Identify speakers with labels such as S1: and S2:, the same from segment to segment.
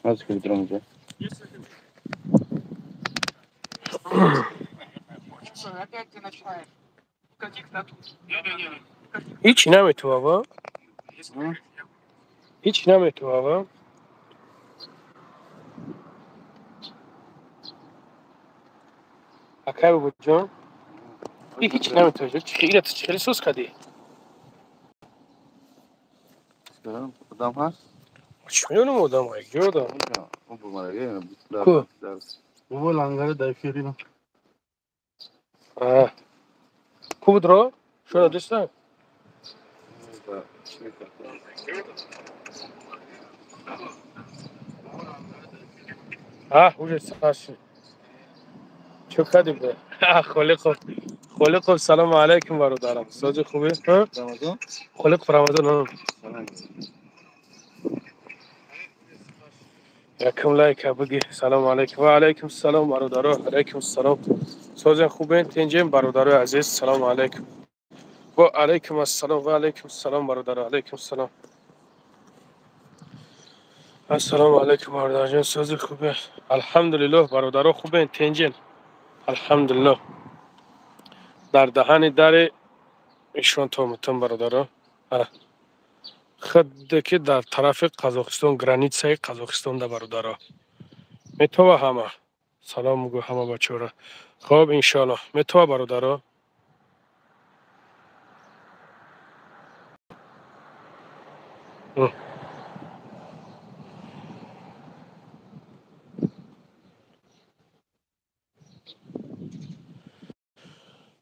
S1: از که بیدرم اینجا
S2: هیچ نمیتو بابا هیچ نمیتو بابا اکای بود جان هیچ نمیتو خیلی سوز کدی
S1: کدام هست؟
S2: چی میدونم آدم های گیو دام
S1: اون بومرگه
S2: کو
S1: بابا لنگره دایفیری نم
S2: کو بود رو؟ شو نداشتن؟ اوجه ساشی چو کدی به خالی خوب سلام علیکم برادرم سوز خوبی؟
S1: رمضان؟
S2: خالی خوب رمضان یکم لایک بگی سلام علیکم و علیکم السلام برادرها علیکم السلام سوز خوبه تنجیم برادرای عزیز سلام علیکم و علیکم السلام و علیکم السلام برادرها علیکم السلام السلام علیکم برادر جان سوز خوبه الحمدلله برادرها خوبه تنجین الحمدلله در دهن در ایشان تومتون برادرها خود که در طرف قزاقستان گرانیتسای قزاقستان ده برادرها میتوه همه سلام میگو همه بچه را خب انشالله میتوه برادرها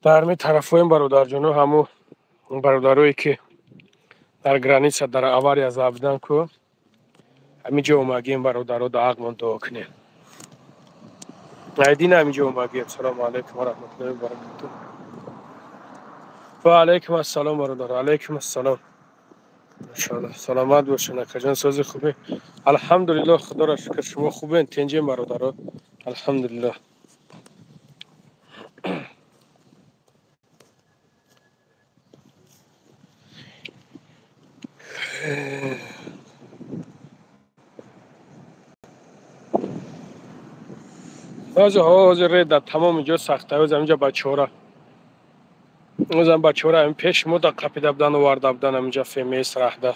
S2: در می طرف این برادر جانو همو برادرایی که در گرانیتسا در авария забидан ку همینجا اومگیم برادرها دا عقمان دعا کنیم ایدین همینجا اومگیم سلام علیکم و رحمت الله و برکاته و علیکم السلام برادر علیکم السلام انشاءالله سلامت باشین اکا سوز خوبی الحمدلله خدا را شکر شما خوبین تنجیم برادرها الحمدلله حاضر در تمام اینجا سخته از اینجا بچه ها را اوزم بچه ها را این پیش مو در قپیده بدن و ورده بدن اینجا فیمه سرحده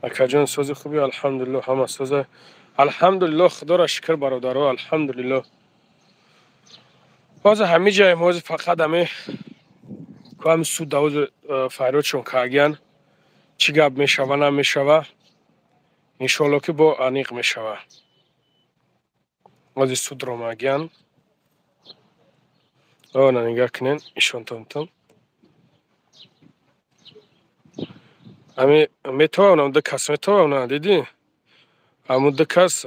S2: اکا جان سوز خوبی الحمدلله همه سوز الحمدلله خدا را شکر برادرها الحمدلله باز همه جای موز فقط همه که هم سود دوز فیروت چون کاگیان چی گب میشوه نمیشوه انشالله که با انیق میشوه موز سود رو مگیان آنه نگه کنین ایشان تامتم همه میتوانم ده کس میتوانم دیدی همون ده کس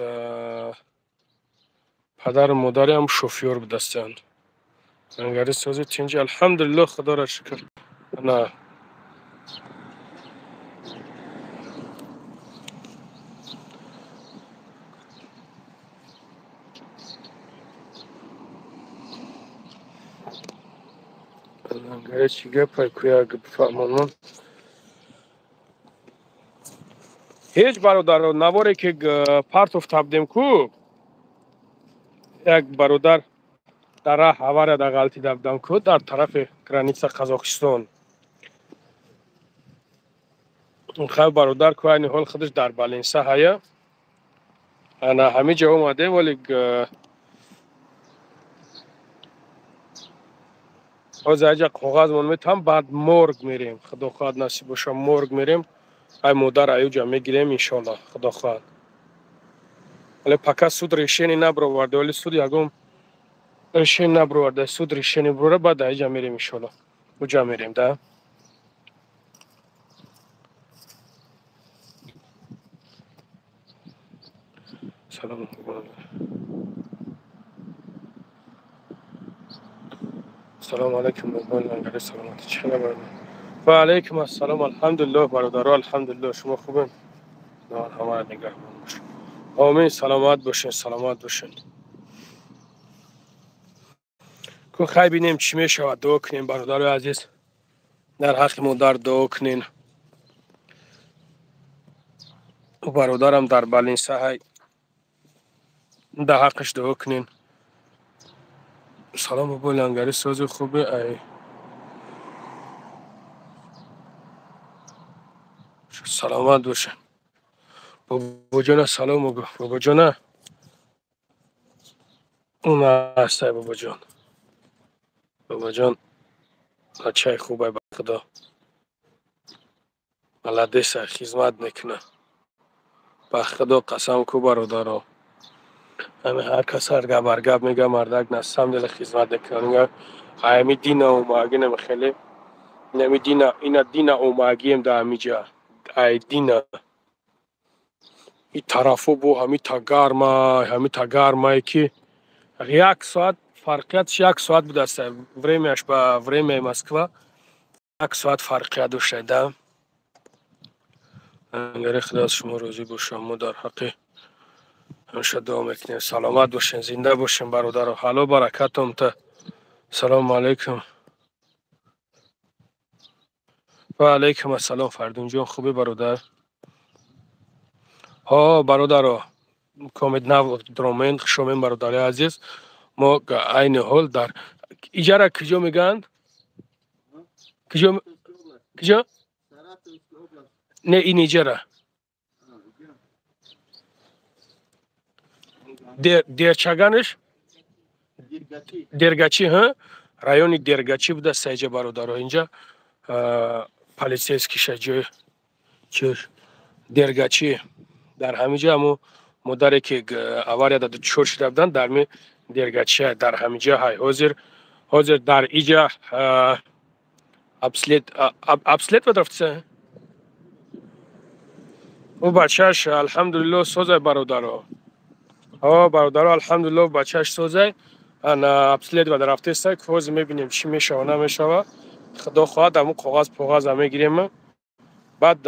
S2: پدر و مادری هم شوفیور بدستن انگاری سوزی تینجی الحمدلله خدا را شکر نه انگاری چی گپای کویا گپ فهمانم هیچ برادر نواری که پارتوف تابدیم کو یک برادر در راه авария در غلطی دبدم کو در طرف گرانیتسا قزاقستان اون خیلی برادر که این حال خودش در بالینسا هیا انا همه جا اومده ولی از اینجا کاغذ من میتونم بعد مرگ میریم خدا خواهد نصیب باشه مرگ میریم ای مادر ایوجا میگیریم انشالله خدا خواهد ولی پکا سود ریشینی نبرورده ولی سود یکم ریشین نبرورده سود ریشینی بروره بعد اینجا میریم انشالله اوجا میریم ده سلام سلام علیکم موبایل سلامتی چه خبر و علیکم السلام الحمدلله برادرها الحمدلله شما خوبین نه همه را نگهبان باشه آمین سلامت باشین سلامت باشین کو خیلی بینیم چی میشود دعا کنیم برادر عزیز در حق مادر دعا کنین برادرم در بالینسه های ده حقش دعا کنین. سلام بابا لنگری ساز خوبه. ای سلامت باشین بابا جان. سلام بگو بابا جان. اون هست بابا جان. بابا جان بچه خوبه به خدا. ملدیس خدمت میکنه به خدا قسم کو برادرها. همه هر کس هر گپ هر گپ میگه مردک نستم دل خدمت میکنه. همی دین اوماگی نمیخیلی نمی دین اینا دین اوماگی هم در میجا ای دین این طرفو بو همی تا گرمای که یک ساعت فرقیتش یک ساعت بود است. وریمیش با وریمی مسکوا یک ساعت فرقیت داشته. انگاری خدا از شما روزی باشه. ما در حق همیشه دعا میکنیم سلامت باشین زنده باشین برادر. حالا برکتم تا. سلام علیکم. و علیکم السلام فردون جان. خوبی برادر؟ ها برادر کامید نو درامین شومین برادر عزیز. ما عین حال در ایجاره کجا میگن؟ کجا؟ نه این ایجاره درچگانش درگچی ها رایون درگچی بوده سایجه برادر اینجا پلیسیسکی شجای چور درگچی در همینجا همو مداری که اواریا داد چور شده بودن در می درگچی در همینجا های حاضر در اینجا ابسلیت بدرفته او بچهش الحمدلله سوزه برادر. برادر الحمدلله بچهش سوزه انا ابسلیت بدرفته است که حاضر میبینیم چی میشه و نمیشه. خدا خواهد همون کاغذ میگیریم بعد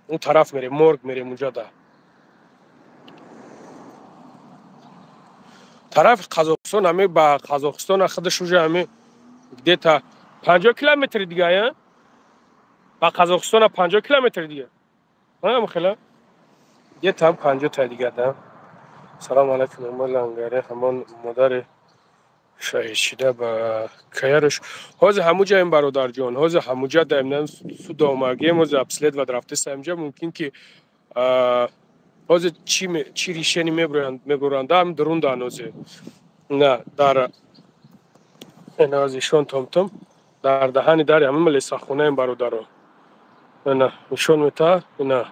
S2: اون طرف میریم مرگ میریم اونجا ده طرف قزاقستان. همه با قزاقستان خودش اونجا همه دیتا 50 کیلومتر دیگه با قزاقستان 50 کیلومتر دیگه هم خیلی دیتا هم 50 تا دیگه ده. سلام علیکم. ما لنگره همان مادر شهید شده با کیارش حاضر هموجا این برادر جان. حاضر هموجا دائما سود آماگی موز ابسلیت و درفته سمجا ممکن که حاضر چی ریشنی میبرند هم درون دانوزه نه در این ازشون تم در دهانی داری همه ملیسا خونه این برادر رو نه نشون میتا نه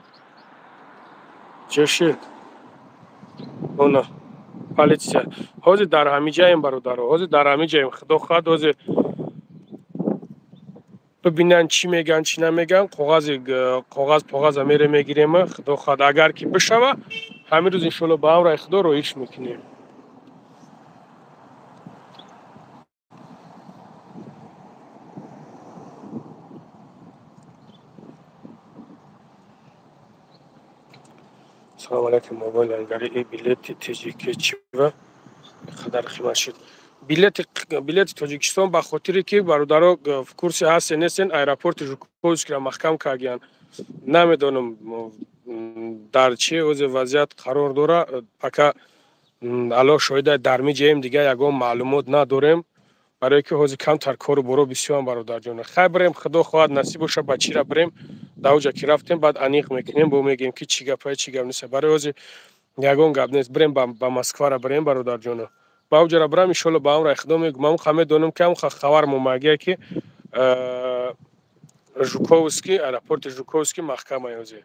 S2: چشید نه پالیتیا حاضر در همه جای این برادر رو حاضر در همه جای خدا خواهد حاضر ببینن چی میگن چی نمیگن. کاغذ میره میگیریم خدا خواهد اگر که بشوه همین روز انشالله با هم رای خدا رو ایش میکنیم. سلام علیکم. موبایل انگاری ای بیلت تاجیکی چی و خدر خیمت شد. بیلت تاجیکستان به خاطری که برادرها کورس هست نیستن ایرپورت ژوکووسک را محکم کردن. نمیدونم در چه وضعیت قرار داره پکا الان شاید در می جایم دیگه یگان معلومات نداریم برای که حاضر کمتر کار برو بسیار برادر جان. خیر بریم خدا خواهد نصیب باشه بچی را بریم دوجا که رفتیم بعد انیق میکنیم با میگیم که چی گپ نیست برای حاضر یگان گپ نیست. بریم با مسکو را بریم برادر جان. با اوجا را برم ان شاء الله با هم را خدا میگم خمه دونم کم خبر مماگه که ژوکووسکی ایرپورت ژوکووسکی محکم ایوزه.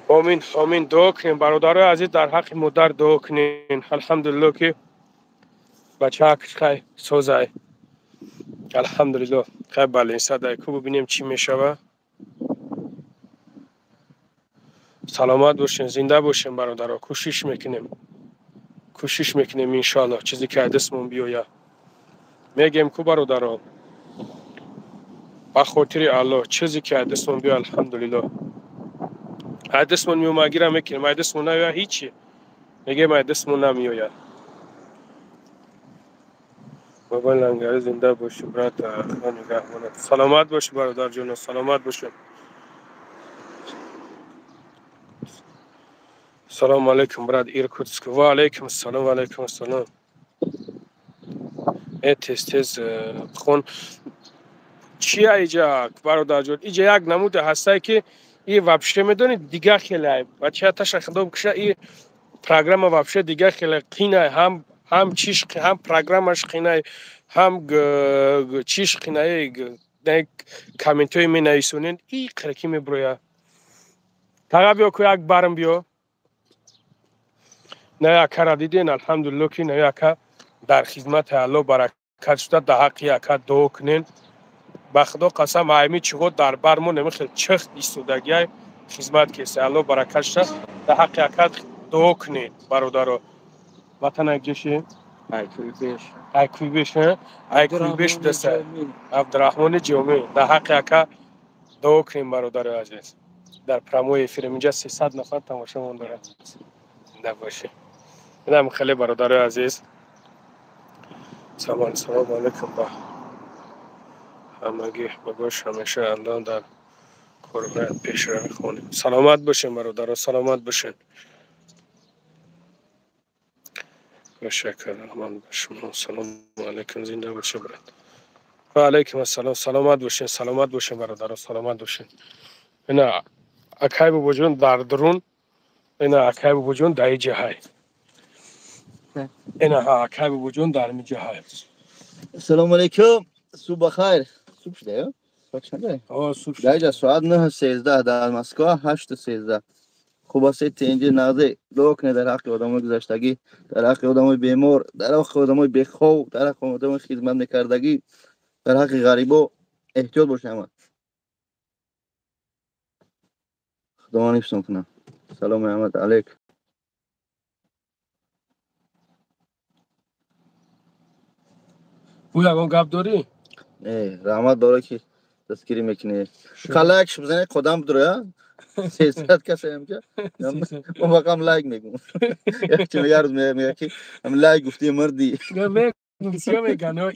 S2: آمین آمین دعا کنین برادرای عزیز در حق مادر دعا کنین. الحمدلله که بچه خیلی سوزه الحمدلله خیلی بله صدای کو ببینیم چی میشه. سلامت باشین زنده باشین برادرها. کوشش میکنیم انشالله چیزی که دستمون بیاید میگیم کو برادرها با خاطر الله چیزی که دستمون بیاید الحمدلله دستمون میومگیره میکنیم دستمون نمیاد هیچی میگه دستمون نمیاد. بابا لنگری زنده باشی برات خدا نگهبانت. سلامت باشی برادر جون، سلامت باشی. سلام علیکم برات ایرکوتسک. و علیکم السلام و علیکم السلام. تز خون چی ایجا برادر جون؟ اینجا یک نمود هسته که این вообще میدونید دیگه خیلی بچه تاش خدا بکشه این программа вообще دیگه خیلی قینه، هم چیش هم программаш قینه، هم چیش قینه. یک کامنت های می نویسونین این قرکی می برویا تاگه بیا که یک بارم بیا نه یکا را دیدین الحمدلله که نه یکا در خدمت الله برکت شده در حق یکا دعا کنین. به خدا قسم ایمی چگو در برمو نمیخیل چخت ایستودگی خدمت کسی الله برکت شده در حق یکا دعا کنین برادر وطن اگجشی ایکوی بشه ایکوی بشه دسته عبدالرحمن جومی در حق یکا دعا کنین برادر عزیز. در پراموی افیر اینجا 300 نفر تماشا مون داره نباشه. اینم خیلی برادر عزیز. سلام علیکم با همگی بگوش همیشه الله در قربت پیش رو خونیم. سلامت باشین برادر، سلامت باشین. شکر رحمان باشم. سلام علیکم زنده باشین برات. و علیکم السلام. سلامت باشین، سلامت باشین برادر، سلامت باشین. اینا اکای بوجون در درون، اینا اکای بوجون در این جهای، اینا ها اکای بوجون در این جهای.
S3: السلام علیکم. صبح بخیر. صبح شده یا؟ ساعت چنده؟
S2: صبح
S3: در اینجا ساعت 9:13 در مسکو 8:13. خوب است اینجا نازه لوکنه در حق آدمای گذشتگی، در حق آدمای بیمار، در حق آدمای بیخواب، در حق آدمای خدمت نکردگی، در حق غریبا احتیاط باشه. اما خدا حفظتون کنه. سلام احمد علیک.
S2: او یکم گپ داری؟
S3: رحمت داره که دستگیری میکنه. خلاکش بزنه قدم بدره 300 کسی همجا اون وقت لایک میگم. یک روز میگه که هم لایک گفتی مردی.
S2: بسیار میگن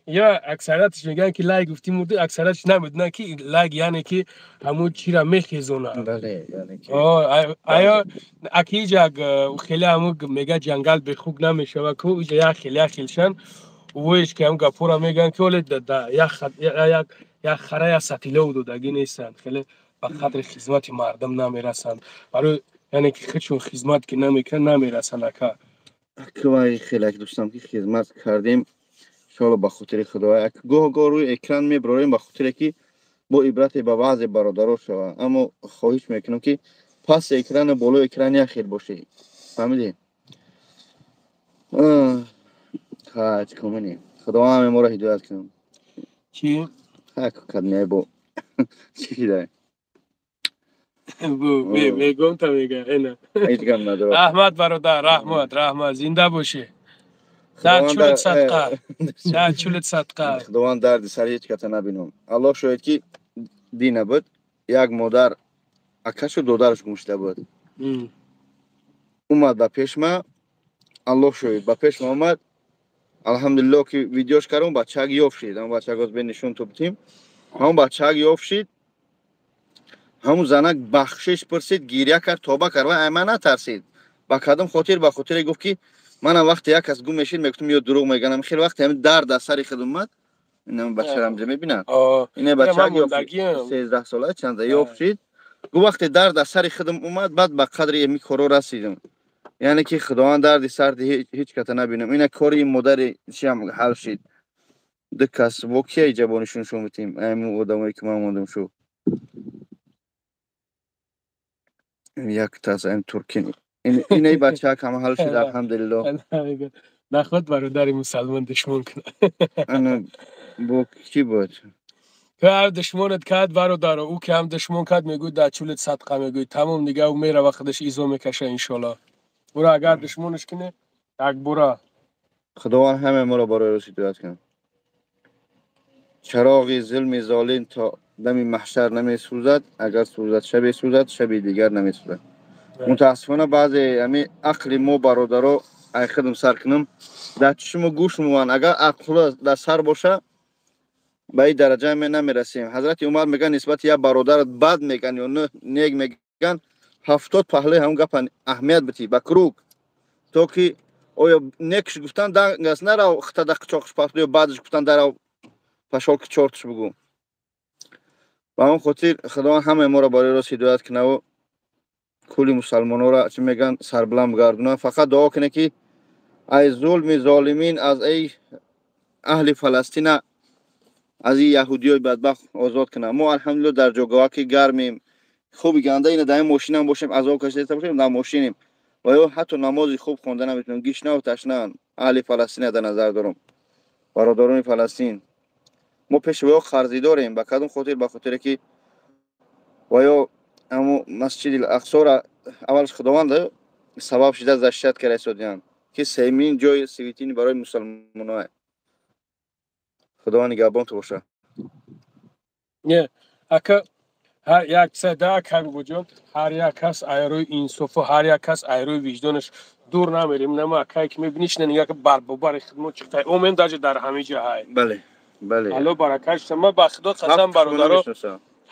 S2: یا اکثرتش میگن که لایک گفتی مردی، اکثرتش نمیدونن که لایک یعنی که همون چی را میخیزونه.
S3: بله یعنی که
S2: آیا اکیجا خیلی همون میگه جنگل به خوب نمیشه و که یا خیلی خیلشن ویش که هم گپورا میگن که ولی یک خره سطیله و دودگی نیستن، خیلی به قدر خدمت مردم نمیرسن. برای یعنی که خودشون خدمت که نمیکن نمیرسن. اکا
S3: که خیلی دوستم که خدمت کردیم شالا به خاطر خدا یک گاه روی اکران میبریم به خاطر که با عبرت به بعض برادرها شوه. اما خواهش میکنم که پس اکران بالا اکران یخیر باشه. فهمیدی؟ خواهد کمونی خدا همه ما را هدایت کنم.
S2: چی؟
S3: خواهد کدنیه با چی داره؟
S2: میگم تا میگه اینا
S3: هیچ گم نداره.
S2: رحمت برادر، رحمت زنده باشی. در چولت صدقه، در چولت صدقه.
S3: خداوند درد سر هیچ کته نبینم. الله شاید که دی نبود یک مادر اکش و دودرش گمشته بود. اومد به پیش ما، الله شاید به پیش ما اومد. الحمدلله که ویدیوش کردم بچه‌گ یافت شد. اون بچه‌گ از بین نشون تو بتیم. همون بچه‌گ یافت شد. همون زنک بخشش پرسید، گریه کرد، توبه کرد و اما نترسید. با کدام خاطر به خاطر گفت که من وقت یک کس گم میشید میگفتم یا دروغ میگم. خیلی وقت همین درد از سر خود اومد. اینم بچه رمز میبینن. این بچه یا 13 ساله چند یافت شد. گفت وقت درد از سر خودم اومد بعد به قدر این کارو رسیدم. یعنی که خداوند درد سر هیچ کته نبینم. این کاری مادر چیم حل شد. دو کس با کی جوانشون شو میتیم. همون آدمایی که من موندم شو. یک تاز ام ترکی. این بچه کم حل شد الحمدلله.
S2: نخواد برادر مسلمان دشمن کنه.
S3: انا با کی بود؟
S2: که هر دشمنت کرد برادر او که هم دشمن کرد میگوید در چولت صدقه میگوید تمام دیگه او میره وقتش ایزو میکشه انشالله. برو اگر دشمنش کنه یک برو.
S3: خداوند همه ما را برای رسید هدایت کنه. چراغ ظلم ظالم تا دم محشر نمی سوزد. اگر سوزد شب دیگر نمی سوزد. متاسفانه بعضی همین عقل ما برادرها ай хидм сар кунам дар чишму гӯшмуван агар ақлҳо дар сар боша ба ин дараҷа ме намерасем. ҳазрати умар меган нисбати як бародарат бад меган ё нек меган 70 паҳлӯи ҳамн гапа аҳамият битӣ ба круг то ки оё некш гуфтан дангас нарав хитада қичоқш паҳлӯ ё бадаш гуфтан дарав пашолки чорташ бугӯ. ба ҳамон хотир худованд ҳамаи моро барои рост ҳидоят кунаву кулли мусалмонора чӣ меган сарбуланд гардона. Фақат дуо кунед ки ай зулми золимин аз ай аҳли Фаластина аз ин яҳудиёи бадбахт озод кунад. мо алҳамдулилло дар ҷойгоҳе ки гармем хуби ганда ина дар ин мошинам бошем азоб кашида бошем дар мошинем ва ё ҳатто намози хуб хонда наметавонем гишнаву ташнаан. аҳли Фаластина дар назар дорам, бародарони Фаластин. мо пеши ва ё қарзи дорем. ба кадом хотир? Ба хотире ки ва ё ҳамон масҷиди Ақсора аввалаш худованд сабаб шида защитат карда истодиянд ки сеюмин ҷои святини барои мусалмононе. худованд нигаҳбонтон боша.
S2: Не, ака як сада ака буҷон ҳар як кас айрои инсофу ҳар як кас айрои виҷдонаш дур намерем. Нама акае ки мебиниш на нигах барбобари хидмот чиқтай омен даҷа дар ҳами ҷаҳай.
S3: Бале, бале.
S2: алло баракаш. Ма ба худо қасам бародаро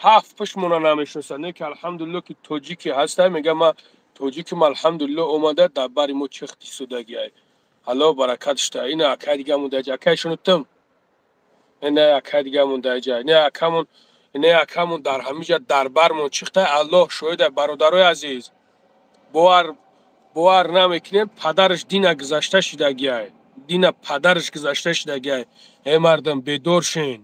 S2: 7 пешмона намешнасанд. Не ки алҳамдулилло ки тоҷики ҳастай мегам ма тоҷиким алҳамдулилло омада дар бари мо чехти судагиай. алло баракат шта. Ина акае дигамон даҷа акае шунутам. ина акае дигамон даҷа. ина акамон дар ҳамиҷа дар бармон чиқтай. аллоҳ шоҳида бародарои азиз. бовар намекунем падараш дина гузашта шидагиай. дина падараш гузашта шидагиай. э мардам бедор шин.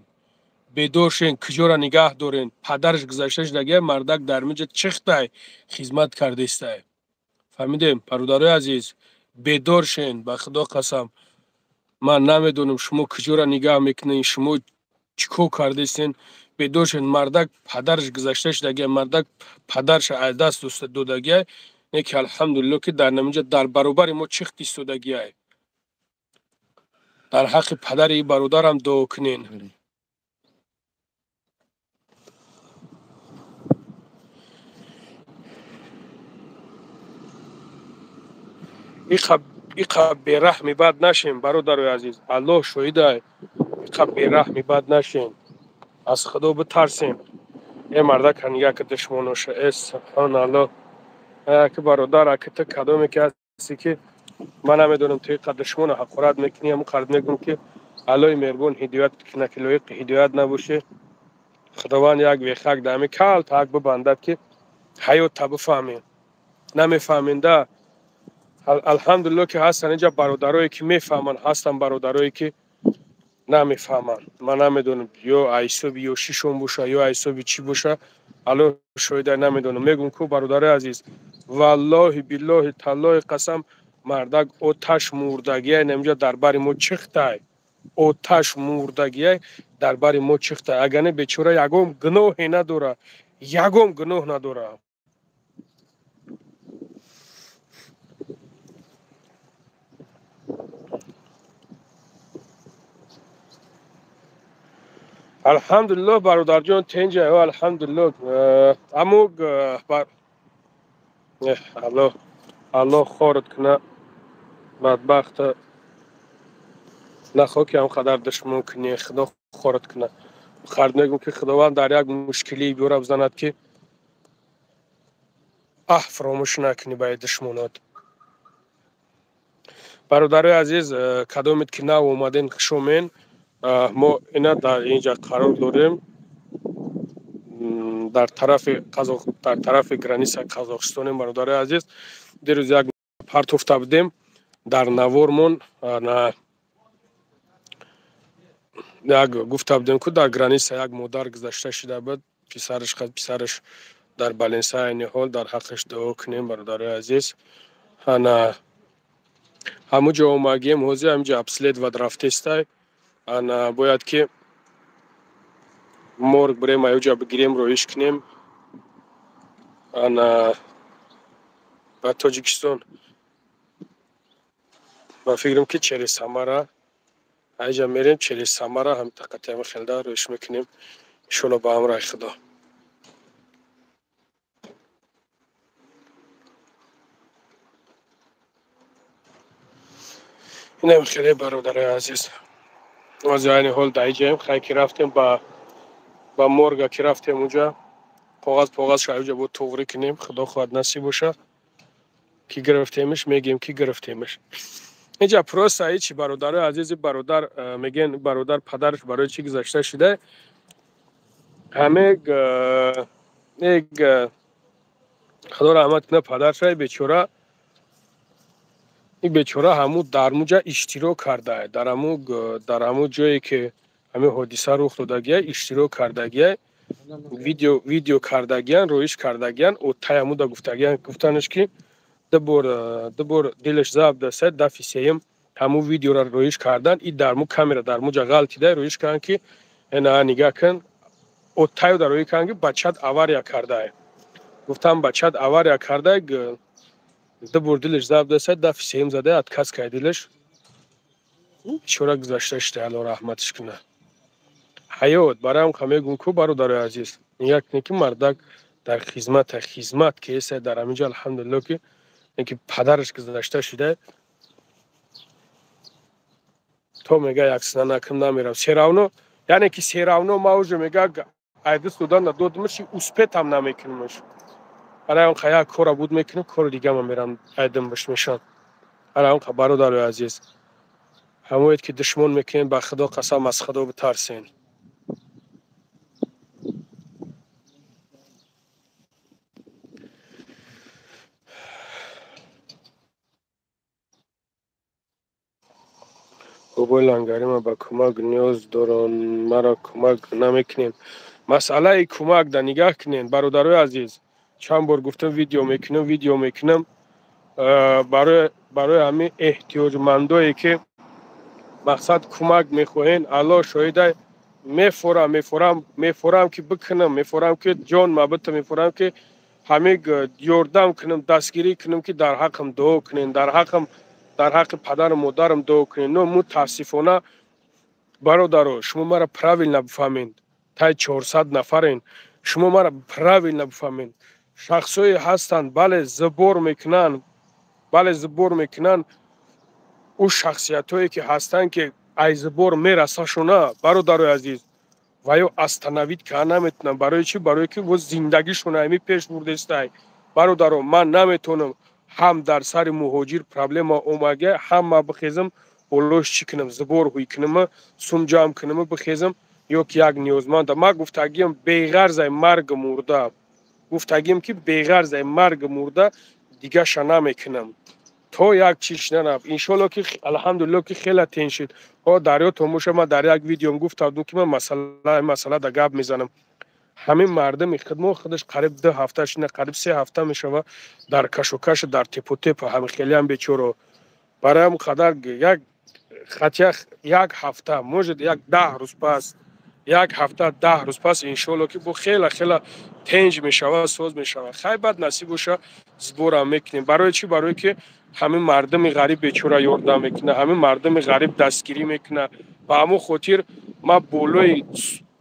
S2: бедор шин куҷора нигаҳ дорен. падараш гузашта шидагиай мардак дар миҷа чиқтай хизмат кардестай. фаҳмидем бародарои азиз бедор шин. ба худо қасам ман намедонам шумо куҷора нигаҳ мекунед шумо чӣ кор кардесен. бедор шин мардак падараш гузашта шидагиай мардак падарша аз даст додагиай. не ки алҳамдулилло ки дар намиҷа дар баробари мо чиқт истодагиай. дар ҳаққи падари бародарам дуо кунен. иқа бераҳми бад нашем бародарои азиз. аллоҳ шоҳидай. иқа бераҳми бад нашем. аз худо битарсем. е мардака нигаҳ ки душмоноша е субҳаналлоҳ. ки бародар аки ту кадоме ки ҳасти ки ман намедонам ту иқа душмона ҳақорат мекунӣ ҳамн қард мегӯм ки аллои меҳрубон ҳидоят кунад ки лоиқи ҳидоят набошӣ. худованд як вехак дар ҳамин калт ҳақ бибандад ки ҳаёта бифаҳмем. намефаҳменда алҳамдулилло ки ҳастанд инҷа бародарое ки мефаҳманд ҳастанд бародарое ки намефаҳманд. ман намедонам ё айсоби ё шишон боша ё айсоби чӣ боша. аллоҳ шоҳидай намедонам. мегӯм ку бародарои азиз валлоҳи биллоҳи таллоҳи қасам мардак оташ мурдагиай намиҷа дар бари мо чиқтай. оташ мурдагиай дар бари мо чиқтай. агар не бечора ягон гуноҳе надора. ягон гуноҳ надора. алҳамдулиллоҳ бародарҷон тенҷа алҳамдулиллоҳ амуг аллоҳ хорат куна бадбахта нахоҳ ки ҳамқадар душмон кунӣ. худо хорат куна. қард мегӯм ки худованд дар як мушкилии биёра бизанад ки фаромӯш накунӣ ба душмонот. бародарои азиз кадомед ки нав омаден хушомед. мо ина дар инҷа қарор дорем дар тарафи граниса Қазоқистонем. бародарои азиз дирӯз як партофта будем дар навормон як гуфта будем ку дар граниса як модар гузашта шуда буд. писараш дар баленсаяни ҳол дар ҳаққаш дуо кунем бародарои азиз. ҳамун ҷо омагием ҳозир ҳаминҷо обследоват рафтестай. бояд ки морг бирем аёҷа бигирем роиш кунем. ба Тоҷикистон ба фикрам ки Чересамара айҷа мерем. Чересамара ҳамтақатиам хелда роиш мекунем иншоалло ба амраи худо. اینم خیلی برادر عزیز. از این حال دایجیم خیلی که رفتیم با مرگ که رفتیم اونجا کاغذ شاید بود توری کنیم خدا خواهد نصیب باشه کی گرفتیمش میگیم کی گرفتیمش. اینجا پروسه هیچی برادر عزیز برادر میگن برادر پدرش برای چی گذاشته شده همه یک خدا رحمت کنه پدرش بیچاره این بیچاره همو در موجا اشتراک کرده در همو جایی که همه حادثه رخ دادگیه اشتراک کردگیه ویدیو کردگیان رویش کردگیان او تایمو دا گفتنش که دبور دلش ضعف دسته دفعه سیم همو ویدیو را رویش کردن این درمو کامera در موجا غلطی ده رویش کردن که اینا نگاه کن او تایو در روی کردن که بچت авария کرده گفتم بچت авария کرده دبور دلش ضعف دسته دفعه سیم زده اتکاس کرد دلش چورا گذاشته شده الله رحمتش کنه. حیات برام میگم کو برادر عزیز یک نیکی مردک در خدمت که است در همینجا الحمدلله که اینکه پدرش گذاشته شده تو میگه یک سنه نکم نمیرم سیراونو یعنی که سیراونو موجه میگه ایده سودان دادمش اوسپت هم نمیکنمش برای اون خیلی کار بود میکنم کار دیگه من میرم ایدم بش میشن برای اون برادر عزیز همویت که دشمن میکنین با خدا قسم از خدا بترسین. بابای لنگری ما با کمک نیاز دارن مرا کمک نمیکنین مسئله کمک در نگاه کنین برادرای عزیز چند بار گفتم ویدیو میکنم برای همین احتیاجمندایی که مقصد کمک میخواین الله شاهده میفورم که بکنم میفورم که جان محبت میفورم که همه یاردم کنم دستگیری کنم که در حقم دعا کنین در حق پدر و مادرم دعا کنین. نو متاسفانه برادرو شما مرا правильно نفهمین تا 400 نفرین شما مرا правильно نفهمین شخصایی هستند بله زبور میکنن او شخصیتایی که هستند که ای زبور میرساشونه برادر عزیز و یا استنوید که نمیتونم برای چی برای که و زندگیشون همی پیش برده است برادرو من نمیتونم هم در سر مهاجر پرابلم اومگه هم ما بخیزم بولوش چی کنم زبور هوی کنم سوم جام کنم بخیزم یا که یک نیازمند ما گفتگیم بیغرض مرگ مرده گفتگیم که بیغرض مرگ مرده دیگه شنا میکنم تو یک چیش نرم انشالله که الحمدلله که خیلی تین شد دریا توموش ما در یک ویدیوم گفتم که من مسئله در گپ میزنم همین مردم خدمت خودش قریب 2 هفته شنه قریب 3 هفته میشه در کشوکش در تپ و تپ همین خیلی هم بیچاره برایم قدر یک هفته موجود یک 10 روز پس یک هفته 10 روز پس انشالله که بو خیلی تنج میشوه سوز میشوه خیلی بد نصیب باشه زبور هم میکنیم برای چی برای که همین مردم غریب بیچاره یاردم میکنه همین مردم غریب دستگیری میکنه و همون خاطر ما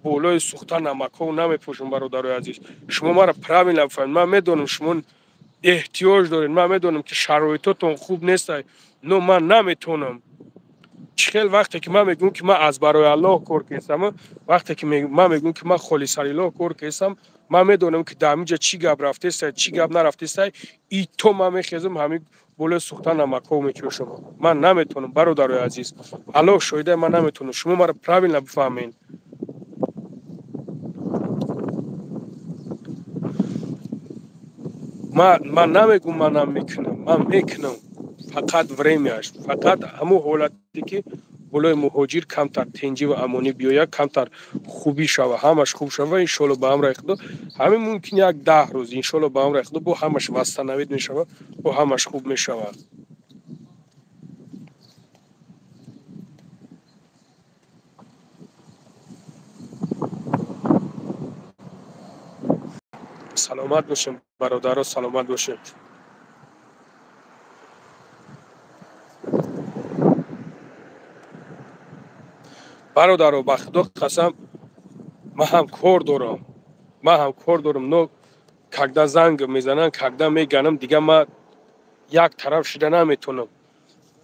S2: بولای سوخته نمکو نمیپوشم برادر عزیز شما مرا правильно نفهمید من میدونم شما احتیاج دارین من میدونم که شرایطتون خوب نیست نو من نمیتونم خیلی وقتی که من میگم که من از برای الله کار کردم وقتی که من میگم که من خالص الله کار کردم من میدونم که در اینجا چی گپ رفته است چی گپ نرفته است ای تو من میخیزم همین بوله سوختن نمکو میکشم من نمیتونم برادر عزیز الله شاهده من نمیتونم شما مرا правильно بفهمین من نمیگم من میکنم من میکنم فقط времяش فقط همون حالتی که بولای مهاجر کمتر تنجی و امانی بیاید کمتر خوبی شوه همش خوب شوه انشالله با هم ریخته همین ممکن یک 10 روز انشالله با هم ریخته با همش مستنوید میشوه با همش خوب میشوه. سلامت باشیم برادرها سلامت باشیم برادرها به خدا قسم من هم کار دارم نو کگدا زنگ میزنن کگدا میگنم دیگه من یک طرف شده نمیتونم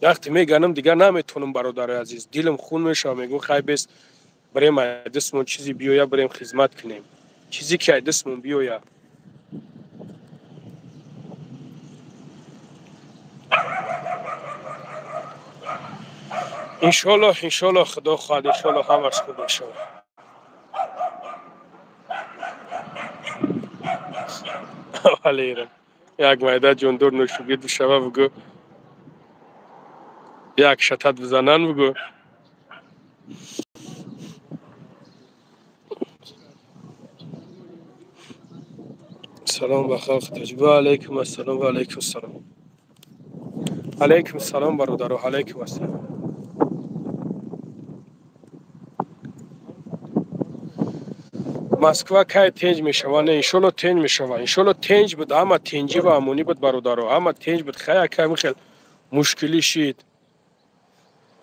S2: وقتی میگنم دیگه نمیتونم برادر عزیز، دلم خون میشه، میگم خیلی بس بریم دستمون چیزی بیایا بریم خدمت کنیم، چیزی که دستمون بیایا. انشالله انشالله خدا خواهد، انشالله همش خوب میشه. ولی یک مایده جوندور نوشوگی دو شبه بگو یک شتت بزنن بگو. سلام بخیر تجربه. علیکم السلام و علیکم السلام. علیکم السلام برادر و علیکم السلام. مسکو کی تنج میشوه؟ نه انشالله تنج میشوه، انشالله تنج بود، اما تنجی و امونی بود برادر، اما تنج بود خیلی کم خیلی مشکلی شید،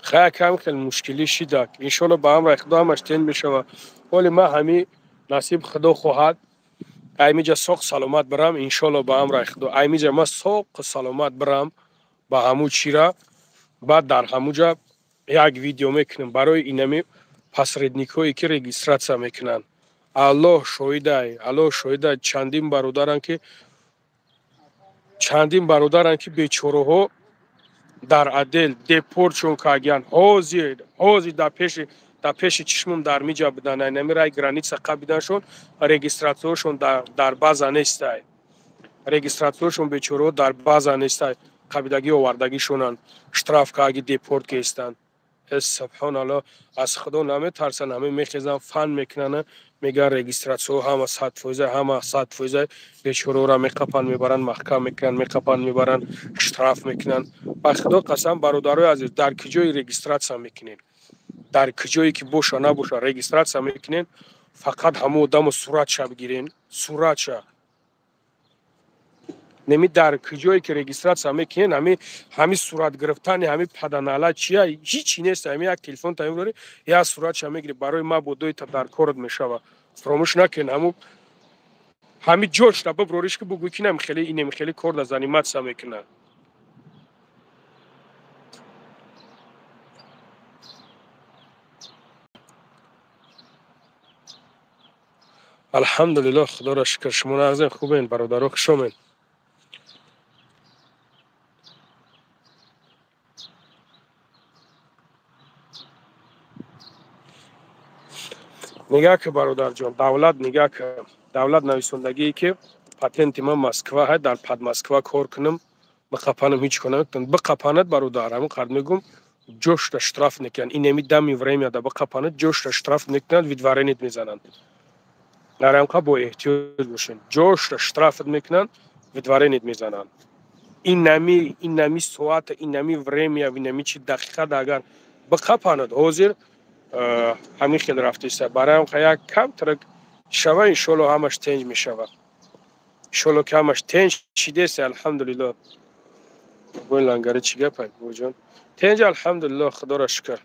S2: خیلی کم خیلی مشکلی شید. انشالله با هم خدا همش تنج میشوه. ولی ما همی نصیب خدا خواهد ایمیجا سوق سلامت برم، انشالله با هم خدا ایمیجا ما سوق سلامت برم با همو چیرا. بعد در هموجا یک ویدیو میکنم برای اینمی پسردنیکایی که رجیستراسیا میکنن. الله شاهده، الله شاهده، چندین برادرن که بیچاره ها در عدل دپورت چون کاگیان حاضر در پیش چشمم در میجا بدن، اینمی رای گرانیت قبیدنشون رجیستراتورشون در بازا نیسته، رجیستراتورشون بیچاره ها در بازا نیسته، قبیدگی آوردگیشونن شتراف کاگی دپورت که استن. سبحان الله، از خدا نمیترسن، همه میخیزن فن میکنن، میگن رجیستراسیون همه 100%، همه 100% بیچاره را میقپن میبرن محکم میکنن، میقپن میبرن اشتراف میکنن. به خدا قسم برادرای عزیز، در کجای رجیستراسیون میکنین، در کجایی که باشه نباشه رجیستراسیون میکنین، فقط همو آدم صورتش بگیرین، صورتش. نمی در کجایی که رجیستراسیون میکنین همین صورت گرفتن همین پدنالا چیه هیچی نیست، همین یک تلفن تایم داری یا صورتش میگیری برای ما بودوی تا در کارت میشوه. فراموش نکن همین جوش تا ببروریش که بگوی که نمیخیلی این نمیخیلی کار از انیمات سا میکنه. الحمدلله خدا را شکر، شما نازن خوبین برادرها خوشامین. نگاه که برادر جان، دولت نگاه که دولت نویسندگی که پاتنت من مسکو های در پد مسکو کار کنم بقپانم هیچ کنم بقپانت برادر همون قرد میگم جوش تا شتراف نکن این نمی دمی وریم دا بقپانت جوش تا شتراف نکنند ویدوارنیت میزنند. نرمقا با احتیاط باشین، جوش تا شترافت میکنند ویدوارنیت میزنند. این نمی ساعت این نمی وریم یا این نمی چی دقیقه دا اگر بقپانت حاضر همین خیلی رفته است. برای هم یک کم ترک شوه انشالله همش تنج می شوه، انشالله که همش تنج شیده است. الحمدلله بوی لنگره چی گپه بو جان تنج الحمدلله خدا را شکر.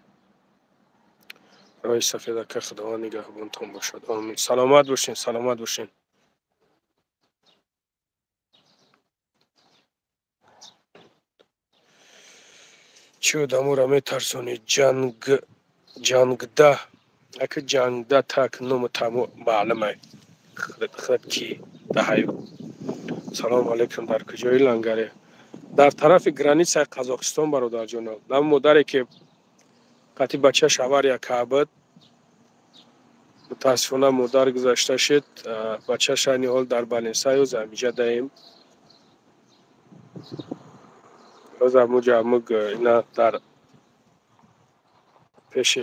S2: رای سفیده که خدا نگهبانتون باشد، آمین. سلامت باشین، سلامت باشین. چی آدمو را می ترسونی جنگ ده اگه جنگ ده تک نوم تمو معلومه خود کی ده. سلام علیکم. در کجای لنگره؟ در طرف گرانیت قزاقستان برادر جان. نام مادری که قطعی بچه شوار یا کعبت متاسفانه مادر گذاشته شد، بچه شانی حال در بالنسای و زمیجه دهیم روز اموج اینا در پیش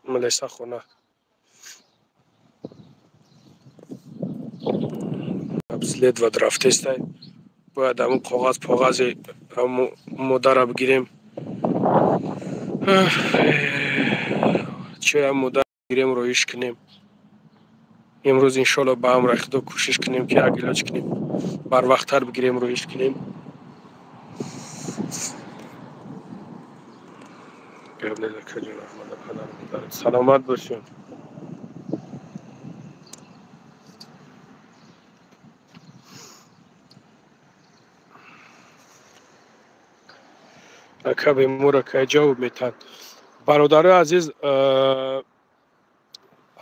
S2: ملیسا خونه ابزلید و درفته است. باید همون کاغذ مادر را بگیریم، چه هم مادر بگیریم رویش کنیم. امروز انشالله با هم رخت کوشش کنیم که علاج کنیم، بر وقتتر بگیریم رویش کنیم. سلامت باشین. ака бемора кай ҷавоб метан. Бародарои азиз,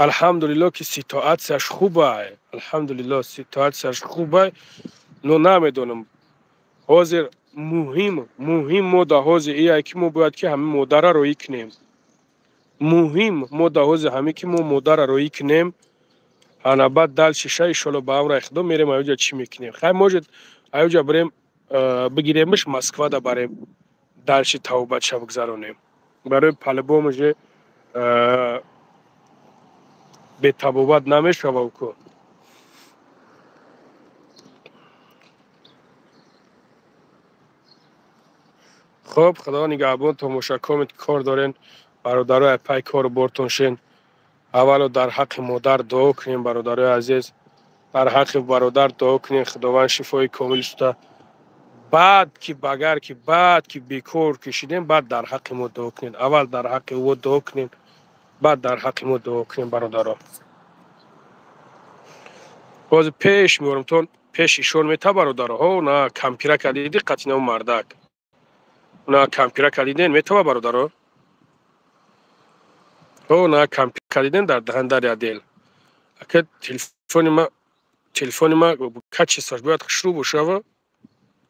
S2: алҳамдулилло ки ситуатсияш хубай. Алҳамдулилло ситуатсияш хубай. Но намедонам ҳозир муҳим мо даҳози ие ки мо бояд ки ҳамин модарро роӣ кунем. Муҳим мо даҳози ҳамин ки мо модарро роӣ кунем. Ҳанабад дал шиша иншолло ба амра ихдом мерем аёҷа чӣ мекунем. Хай можед аёҷа бирем бигиремш Москва да барем дальши тавбатша бигзаронем. Барои по-любому же бетабобат намешавам ку. خب خدا نگهبان تماشاکان کار دارین برادرای پای کار بارتون شین. اولو در حق مادر دعا کنیم برادرای عزیز. در حق برادر دعا کنیم خداوند شفای کامل شده. بعد که بیکار کشیدیم بعد در حق ما دعا کنیم. اول در حق او دعا کنیم بعد در حق ما دعا کنیم برادرها. باز پیش میورم تون پیش ایشون میتا برادرها. نه کمپیرک دیدی قطینه و مردک. نه کمپیرک دیدین میتا برادرها. نه کمپیرک دیدین در دهندر عدل. اگه تلفن ما کچی ساش باید شروع بشه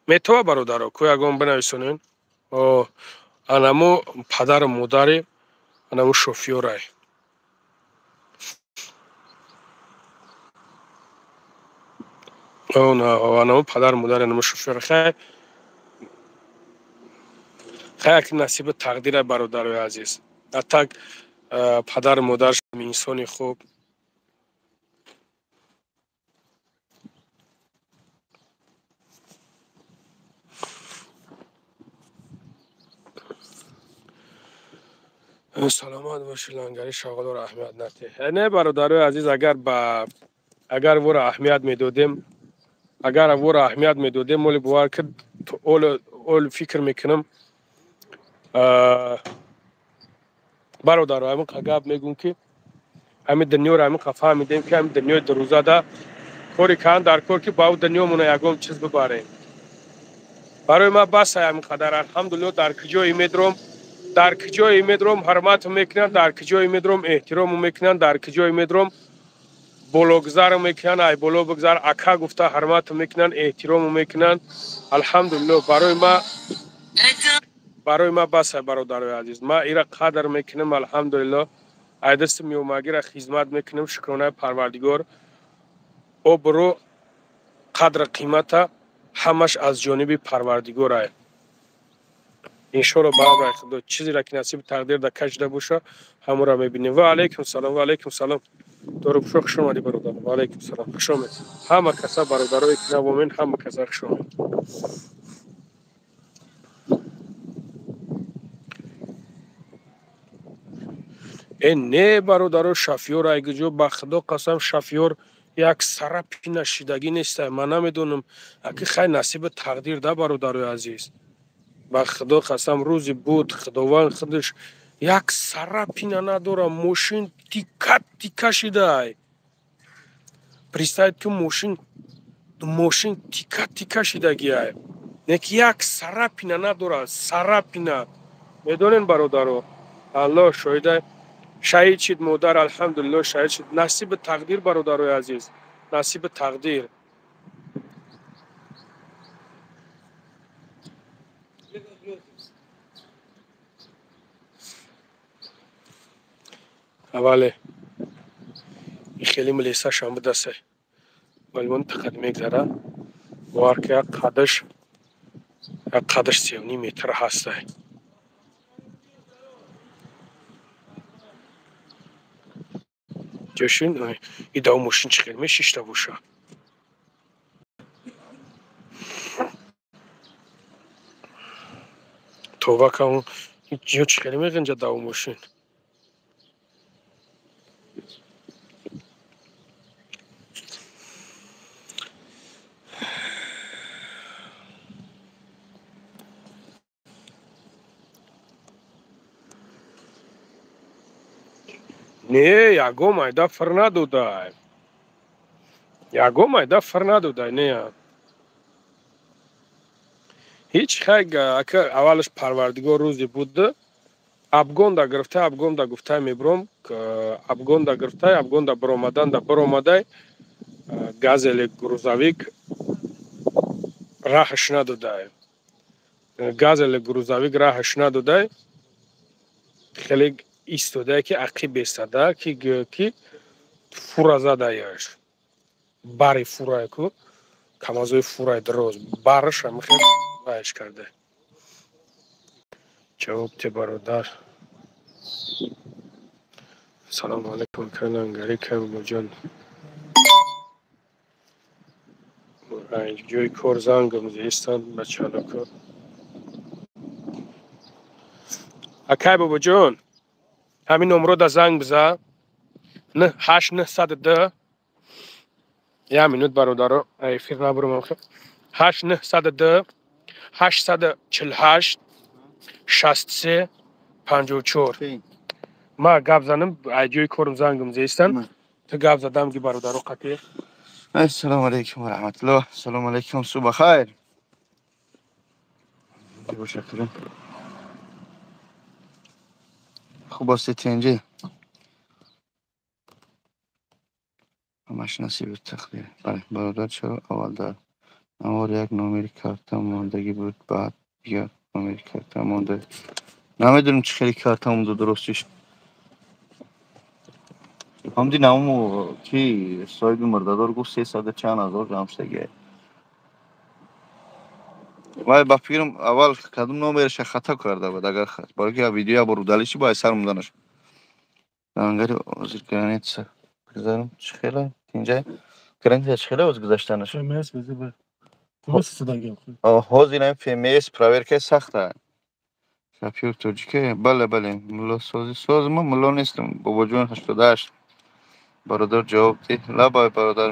S2: میتوه برادرها کوی اگه بنویسونین. انمو پدر مادری انمو شوفیورای. نه انمو پدر مادر انمو شوفیور. خیلی که نصیب تقدیر برادرای عزیز. حتی پدر مادر انسانی خوب. سلامت باشی لنگری شغل را اهمیت نده. نه برادرای عزیز اگر او را اهمیت میدادیم مولی باور که اول فکر میکنم برادرای همون قگاب میگون که همین دنیا را همین قفا میدیم که همین دنیا دروزه ده کاری کن در کار که با دنیا مونه یکم چیز ببریم. برای ما بس همین قدر. الحمدلله در کجای میدرم حرمت میکنن، در کجای میدرم احترام میکنن، در کجای میدرم بلوگزار میکنن. ای بلو بگذار اکا گفته حرمت میکنن احترام میکنن. الحمدلله برای ما بس برادرای عزیز. ما ایرا قدر میکنم الحمدلله. ای دست میومگی را خدمت میکنم. شکرانه پروردگار او برو قدر قیمت همش از جانب پروردگار است. انشالله با خدا چیزی را که نصیب تقدیر در کشیده باشه همون را میبینیم. و علیکم سلام دور بشو خوش اومدی برادر. و علیکم سلام خوش اومد. همه کسا برادرای که نوامین همه کسا خوش اومد. این نه برادرو شافیور اگه جو با خدا قسم شافیور یک سرپی نشیدگی نیست. من نمیدونم اگه خیلی نصیب تقدیر ده برادرای عزیز. با خدا قسم روزی بود خداوند خودش یک سرپی نداره. ماشین تیکه شده. پریستاید که ماشین تیکه شدگی های. نکی یک سرپی نداره. سرپی نه. میدونین برادرو الله شاید شهید شد مادر الحمدلله شهید شد. نصیب تقدیر برادرای عزیز. نصیب تقدیر. اوله خیلی ملیسا شام بدسته ولی من تقدیم گذاره وار که یک قدش 3.5 متر هسته. جاشون ایده ماشین چقدر میشیشته باشه. توبه که اون جو چقدر میگنجه دو ماشین. نه یگو مایده فر ندوده. نه هیچ خیلی اکا اولش پروردگار روزی بود ابگون دا گرفته ابگون دا گفته میبرم ابگون دا گرفته ابگون دا برآمدن دا برآمده گازل گروزاویک راهش نداده گازل گروزاویک راهش نداده خیلی ایستاده که عقب ایستاده که фура задаяш бари фурае ку камазои фурае дароз бараш ҳамихел ваеш карда ҷавоб те бародар салому алайкум канангари камуҷон ҷои кор зангам зистанд бачалако акай бобоҷон ҳамин номрода занг биза 8902 я минут бародаро эфир набурам 8902 848 63 54 ма гап занам ҷои корм зангам зестан ту гап задам ки бародаро қати
S3: ассалому алейкум ва раҳматуллоҳ ассалому алейкум субҳ хайр хуб ҳастед инҷи ҳамаш насиби тақдир бале бародар чаро аввал дар навор як номери карта мондагӣ буд баъд дигар номери карта монда намедонем чӣ хели карта монда дурустиш ҳамди наму ки соҳиби мурдадор гуфт 300 чанд ҳазор ҷамъшудагӣ вай ба фикрам аввал кадом номереша хато карда буд агар балки видео бо рудалиши бо айсар монданаш дангари озир граница бигзарам чӣ хела инҷа граница чӣ хела гузаштанаш ҳозир ам фмс проверкаи сахта шафиёр тоҷике бале бале муллосозӣ соз ма мулло нестам бобоҷон 88 бародар ҷавоб дид лабай бародар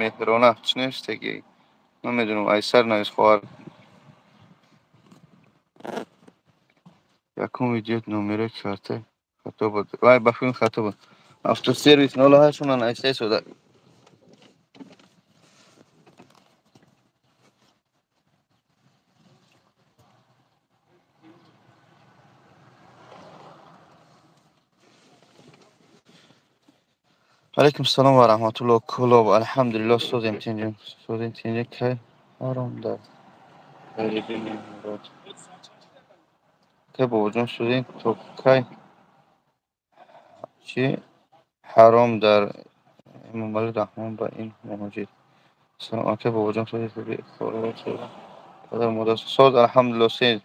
S3: меҳрона чӣ навиштагӣ намедонам айсар навист хоҳар якум видеои номера карта хато буд вай ба филм хато буд автосервис 08 96 сода алейкум салом ва раҳматуллоҳ кулоб алҳамдулиллоҳ созем тинҷем созем тинҷе кай аром дар гариби мемород кай бобоҷон созем то кай чӣ ҳаром дар эмомалӣ раҳмон ба ин муҳоҷир салом акай бобоҷон созем соз алҳамдулиллоҳ сез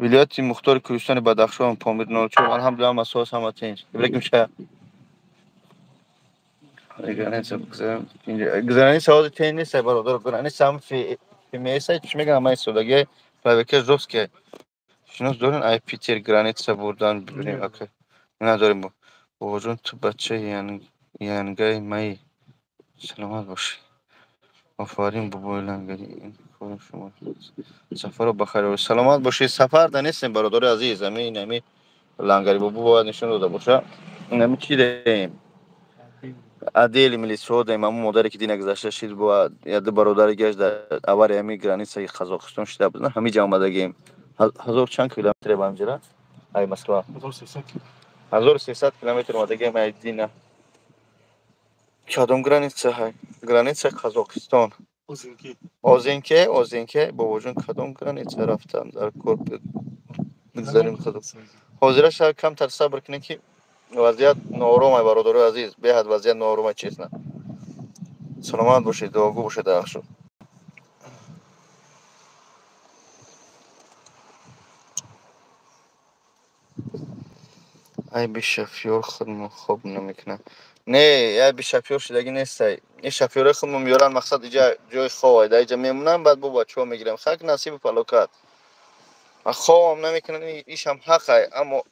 S3: вилояти мухтори кӯҳистони бадахшон помир 04 алҳамдулиллоҳ ҳама соз ҳама тинҷ алейкум ша граница ҳозир тен нест бародар граница ҳам фмс чӣ мегӯям ҳама истодагӣ проверка жёсткия шинос дорем ай питер граница бурдан бибинем акай надорем бобоҷон ту бача янгаи маи саломат бошӣ офарин бобои лангари ин кори шумо сафаро ба хайр оваред саломат бошед сафарда нестем бародари азиз ами лангари бобо бояд нишон дода боша ами чӣ дем адели милисҳо дем ҳамун модаре ки дина гузашта шид бо яду бародари гашт дар авари ами границаи қазоқистон шида буд ҳами ҷа омадагем 1000 чанд километре ба ҳамҷира ай москва 1300 километр омадагем ай дина кадом граница ҳай границаи қазоқистон озенке бобоҷон кадом граница рафтам дар кор бигзарем ҳозираша камтар сабр кунем ки вазъият ноором ай бародари азиз беҳад вазъият ноором ай честна саломат бошед дуогӯ бошед ахшо ай би шафёр худмо хоб намекунам не я би шафёр шидагӣ нестай ин шафёраи худмо меёранд мақсад иҷа ҷои ховай дар иҷа мемонам баъд бо бачаҳо мегирам хак насиби фалокат ма ховам намекунам ишам ҳақай аммо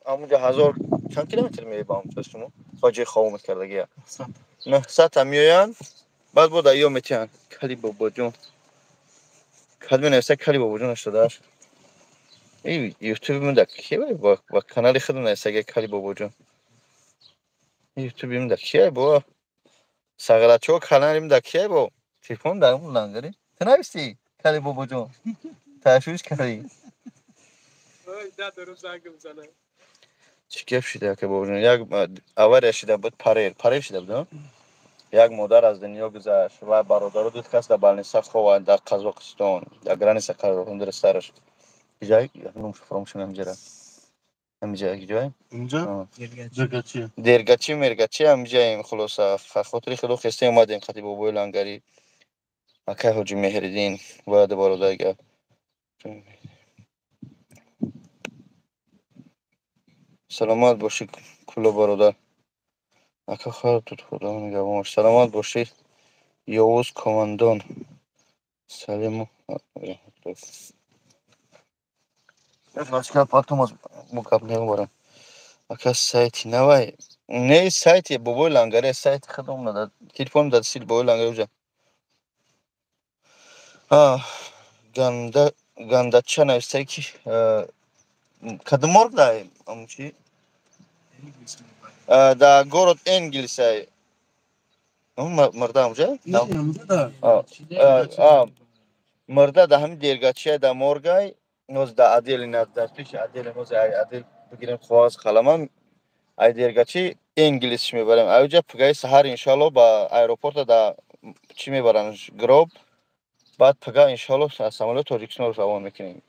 S3: ҳамунҷа 1000 чанд километр меи ба ҳамҷа шумо ҳоҷи ховмат кардагия 900 ам меоянд баъд бо дар ё метиҳанд кали бобоҷон кадми нависта кали бобоҷон 88 ютуби муда кивай ба канали худам навистагия кали бобоҷон ютуби муда кияй бо сағалачо канали муда кияй бо телефон дар лангари ту нависти кали бобоҷон تشویش کردی
S2: ده روز زنگ بزنه.
S3: چی کیف شده که بابا جون یک اول شده بود پریر شده بود یک مادر از دنیا گذشت و برادر دو کس در بالنیسا خو در قزاقستان در گرانیسا قزاقستان در سرش جای نوم فراموش نمیجره همینجا جای
S1: اینجا درگچی
S3: درگچی مرگچی همینجا خلاص خاطری خلو خسته اومدیم خطیب بابای لنگری اکه حاجی مهردین و در برادر سلامت باشی کلا برادر اکه خیر تو خدا نگهبان سلامت باشی یوز کماندان سلام Başka apartmaz bu kapıya varım. Akas site ne var? Ne site bu langare site kadın da telefon da sil bu langare uca. Ha ganda çana ki kadın morg da amçi. Da gorot İngilizce. Ama mırda amca? Mırda da hem dergaçıya da morgay. Noz da adil naddaş adil noz adil bugün خواست خلامم ای درگچی انگلیس میبریم اوجا پگای سهر انشالله با ایروپورت دا چی میبرن گروب بعد پگا انشالله سامولو تاجیکستان رو روان میکنیم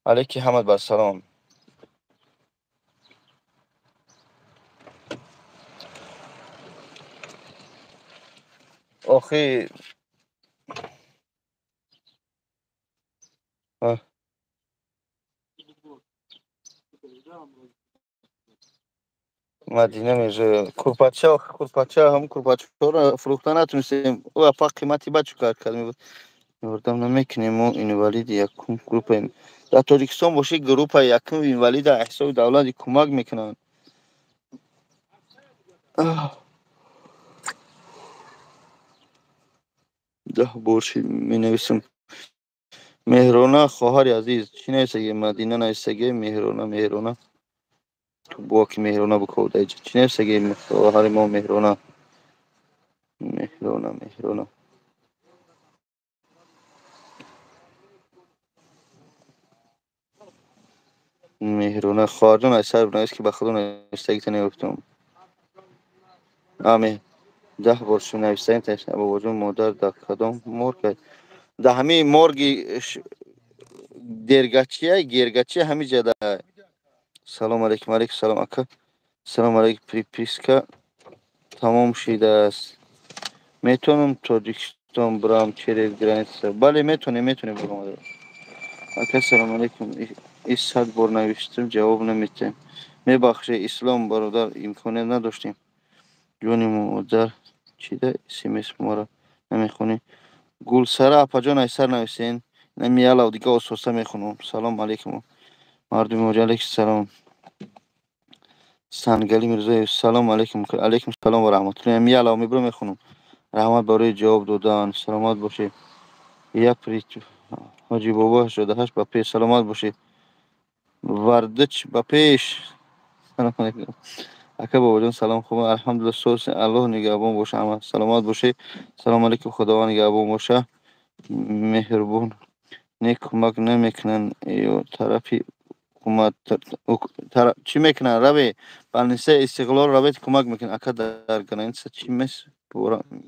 S3: علیکی حمد بر سلام آخی مدینه میشه کورپاچه هم کورپاچه رو فروختن نتونستیم او افاق قیمتی بچه کار کردیم میبردم نمیکنیم و اینوالید یکم گروپ در تاجیکستان باشه گروپ یکم اینوالید احساب دولت کمک میکنن ده برشی می نویسم مهرونه خواهر عزیز چی نیستگی مدینه نیستگی مهرونه باکی مهرونه بکوده چی نیستگی خواهر ما مهرونه خواهر نیسته بنایست که بخدا نیستگی تا نیفتم آمین ده برشی نویسته تشنه با وجود مادر در کدام مرگ ده همه مرگی گرگچیه همه جده سلام علیکم سلام اکا سلام علیکم پریپیسکا تمام شده است میتونم تاجیکستان برام چرا گرانیسه بله میتونی برام اکا سلام علیکم این 100 بار نوشتم جواب نمیتیم میبخشه اسلام برادر امکانه نداشتیم جونی مادر چیده اسمس ما را نمیخونی گلسره اپاجان ایسر نویسین نمیالاو دیگه اساسا میخونم سلام علیکم مردم موجه علیکم سلام سنگلی میرزای سلام علیکم علیکم سلام و رحمت الله میالاو میبرم میخونم رحمت برای جواب دادن سلامت باشی یا پریت حاجی بابا شده هش با پیش سلامت باشی وردچ با پیش سلام علیکم اکا بابا جان سلام خوب الحمدلله سوس الله نگهبان باشه اما سلامت باشی سلام علیکم خداوند نگهبان باشه مهربون نیک کمک نمیکنن یا طرفی حکومت چی میکنن روی بالنیسه استقلال روی کمک میکنن اکا در گرانیسه چی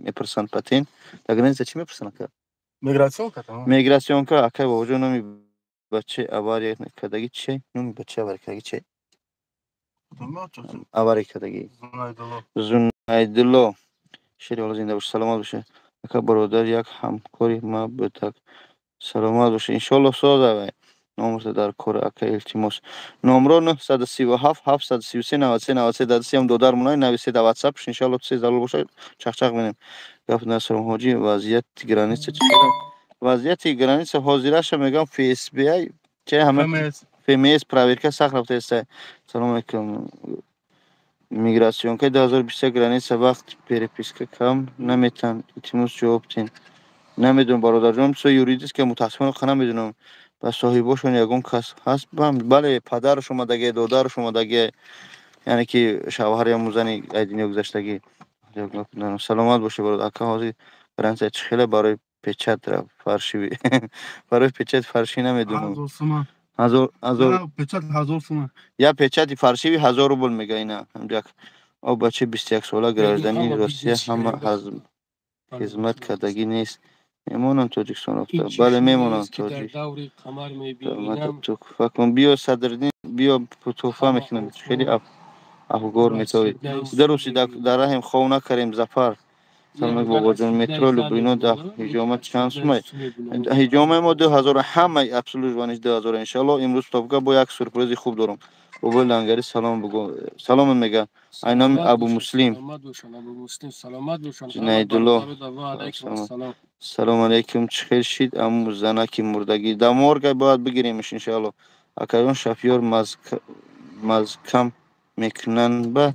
S3: میپرسن پتین در گرانیسه چی میپرسن اکا میگراسیون که اکا بابا جان نمی بچه اواری کدگی چی نمی بچه اواری کدگی چی اواری کدگی زنایدلو شیری والا زنده باشه سلامت باشه اکا برادر یک همکاری ما بتک سلامت باشه انشالله سازه نامرس در کار اکا التماس نمره 937 733 93 93 در سیم دو منای نویسید در واتساپش انشالله تو زلال باشه چخ بینیم گفت نصرم حاجی وضعیت گرانیسه چی وضعیت گرانیسه حاضرش میگم فی اس بی ای چه همه فیمیس پراویرکا سخت رفته است سلام علیکم میگراسیون که 2020 گرانیسه وقت پریپیسکا کم نمیتن التماس جواب تین نمیدونم برادر جانم سو یوریدیست که متاسفانه خانه میدونم و صاحباشون یگون کس هست بله پدرش اومدگی دادرش اومدگی یعنی که شوهر یا موزنی ایدینی گذشتگی سلامت باشه برادر اکا حاضی برنسه چخیله برای печат рафт фарши барои печати фаршӣ намедонам.
S1: 1000 сомон.
S3: Ҳазор
S1: Печат 1000 сомон.
S3: я печати фаршиви 1000 рубл мега ина. Ҳамҷак о бачаи 21 сола гражданини Россия ҳама хизмат кардагӣ нест. Мемонам Тоҷикистон рафта. Бале мемонам Тоҷик. Факун биё садрдин биё тухфа мекунам. Хеле афгор метавӣ. Даруси дар раҳим хона карем зафар. Саломак бобоҷон метро Любрино да ҳиҷома чанд сумай? Ҳиҷомаи мо 2000 ҳамаи обслуживанияш 2000 иншаллоҳ. Имрӯз тобга бо як сюрпризи хуб дорам. Бобои Лангари салом бугу. Салом мега. Айноми Абу Муслим. Ҷинайдулло. Салом алейкум. Чӣ хел шид аму занаки мурдагӣ. Да моргай бояд бигиремш иншаллоҳ. Акаён шафёр мазкам мекунанд ба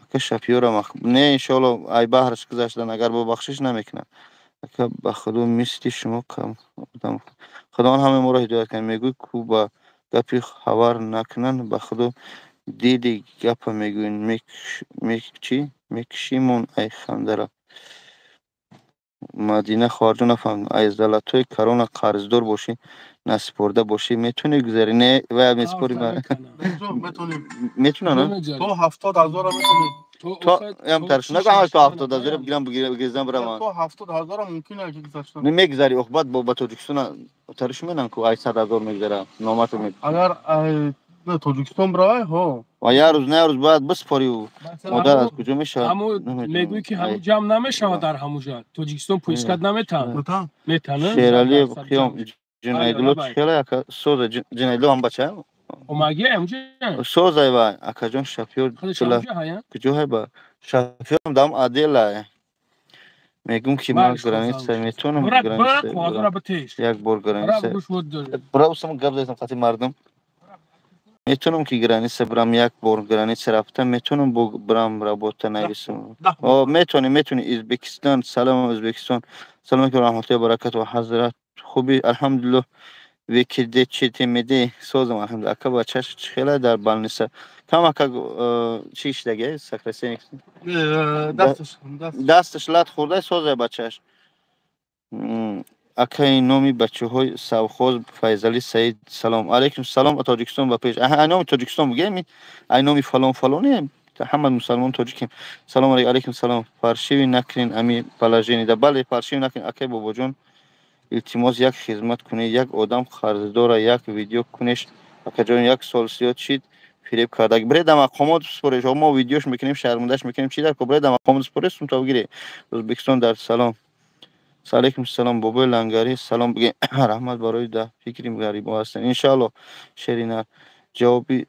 S3: ака шафёра не иншаллоҳ ай баҳраш гузаштан агар бубахшиш намекунад. Ака ба худо мисли шумо кам одам. Худованд ҳамаи моро ҳидоят кунад. Мегӯй ку ба гапи хабар накунанд ба худо диди гапа мегӯянд мекшимон ай хандара. Мадина хоҳарҷон нафаҳмидам. Ай залатои карона қарздор бошӣ насипорда бошӣ метавонӣ гузарӣ? Не вай месипорӣ метавонам
S1: То 70000 метавонӣ.
S3: то ям тарш нагӯ ҳамаш то 70000 бигирам бигирзам бираман.
S1: То 70000 мумкин аст гузаштан.
S3: Мегузари оқбат ба Тоҷикистон тариш менам ку ай 100000 мегузара номато мед.
S1: Агар на Тоҷикистон бравай ҳо.
S3: Ва як рӯз на як рӯз бояд биспорӣ модар аз куҷо мешавад?
S2: ҳамо мегӯй ки ҳамо ҷамъ намешавад дар ҳамуҷа. Тоҷикистон поискат наметавад. Метавад.
S3: Шерали қиём Ҷинайдулло чхела яка соза Ҷинайдулло ҳам бачаам.
S2: Омагия амҷа.
S3: Созай ва акаҷон шафёр чила куҷо ҳай ба шафёрам дам адела. Мегум ки ман граница метавонам граница як бор граница. Бравсам гап зазам хати мардум. Метавонам ки граница бирам як бор граница рафта метавонам бо бирам работа нависам. О метавонӣ Ӯзбекистон. Салом Ӯзбекистон. Салом алейкум раҳматуллоҳи ва баракатуҳу ҳазрат. Хуби алҳамдулиллоҳ. Викиде чите меде созам алҳамдулиллоҳ. Ака бачаш чхела дар балниса. Кам ака чи иштаге сокрасение дасташ лат хӯрда созай бачаш. Акаи номи бачаҳои савхоз Файзали Саид. Салом алейкум. Салом Тоҷикистон ба пеш. Ай номи Тоҷикистон бугем. Ай номи фалон фалоне ҳама мусалмон тоҷикем. Салом алейкум. Салом. Фаршиви накунин ами положенида. Бале фаршиви накунин акай бобоҷон. Илтимос як хизмат кунед. Як одам қарздора як видео кунеш. Акаҷон як сол зиёд шид фиреб кардаг. Бире да мақомот спореш. Мо видеош мекунем шармундаш мекунем чи дар ко бире да мақомот спореш сум то гире. Ӯзбекистон дар салом. Алейкум салом бобои Лангари салом биге раҳмат барои да фикри гарибо ҳастанд. Иншаллоҳ шерина ҷавоби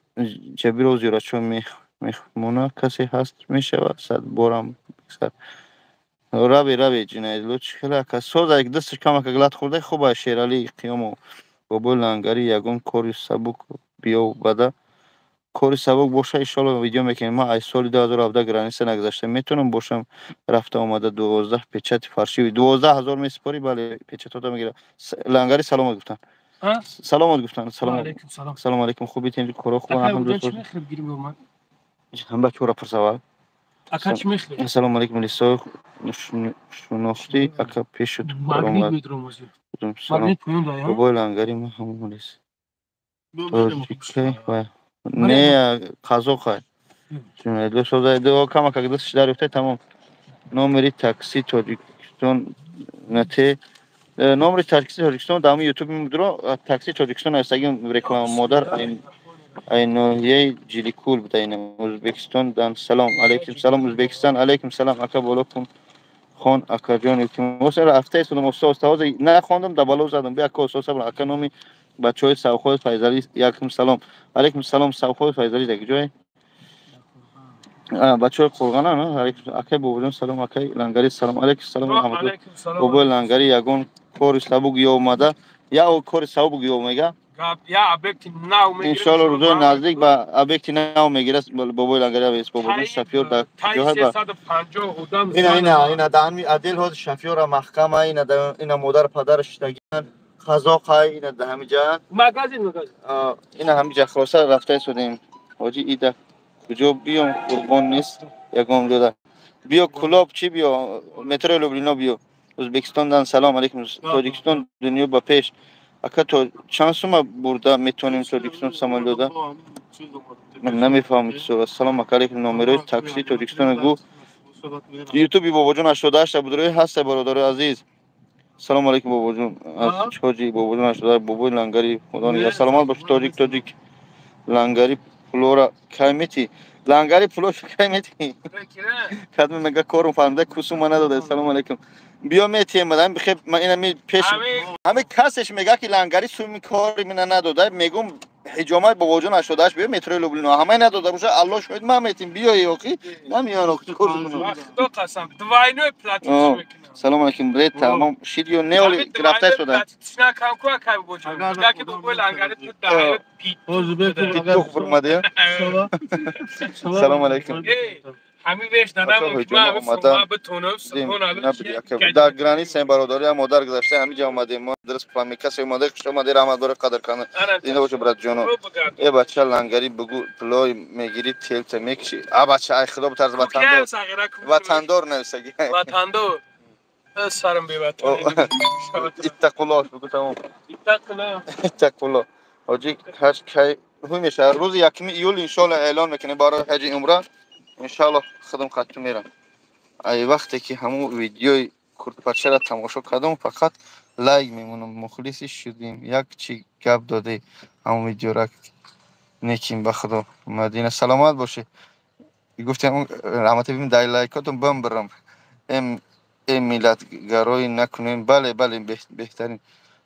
S3: ҷабиро зиёратшо мехмона касе ҳаст мешавад сад борам бисар. Раве Ҷинайдулло чхела ака соза як дасташ камака лат хӯрда хуба Шерали қиёмо бобои Лангари ягон кори сабук биё бада кори сабук боша иншаллоҳ видео мекунем. Ман ай соли 2017 граница нагузаштам. Метавонам бошам рафта омада 12 печати фаршиви 12000 месипорӣ. Бале печатота мегирам. Лангари саломат гуфтанд. Саломат гуфтанд. Салом алейкум. Хуби тинҷи коро хуб алҳамдулиллоҳ. Ҳам бачора пурсавал. Ака чӣ мехӯред? Салом алейкум лисо шунохтӣ ака пешуд омад. Бобои Лангари ма ҳамон лис. Не қазо хай. Ҷинайдулло созай до камака дасташ дарёфта тамом. Номери такси Тоҷикистон нате номери такси Тоҷикистон дар YouTube мудро такси Тоҷикистон астагим реклама модар айноҳияи ҷиликул бутаина Ӯзбекистон дан салом алейкум. Салом Ӯзбекистон алейкум салом ака боло кун хон акаҷон илтимос рафтаи судам устоз тавози на хондам да бало задам би ака устоз сабр ака номи бачаҳои савхоз Файзали якум салом алейкум салом савхоз Файзали дар ҷой бачаҳои Қурғана акай бобоҷон салом акай Лангари салом алейкум салом раҳматуллоҳ бобои Лангари ягон кори сабук ёомада я кори сабук ёомега иншаллоҳ рӯзои наздик ба объекти нав мегирад бобои Лангари авес бобоҷон шафёр дар ҷоҳай ба ина даами адел ҳоз шафёра маҳкама ина модар падараш иштагиан қазоқай ина да ҳамиҷа магазин ина ҳамиҷа хулоса рафтаи судем ҳоҷи ида куҷо биём қурбон нест ягон дода биё кулоб чи биё метрои Любрино биё O'zbekistondan salom alaykum. Tojikiston dunyo ba pesh. Aka to chansuma burada metonим Tojikiston samolyotda. من نمیفهمم چی سلام علیکم نامرای تاکسی تاجیکستان گو یوتیوب بابا جون 88 بودروی هست برادر عزیز سلام علیکم بابا جون از چوجی بابا جون 88 بابا لنگری خدا نگه سلامت باش تاجیک لنگری فلورا کایمتی لنگری فلور کایمتی کدوم مگه کارم فهمیده کوسوم نداده سلام علیکم بیا میتی مدام بخیر من اینا می پیش همه کسش میگه که لنگری سومی کاری من نداده میگم حجامت با وجود 88 بیا مترو لوبلینا همه نداده باشه الله شاید ما میتیم بیا یوکی نمیان اختی کار
S2: دو قسم دوینو پلاتینش میکنم
S3: سلام علیکم برید تمام شیدیو نیولی گرفته شده
S2: تشنا کام کو اکای بوجو میگه که بو لنگری تو دایو
S3: پیتوخ فرماده سلام علیکم
S2: همین ویش دادم ما به تونو سپون
S3: در گرانی سن برادری هم مادر گذاشته همینجا اومدیم ما درست فهمی کسی اومده خوش اومده رحمت بر قدر کنه اینو باشه برات جانو ای بچه لنگری بگو پلوی میگیری تیلت میکشی بچه ای خدا به طرز وطندار نویسگی
S2: وطندار سرم بی وطن
S3: اتقلاش بگو تمام اتقلا حاجی هشت کی میشه روز یکم ایول انشالله اعلان میکنه برای حج عمره انشالله خودم خدمت میرم ای وقتی که همون ویدیوی کرد پرچه را تماشا کردم فقط لایک میمونم مخلصی شدیم یک چی گپ داده همون ویدیو را نیکیم به خدا مدینه سلامت باشه گفتم رحمت ببین دای لایکاتون بم برم ام ملت گرای نکنین بله بهترین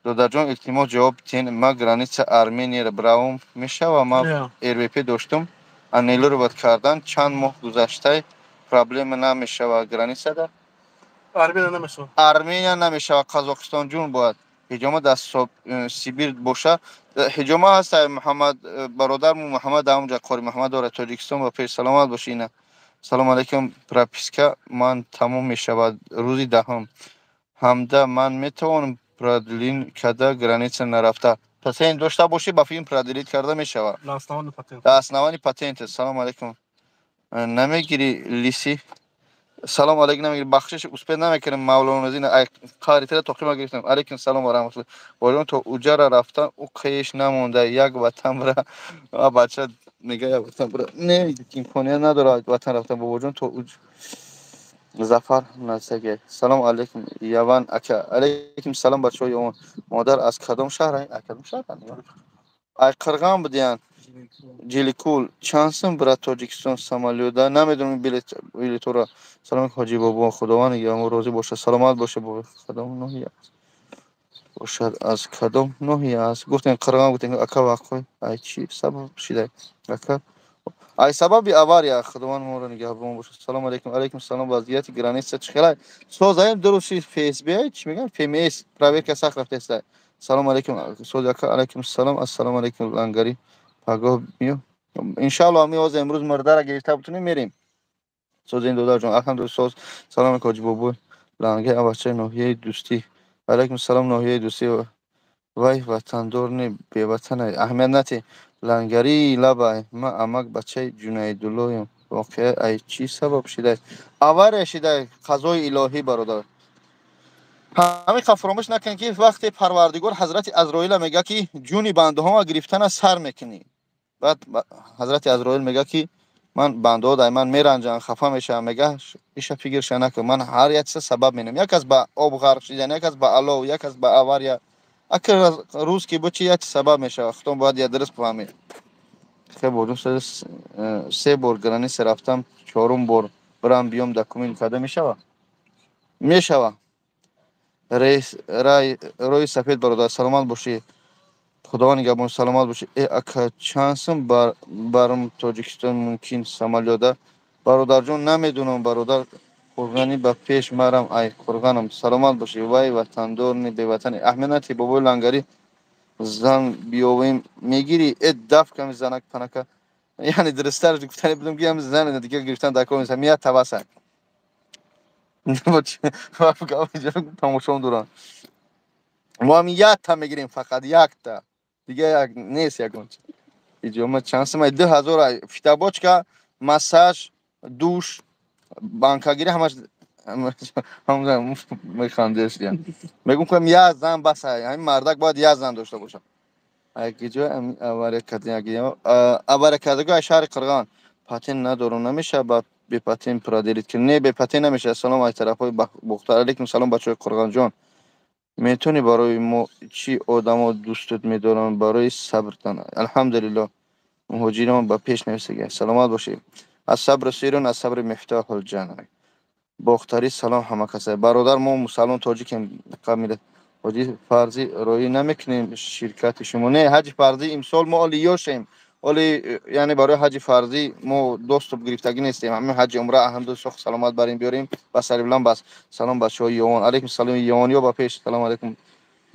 S3: دادر جان التماس جواب تین ما گرانیت ارمنیا را براوم میشه و ما RVP داشتم انیلو رو بد کردن چند ماه گذشته پرابلم نمیشه و گرانیت ده ارمنیا نمیشه و قزاقستان جون باید حجامه در سیبیر باشه حجامه هست محمد برادرمون محمد همونجا قاری محمد داره تاجیکستان و پیش سلامت باشینه سلام علیکم پراپیسکا من تمام میشود روزی دهم همده من میتوانم پرادلین کده گرانیت نرفته پس این داشته باشی با فیلم پرادلیت کرده میشود اسنوانی پاتنت سلام علیکم نمیگیری لیسی سلام علیکم نمیگیری بخشش اسپید نمیکنم مولانا نزین قاریته تقیم گرفتم علیکم سلام و رحمت الله باجون تو اوجا را رفتن او قیش نمونده یک وطن را بچه میگه یک وطن برا نه امکانیت نداره وطن رفتن با باجون تو زفر نسگه سلام علیکم یوان اکا علیکم سلام بچه‌های مادر از کدام شهر کدام شهر ای قرغان بودین جلیکول چانسم برای تاجیکستان سامالیودا نمیدونم بلیط را سلام حاجی بابا خداوند یا روزی باشه سلامت باشه بابا کدام نوحی باشد از کدام نوحی است گفتین قرغان گفتین اکا واقعی ای چی سبب شده اکا ای سبب اواریا خداوند ما رو نگهبان باشه سلام علیکم سلام وضعیت گرانی است چخیره سوزایم دروشی فیس بی چی میگن فیمیس پراوی که سخت رفته است سلام علیکم سوزا علیکم سلام السلام علیکم لنگری پگاه میو ان شاء الله می از امروز مرده را گرفته بتونیم میریم سوز این دادر جان الحمدلله سوز سلام کاج بابو لنگری بچه نوحیه دوستی علیکم سلام نوحیه دوستی وای وطن دور نی بی وطن اهمیت نتی لنگری لبای ما امک بچه جنیدالله واقعا ای چی سبب شده آواره شده قضای الهی برادر همین فراموش نکن که وقتی پروردگار حضرت عزرائیل میگه که جونی بنده ها گرفتن سر میکنی بعد حضرت عزرائیل میگه که من بنده ها دائما میرنجن خفه میشم میگه ایش فکرش نکن من هر یک سبب مینم یک از با آب غرق شدن یک از با علو یک از با آواریا اگر روز که بچی یک سبب میشه ختم باید یه درس بفهمی خیلی بودم سه بار گرانی رفتم چهارم بار برام بیام دکومنت کده میشوه رئیس روی سفید برادر سلامت باشی خداوند نگهبان سلامت باشی ای اکا چانسم برام تاجیکستان ممکن سامالیودا برادر جون نمیدونم برادر قرغانی به پیش مرم ای قرغانم سلامت باشی وای وطن دور نی به وطن احمنتی بابا لنگری زن بیاویم میگیری اد دف کمی زنک پنکه یعنی درستر گفتن بدم گیم زن دیگه گرفتن دکو میسه میاد توسط تماشام دوران ما هم یک تا میگیریم فقط یک تا دیگه یک نیست یکون اینجا چانس ما 2000 فیتابوچکا مساج دوش بانکاگیری همش همون میخندش دیگه. میگم که یه زن بس همین مردک باید یه زن داشته باشه. اگه جو اواره کردیم اواره کردگاه شهر قرغان پاتین ندارم نمیشه با به پاتین پرادریت که نه به پاتین نمیشه. سلام از طرفای بختر علیکم سلام بچه قرغان جان. میتونی برای ما چی آدمو دوستت میدارن برای صبرتن الحمدلله مهاجران با پیش نویسه سلامت باشید از صبر سیرون از صبر مفتاح الجنه باختری سلام همه کسای برادر ما مسلمان تاجیکیم کامل حاجی فرضی روی نمیکنیم شرکت شما نه حاجی فرضی امسال ما آلیاشیم ولی یعنی برای حاجی فرضی ما دوست و گرفتگی نیستیم همه حاجی عمره احمد سخت سلامت بریم بیاریم بس سریبلان بس سلام بچه‌های یوان علیکم سلام یوانیا با پیش سلام علیکم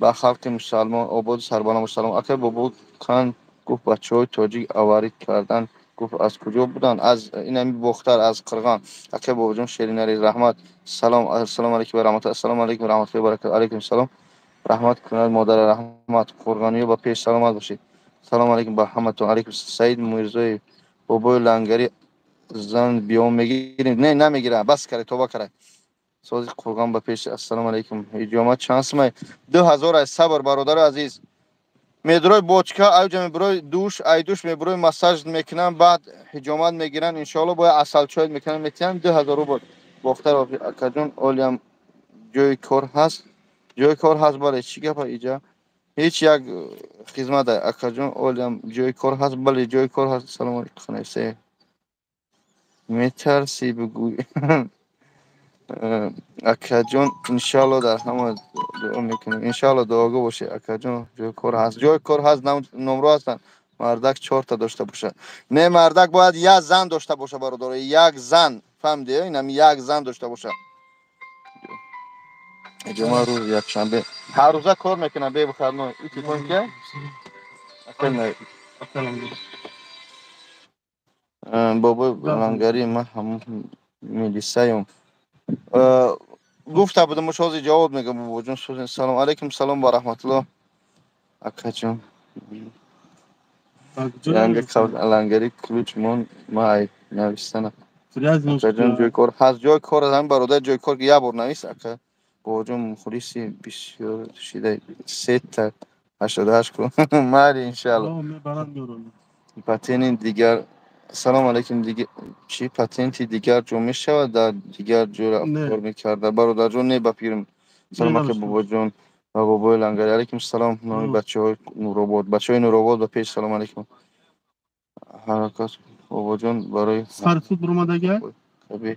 S3: با خلق مسلمان آباد سربانا سلام اکر بابود خان گفت بچه‌های تاجیک آواری کردن گفت از کجا بودن از این همین بختر از قرغان اکر بابا جون شیرینری رحمت سلام السلام علیکم و رحمت السلام علیکم و رحمت الله و برکاته علیکم السلام رحمت کنید مادر رحمت قرغانی با پیش سلامت باشید سلام علیکم با همتون علیکم سعید میرزای بابای لنگری زن بیام میگیریم نه نمیگیره بس کرد توبه کرد سوزی قرغان با پیش السلام علیکم هجامت چانس می 2000 از صبر برادر عزیز میدروی بوچکا اوجا میبروی دوش ای دوش میبروی مساج میکنن بعد حجامت میگیرن ان شاء الله با اصل چای میکنن میتونن 2000 رو باختر اکجون اولیم جای کار هست جای کار هست بله چی گپ اینجا هیچ یک خدمت اکجون اولیم جای کار هست بله جای کار هست سلام علیکم خنیسه میترسی بگوی اکجون ان شاء الله در همه دعا میکنیم ان شاء الله دعاگو باشه اکجون جای کار هست نمرو هستن مردک 4 تا داشته باشه نه مردک باید یک زن داشته باشه برادر یک زن فهمیدی اینم یک زن داشته باشه جمعه روز یک شنبه هر روزه کار میکنم به بخیر نه این تلفن که اصلا بابا لنگری من هم میلیسایم گفته بودم مشاهده جواب میگم بابا جون سلام علیکم سلام و رحمت الله اکجون یعنی لنگری کلوچ مون مای نوشتن اکجون جای کار هست جای کار هم برادر جای کار که یه بار نویس اکا بابا جون مخلیصی بسیار شیده 3 تا 88 کن مالی انشالله پاتین دیگر سلام علیکم دیگه چی پاتنتی دیگر جو میشود در دیگر جو کار میکرده برادر جون نه بپیرم سلام علیکم بابا جون و بابا لنگری علیکم سلام نام بچهای نورآباد بچهای نورآباد به پیش سلام علیکم حرکت بابا جون برای
S1: سرسود برام دیگه
S3: کبی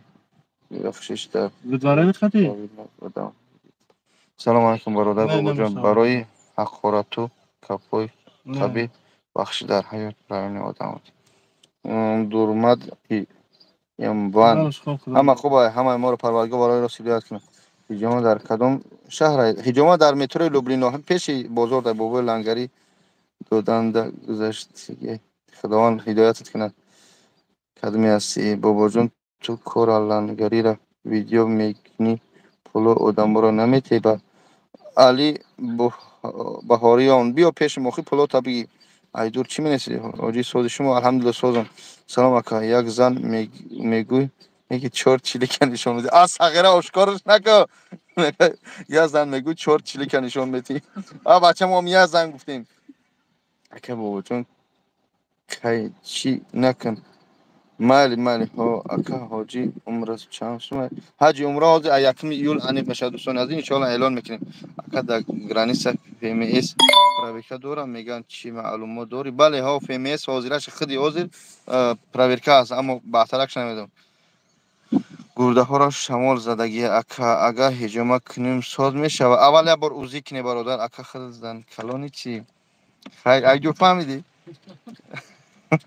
S3: افشش در
S1: بداره خطی
S3: سلام علیکم برادر بابا جون برای حقارتو کپوی کبی بخش در حیات برای آدم دورمد یم وان همه خوبه همه ما رو پروردگار برای را هدایت کنه هجامه در کدام شهر هجامه در مترو لوبلینا هم پیش بازار در بابای لنگری دودند گذشت خداوند هدایتت کنه کدومی هستی بابا جون تو کار لنگری را ویدیو میکنی پولو آدم را نمیتی با علی بهاریان بیا پیش مخی پولو تبی ای دور چی مینیسی آجی سوز شما الحمدلله سوزم سلام اکا یک زن میگوی میگی 4 چلیکن نشون میدی از صغیره آشکارش نکن یک زن میگوی 4 چلیکن نشون میدی بچه ما هم یک زن گفتیم اکا بابا جون کی چی نکن مالی ها اکا حاجی عمرش چند سومه حاجی عمره حاجی یکم یول انیب میشه دوستان از این انشاءالله اعلان میکنیم اکا در گرانیس فیمیس پراویکا دارم میگن چی معلومات داری بله ها فیمیس حاضرش خودی حاضر پراویکا هست اما بهترکش نمیدونم گرده ها را شمال زدگی اکا اگر هجامه کنیم ساز میشه و اول یه بار اوزی کنی برادر اکا خود زن کلانی چی خیلی اگه فهمیدی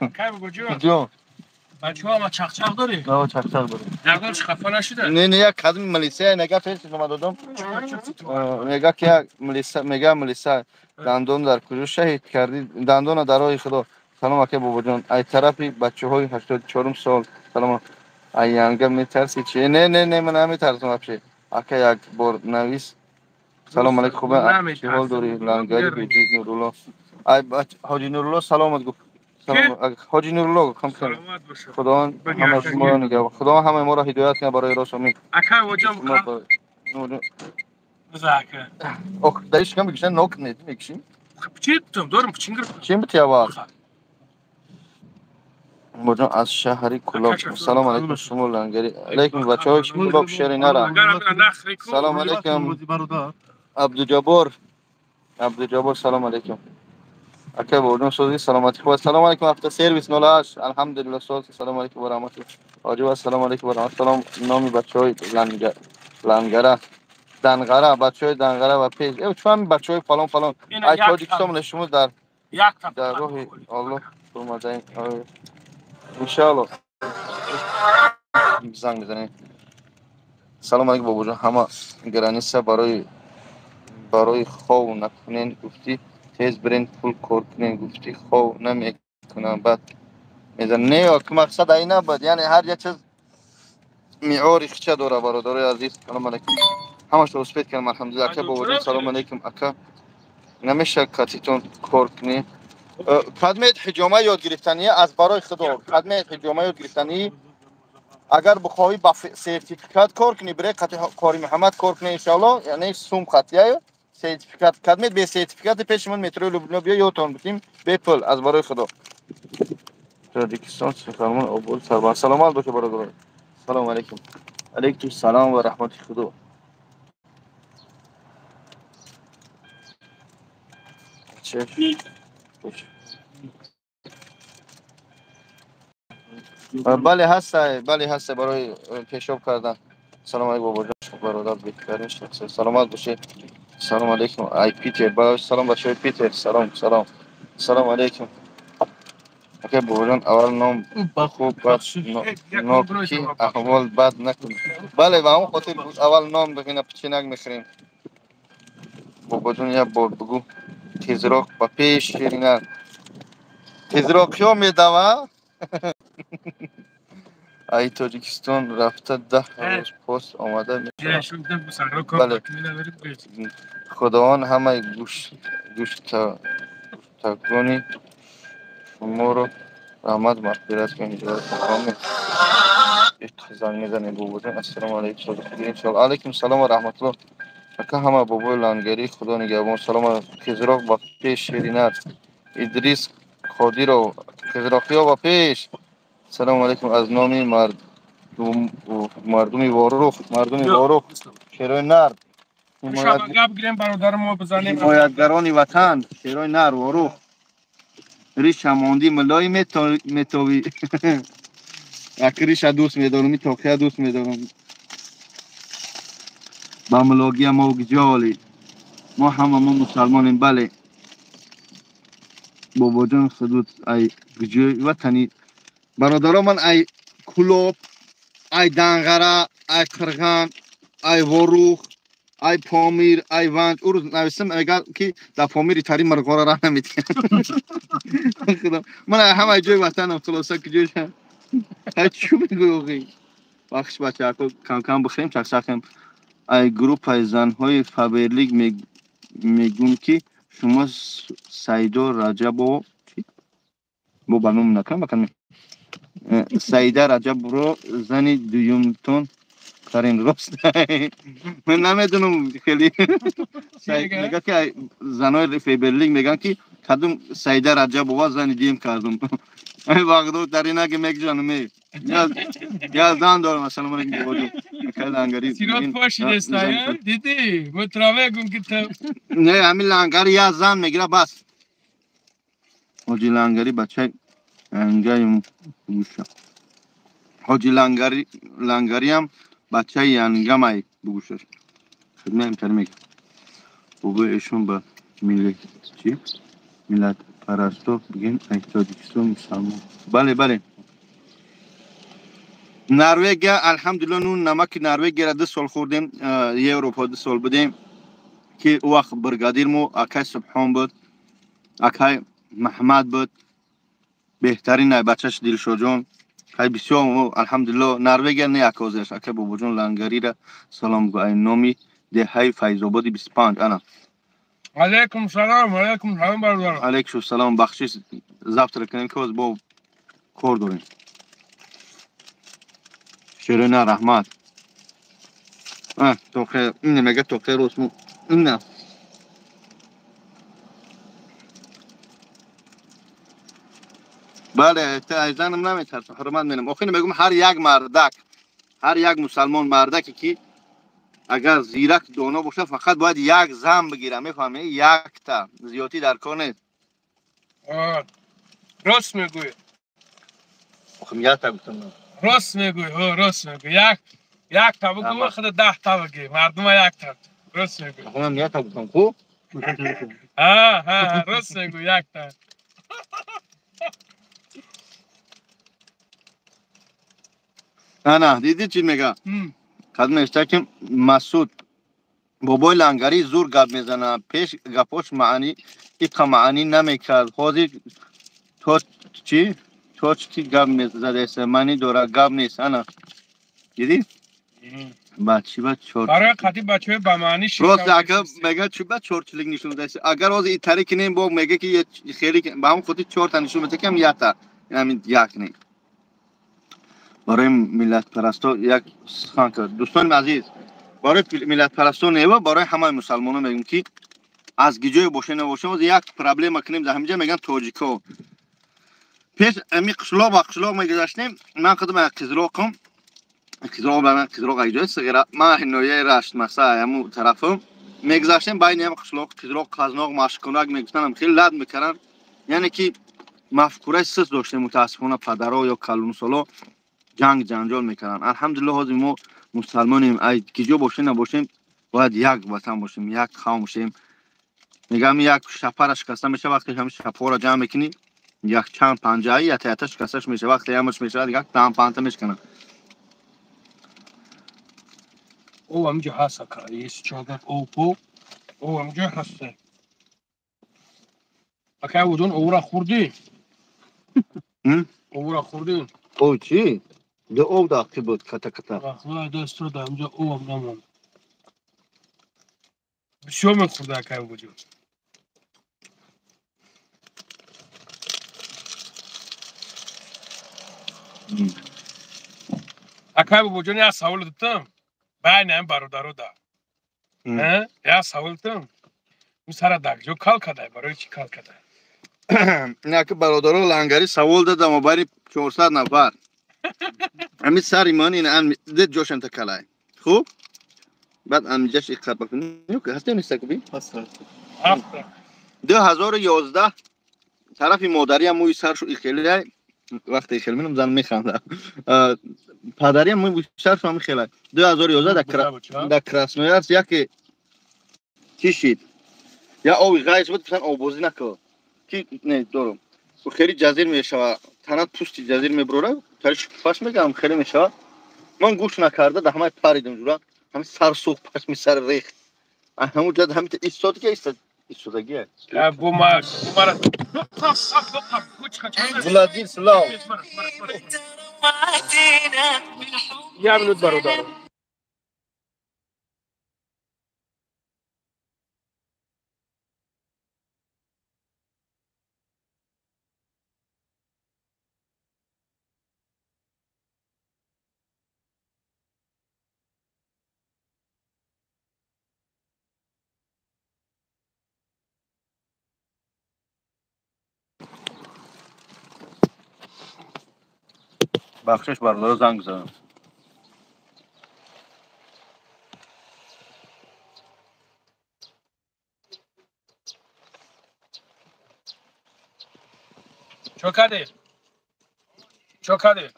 S2: کی بگو جون بچه ها ما چخچخ داری؟
S3: نه چخچخ داری
S2: نگاش خفه نشده؟
S3: نه یک قدم ملیسه نگاه پیش که ما دادم نگاه که میگه ملیسه دندون در کجا شهید کردی دندون در راه خدا سلام اکه بابا جان ای طرفی بچه های 84 سال سلام ای ینگم میترسی چی نه من نمیترسم افشه اکه یک بار نویس سلام علیکم خوبه چی حال داری لنگری بیجی نورالله ای حاجی نورالله سلامت گفت سلام حاجی نورالله کم کن
S2: سلامت باشه
S3: خدا همه شما را نگه خدا همه ما را هدایت کنه برای راست امین
S2: اکای وجم بزاکه
S3: اوه دایش کم بکشن نوک نید میکشیم
S2: چی تم دارم چینگر
S3: چیم بتی اول مجا از شهری کلاب سلام علیکم شما لنگری علیکم بچه های کلاب شهری نرم سلام علیکم عبدالجبار سلام علیکم اکه بودن سوزی سلامتی خواه سلام علیکم هفته سرویس 08 الحمدلله سوزی سلام علیکم و رحمت الله سلام علیکم و رحمت الله نامی بچه های لنگره دنگره بچه های دنگره و پیج چون بچه های فلان فلان ای تاجیکستان شما در راه الله فرماده انشاءالله زنگ بزنید سلام علیکم بابا جان همه گرانیسه برای خو نکنین گفتی تیز برین پول کار کنین گفتی خو نمیکنم بعد میزن نه که مقصد اینه بود یعنی هر یه چیز معیاری چه داره برادرای عزیز سلام علیکم همش رو اسپید کنم الحمدلله اکا بابا جان سلام علیکم اکا نمیشه کاتیتون کار کنی کدمه حجامه یاد گرفتنی از برای خدا کدمه حجامه یاد گرفتنی اگر بخواهی با سرتیفیکات کار کنی برای کاری محمد کار کنی انشالله یعنی سوم خطیه سرتیفیکات کدمه به سرتیفیکات پیش من مترو لبنان بیا یادتون بتیم به پل از برای خدا تاجیکستان سفرمان ابول سربان سلامت باشه برادر سلام علیکم علیکم سلام و رحمت خدا چه بله هست برای پیشاب کردن سلام علیکم بابا جان برادر بیکرین شخص سلامت باشه سلام علیکم ای پیتر برای سلام بچه پیتر سلام علیکم اوکی بابا جان اول نام خوب بعد نوکی احوال بد نکن بله و همون خاطر بود اول نام بگینه پچینک میخریم بابا جان یه بار بگو تیزراک با پیش شیرینه تیزراک ها میدوه ای تاجیکستان رفته 10 روز پست آمده میشه بله خداوند همه گوشتگانی شما رو رحمت مغفرت کنه هدایت کنه زنگ میزنه بابا جان السلام علیکم انشاءالله علیکم سلام و رحمت الله اکا همه بابای لنگری خدا نگهبان سلام خزراق با پیش شیرینت ادریس خودی رو خزراقی ها با پیش سلام علیکم از نامی مردمی واروخ شیرای نرد حمایتگران وطن شیرای نر واروخ ریش هماندی ملای میتاوی اکریش دوست میدارم میتاخی دوست میدارم با ملاگی ما گجالی ما همه ما مسلمانیم بله بابا جان خدود ای گجای وطنی برادران من ای کلوب ای دنغره ای کرغان ای واروخ ای پامیر ای ونج او روز نوستم اگر که در پامیری تاری مرغا را نمیدیم من همه جای وطنم خلاصه گجایش چی میگویی بخش بچه کم کم بخریم چخچخیم ای گروپ ای زنهای فبرلیگ میگون که شما سیدا رجب و بو برنامه نکنم سیده رجب رو زنی دویمتون کارین راست من نمیدونم خیلی میگه که زنای فیبرلینگ میگن که کدوم سیده رجب و زنی دیم کردم این وقت در این اگه میگه جانم یا زن دارم مثلا من اینجا بودم خیلی لنگری
S2: سیرات پاشید استایان دیدی متراوه گم که تو
S3: نه همین لنگری یا زن میگیره بس حاجی لنگری بچه انگایم بوشه حاجی لنگری هم بچه ینگم ای بگوشش خدمه امتر میگه بابا ایشون با ملت پرستو بگین ای تاجیکستان مسلمان بله نروژ الحمدلله نون نمک نروژ را 2 سال خوردیم یه اروپا 2 سال بودیم که وقت برگادیر مو اکای سبحان بود اکای محمد بود بهترین بچهش دلشو جان خیلی بسیار الحمدلله نروژ نه اکازش اکای بابا جان لنگری را سلام گو ای نامی دهه فیض آباد 25 انا
S2: علیکم سلام برادرم.
S3: علیکم سلام. بخشش ضبط کنیم که با کار داریم. شیرین رحمت. توخه این میگه توخه رسمو این نه. بله تایزنم نمیترسم. حرمت می‌کنم. آخه میگم هر یک مردک، هر یک مسلمان مردکی که اگر زیرک دانا باشه فقط باید یک زن بگیره، میفهمی؟ یک تا زیادی در کار نیست.
S2: راست میگوی.
S3: آخه یک تا گفتم.
S2: راست میگوی. راست میگوی. یک تا بگو خود 10 تا بگی. مردم یک تا. راست میگوی.
S3: آخه من یک تا گفتم. خوب؟
S2: راست میگوی. یک تا.
S3: نه دیدی چی میگه؟ خدمت اشتا که مسعود بابای لنگری زور گپ میزنه، پیش گپاش معنی ایقا معنی نمیکرد. خودی تو چی؟ تو چی گپ میزده است؟ معنی داره گپ نیست. انا دیدی؟ بچه چورت.
S2: برای خاطر بچه به معنی شیشه.
S3: راست اگر میگه چی بعد چورتلک نشون داد. اگر از این طریق نیم با میگه که خیلی به هم خودی چورت نشون بده که هم یاتا. همین یک نه. برای ملت پرستو یک سخن کرد. دوستان عزیز، برای ملت پرستو نه، برای همه مسلمانان میگم که از گیجای باشه نباشه از یک پرابلم کنیم در همینجا میگن تاجیکا. پیش امی قشلاق میگذاشتیم. من خودم قزلاقم. قزلاق به من قزلاق ایجای صغیره. من هنویه رشت مسا همون طرفم میگذاشتیم. بین هم قزلاق قزناق ماشکناق میگفتن خیلی لد میکردن. یعنی که مفکوره سست داشتیم متاسفانه پدرها یا کلونسالا جنگ جنجال میکردن. الحمدلله حاضر ما مسلمانیم. ای گیجا باشه نباشیم باید یک وطن باشیم، یک قوم باشیم. میگم یک شپر شکسته میشه وقتی همین شپر را جمع میکنی یک چند پنجه یا تیتا شکستش میشه وقتی همش میشه یک تام پانتا میشکنه.
S2: او همینجا هست اکایی چاقت او همینجا هسته اکای بودون او را خوردی؟ او را خوردی؟
S3: او چی؟ ده او داختی بود کتا کتا.
S2: خدا دست رو در همینجا او هم نمون بسیار میخورده اکای بودون. اکای بودون یا سوال دادم بین هم برادرو دا یا سوال دادم اون سر دکجو کال کده برای چی کال کده؟
S3: نه که برادرها لنگری سوال دادم و برای 400 نفر همین سر ایمان این هم دید جوشن تکلای خوب؟ بعد همینجاش اقصاد بکنیم که هسته نیسته کبی؟
S1: هسته
S3: 2011 طرف مادری هم موی سر شو خیلی وقتی خیلی منم زن میخنده پدری هم موی سر شو هم خیلی 2011 در کراسنویارس یکی چی شید یا اوی غایز بود بسن آبوزی نکن کی نه دارم و خیلی جزیر میشه تنات پوستی جزیر میبروره تاریش پاس میگم خیلی میشه من گوش نکرده ده همه پریدم جورا همه سر سوخ پاس می سر ریخ همون جد همین ایستاد که ایستادگیه
S2: بومار
S3: ولادین سلام
S2: یا منوت برادرو
S3: بخشش برادر زنگ زدم
S2: چوکاده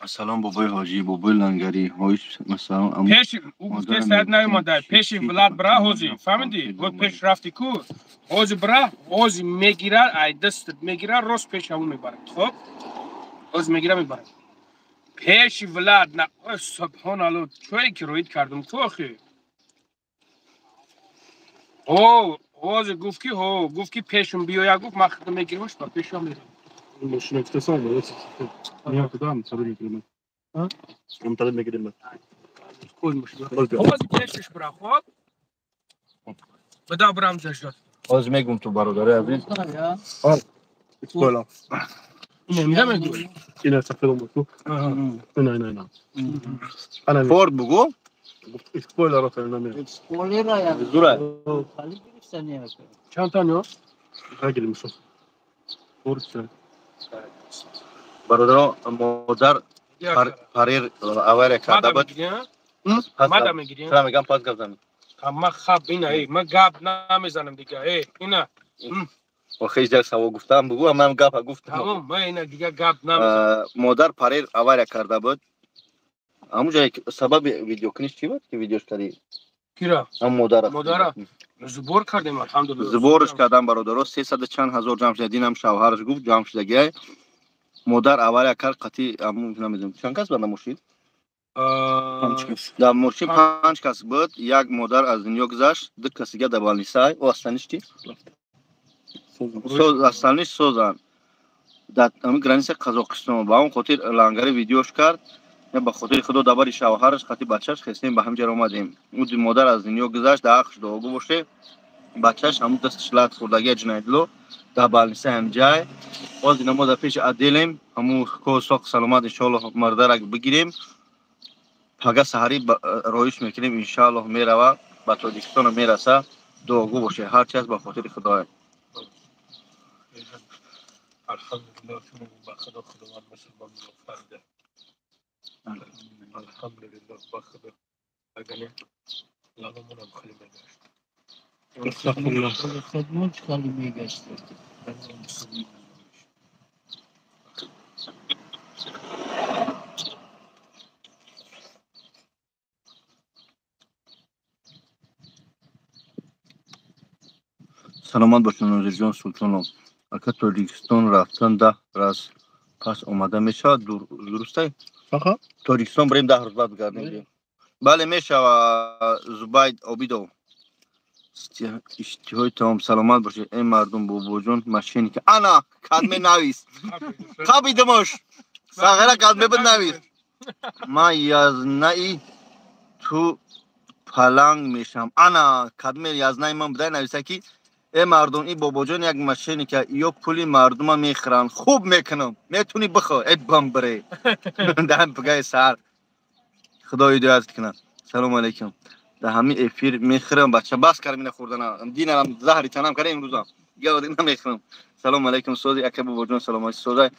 S3: سلام بابای حاجی بابای لنگری هایش مثلا
S2: پیش او گفته ساعت نمیمونده پیش ولاد برا حوزی فهمیدی گفت پیش رفتی کو حوزی برا حوزی میگیره ای دستت میگیره روز پیش همون میبره خب حوزی میگیره میبره پیش ولاد نه سبحان الله چوی که روید کردم تو اخی او حوزی گفت که گفت که پیشم بیایا گفت من خودم میگیرمش با پیشم میرم
S1: مش اقتصاد واسه نیا کدام صبر میکنم ها منتظر میگیرم
S2: کل مشکل حوزی پیشش برا خب بدا برام جشن
S3: باز میگم تو برادر عزیز
S1: Spoiler.
S2: نمیدم میگو
S1: Yine sakın olmasın. Aynen. Aynen.
S3: فورد بگو
S1: Spoiler atarım ben.
S4: Spoiler ya.
S3: زوره
S4: Kali bir saniye.
S2: چند تا نو
S1: Ha gelmişim. Doğru işte.
S3: برادر مادر پریر اول کرده
S2: مادا
S3: بود
S2: میگیری ها
S3: پس
S2: مادا میگیری
S3: چرا میگم پس گفتم
S2: ما خواب اینا ای ما گاب نمیزنم دیگه ای اینا
S3: و خیلی جلس سوا گفتم بگو من گپ گفتم
S2: تمام ما اینا دیگه گاب نمیزنم
S3: مادر پریر اول کرده بود همونجا سبب ویدیو کنیش چی بود که ویدیوش کردی
S2: کیرا
S3: هم مادر
S2: مادر زبور کردیم الحمدلله
S3: زبورش کردم برادر 300 چند هزار جمشیدین هم شوهرش گفت جمشیدگی مادر اول کرد قطعی همون نمیدونم چند کس بنده مرشید در مرشید 5 کس بود یک مادر از دنیا گذشت دو کس دیگه در بالنیسای او اصلانیش چی؟ اصلانیش سوزن در همین گرانیس قزاقستان با اون خاطر لنگری ویدیوش کرد یا به خاطر خدا دبر شوهرش خاطر بچهش خستیم به همجا اومدیم اون مادر از دنیا گذشت در حقش دعا باشه بچهش همون دستش لات خوردگی جنایدلو در بالنیسای همجای باز اینا ما در پیش عدلیم همون کو ساق سلامت انشالله مردرک بگیریم پگه سحری رایش میکنیم انشالله میروه به تاجیکستان میرسه دعاگو باشه هر چیز به خاطر خدای
S2: الحمدلله شما با خدا خداوند مسلمان فرده الحمدلله با خدا اگر لامونم خیلی بگشت
S1: Estağfurullah.
S4: Kadın çıkarmaya geçti.
S3: سلامت باشین نوزیجان سلطانو اگه تاجیکستان رفتن 10 روز پس اومده میشه درسته؟
S1: Aha.
S3: تاجیکستان بریم 10 روز بعد بگردیم بله میشه زبید آبیدو اشتهای تمام سلامت باشه این مردم بابا جون ماشینی که انا کدمه نویس خبی دمش ساغره کدمه بد نویس ما یازنایی تو پلنگ میشم انا کدمه یازنایی من بده نویسه که ای مردم این بابا جون یک ماشینی که یا پولی مردم میخرن خوب میکنم میتونی بخوا ات بام بره دهم پگای سر خدای هدایت کنه سلام علیکم در همین افیر میخرم بچه بس کردم اینا خوردن دینم زهری تنم کردم امروزا یا دیگه نمیخرم سلام علیکم سودی اکه بابا جون سلام علیکم سودی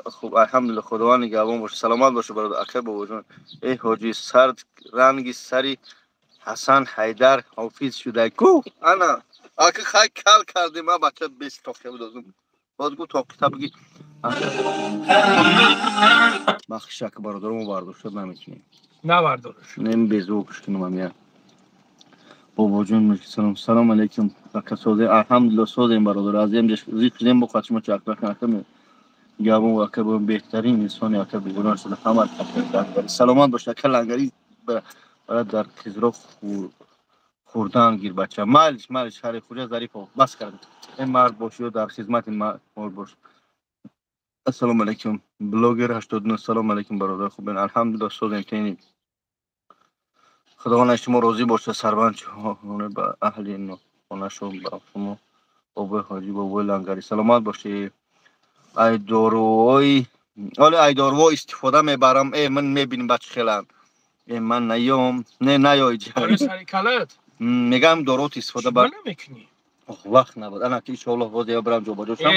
S3: خوب الحمدلله خداوند نگهبان باشه سلامت باشه برادر اکه بابا جون ای حاجی سرد رنگی سری حسن حیدر حافظ شده کو انا اکه خای کال کردیم ما بچه 20 تا بدازم باز گفت تا کتاب بگی بخشک برادرمو برداشت نمیتونی
S2: نه بردارش
S3: نمی بیزوکش کنم هم بابا جون میگم سلام علیکم بک سوده الحمدلله سوده برادر عزیزم زیکریم بخواد شما چاک بکنم گابون واکه با بهترین انسانی واکه بگونار شده همه سلامت باشه که لنگری در خزرو خوردن گیر بچه مالش هر خوجه ظریف بس کرد این مرد باشه و در خدمت مرد باشه السلام علیکم بلوگر 89 سلام علیکم برادر خوبین الحمدلله سوده کنید خداوند شما راضی باشه سربند با اهل اینو خونه‌شون با شما بابا حاجی بابا لنگری سلامت باشه ای داروی حالا ای دارو استفاده میبرم ای من میبینیم بچه خیلی ای من نیام نیای
S2: برای سری کلت
S3: میگم داروت استفاده
S2: شما
S3: بر
S2: نمیکنی
S3: وقت نبود انا که ان باز یا برم جو باجوشم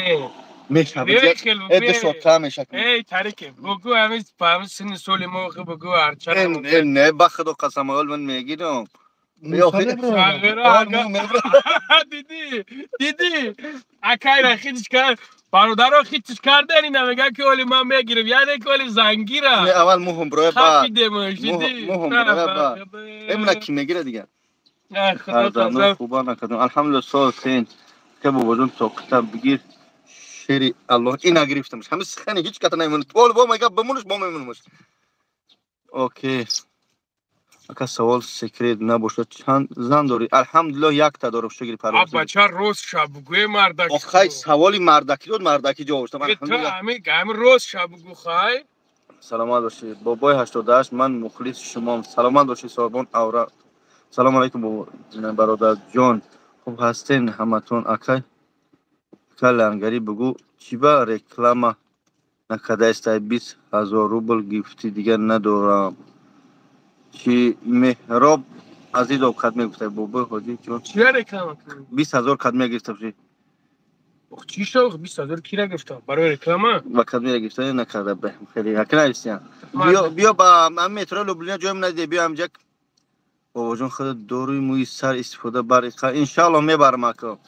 S3: میشه
S2: خیلی
S3: اد شوتا میشه
S2: ای تاریک بگو همین فهم سن سال موقع بگو هرچند
S3: نه بخدا قسم اول من میگیرم
S2: دیدی اکای را خیلیش کرد برادر خیلیش کرده این نمیگه که ولی من میگیرم یعنی که ولی زنگیره
S3: اول مهم برای بعد
S2: دیدیمش دیدی
S3: مهم برای بعد امنا کی میگیره دیگه خدا خوبا نکردم الحمدلله سوسین که بابا جون تو کتاب بگیر شری الله اینا گرفتمش همه سخنی هیچ کتا نمیمونه با میگه بمونش با میمونش اوکی اگه سوال سکرت نباشه چند زن داری الحمدلله یک تا دارم شگری پرواز
S2: بچه روز شبگوی مردکی
S3: آخه سوالی مردکی بود مردکی جواب دادم
S2: الحمدلله همه روز شبگو خای
S3: سلامت باشی بابای 88 من مخلص شما سلامت باشی صاحبان اورا سلام علیکم برادر جان خوب هستین همتون اکای لنگری بگو چی با رکلام نکده است 20,000 روبل گیفتی دیگر ندارم چی مهراب عزیز اوقات میگفته بابا حاجی چون
S2: چی رکلام کنی؟
S3: 20,000 کدمی گرفته باشی
S2: چی شد 20,000 کی را گرفته برای رکلام
S3: و کدمی گرفته نکرده به خیلی حق نیستین بیا با من مترو لوبلینا جایم ندی بیا امجا بابا جون خود دوروی موی سر استفاده برقه انشالله میبرم اکا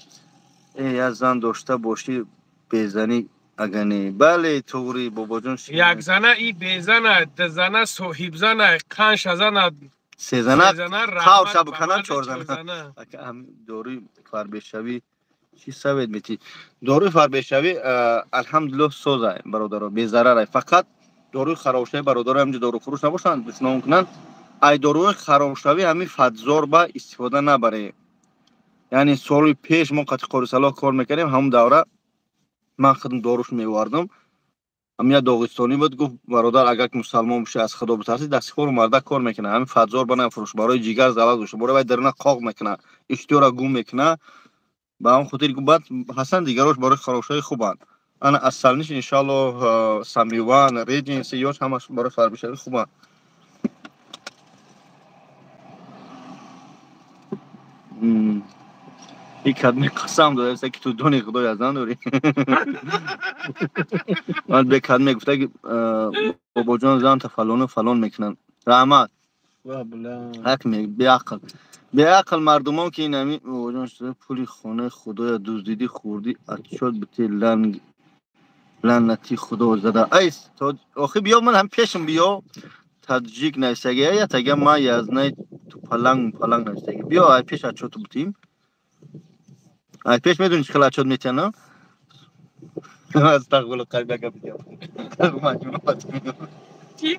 S3: ای از زن داشته باشی بزنی اگنی بله توری بابا جون
S2: یک زنه ای بزنه ده زنه صاحب زنه قنش زنه
S3: سه زنه خواه شب کنن
S2: کنن
S3: 4 زنه هم دوروی فربشوی چی سوید میتی دوروی فربشوی الحمدلله سوزه برادر بی ضرره فقط دوروی خرابشوی برادر همینجا دورو فروش نباشن دشنام کنن ای دوروی خرابشوی همین فدزار با استفاده نبره یعنی سالی پیش ما قطع قرصلا کار میکردیم هم دوره من خودم داروش میواردم همین داغستانی بود گفت برادر اگر که مسلمان بشه از خدا بترسی دستخور مرده کار میکنه همین فدزار بنا فروش برای جیگر زلال بشه برای درنا قاق میکنه اشتورا گم میکنه با اون خاطر بعد حسن دیگراش برای خرابشوی خوبن انا اصل نیش ان شاء الله سمیوان ریجنس یوش همش برای فربشوی خوبن یک آدمی قسم داده است که تو دونی خدای از آن داری من به کدمی گفته که بابا جان زن تا فلان و فلان میکنن رحمت حق می به عقل مردمان که این همی بابا جان شده پولی خانه خدای دزدیدی خوردی اتشاد بتی لعنتی خدا زده ایس آخه بیا من هم پیشم بیا تاجیک نشگی یا تگه ما یزنه تو پلنگ نشگی بیا ای پیش اتشاد بتیم ای پیش میدونی چه خلا اتشاد میتونه استغفر قلبك بيا مجنون بتمنى
S2: چی؟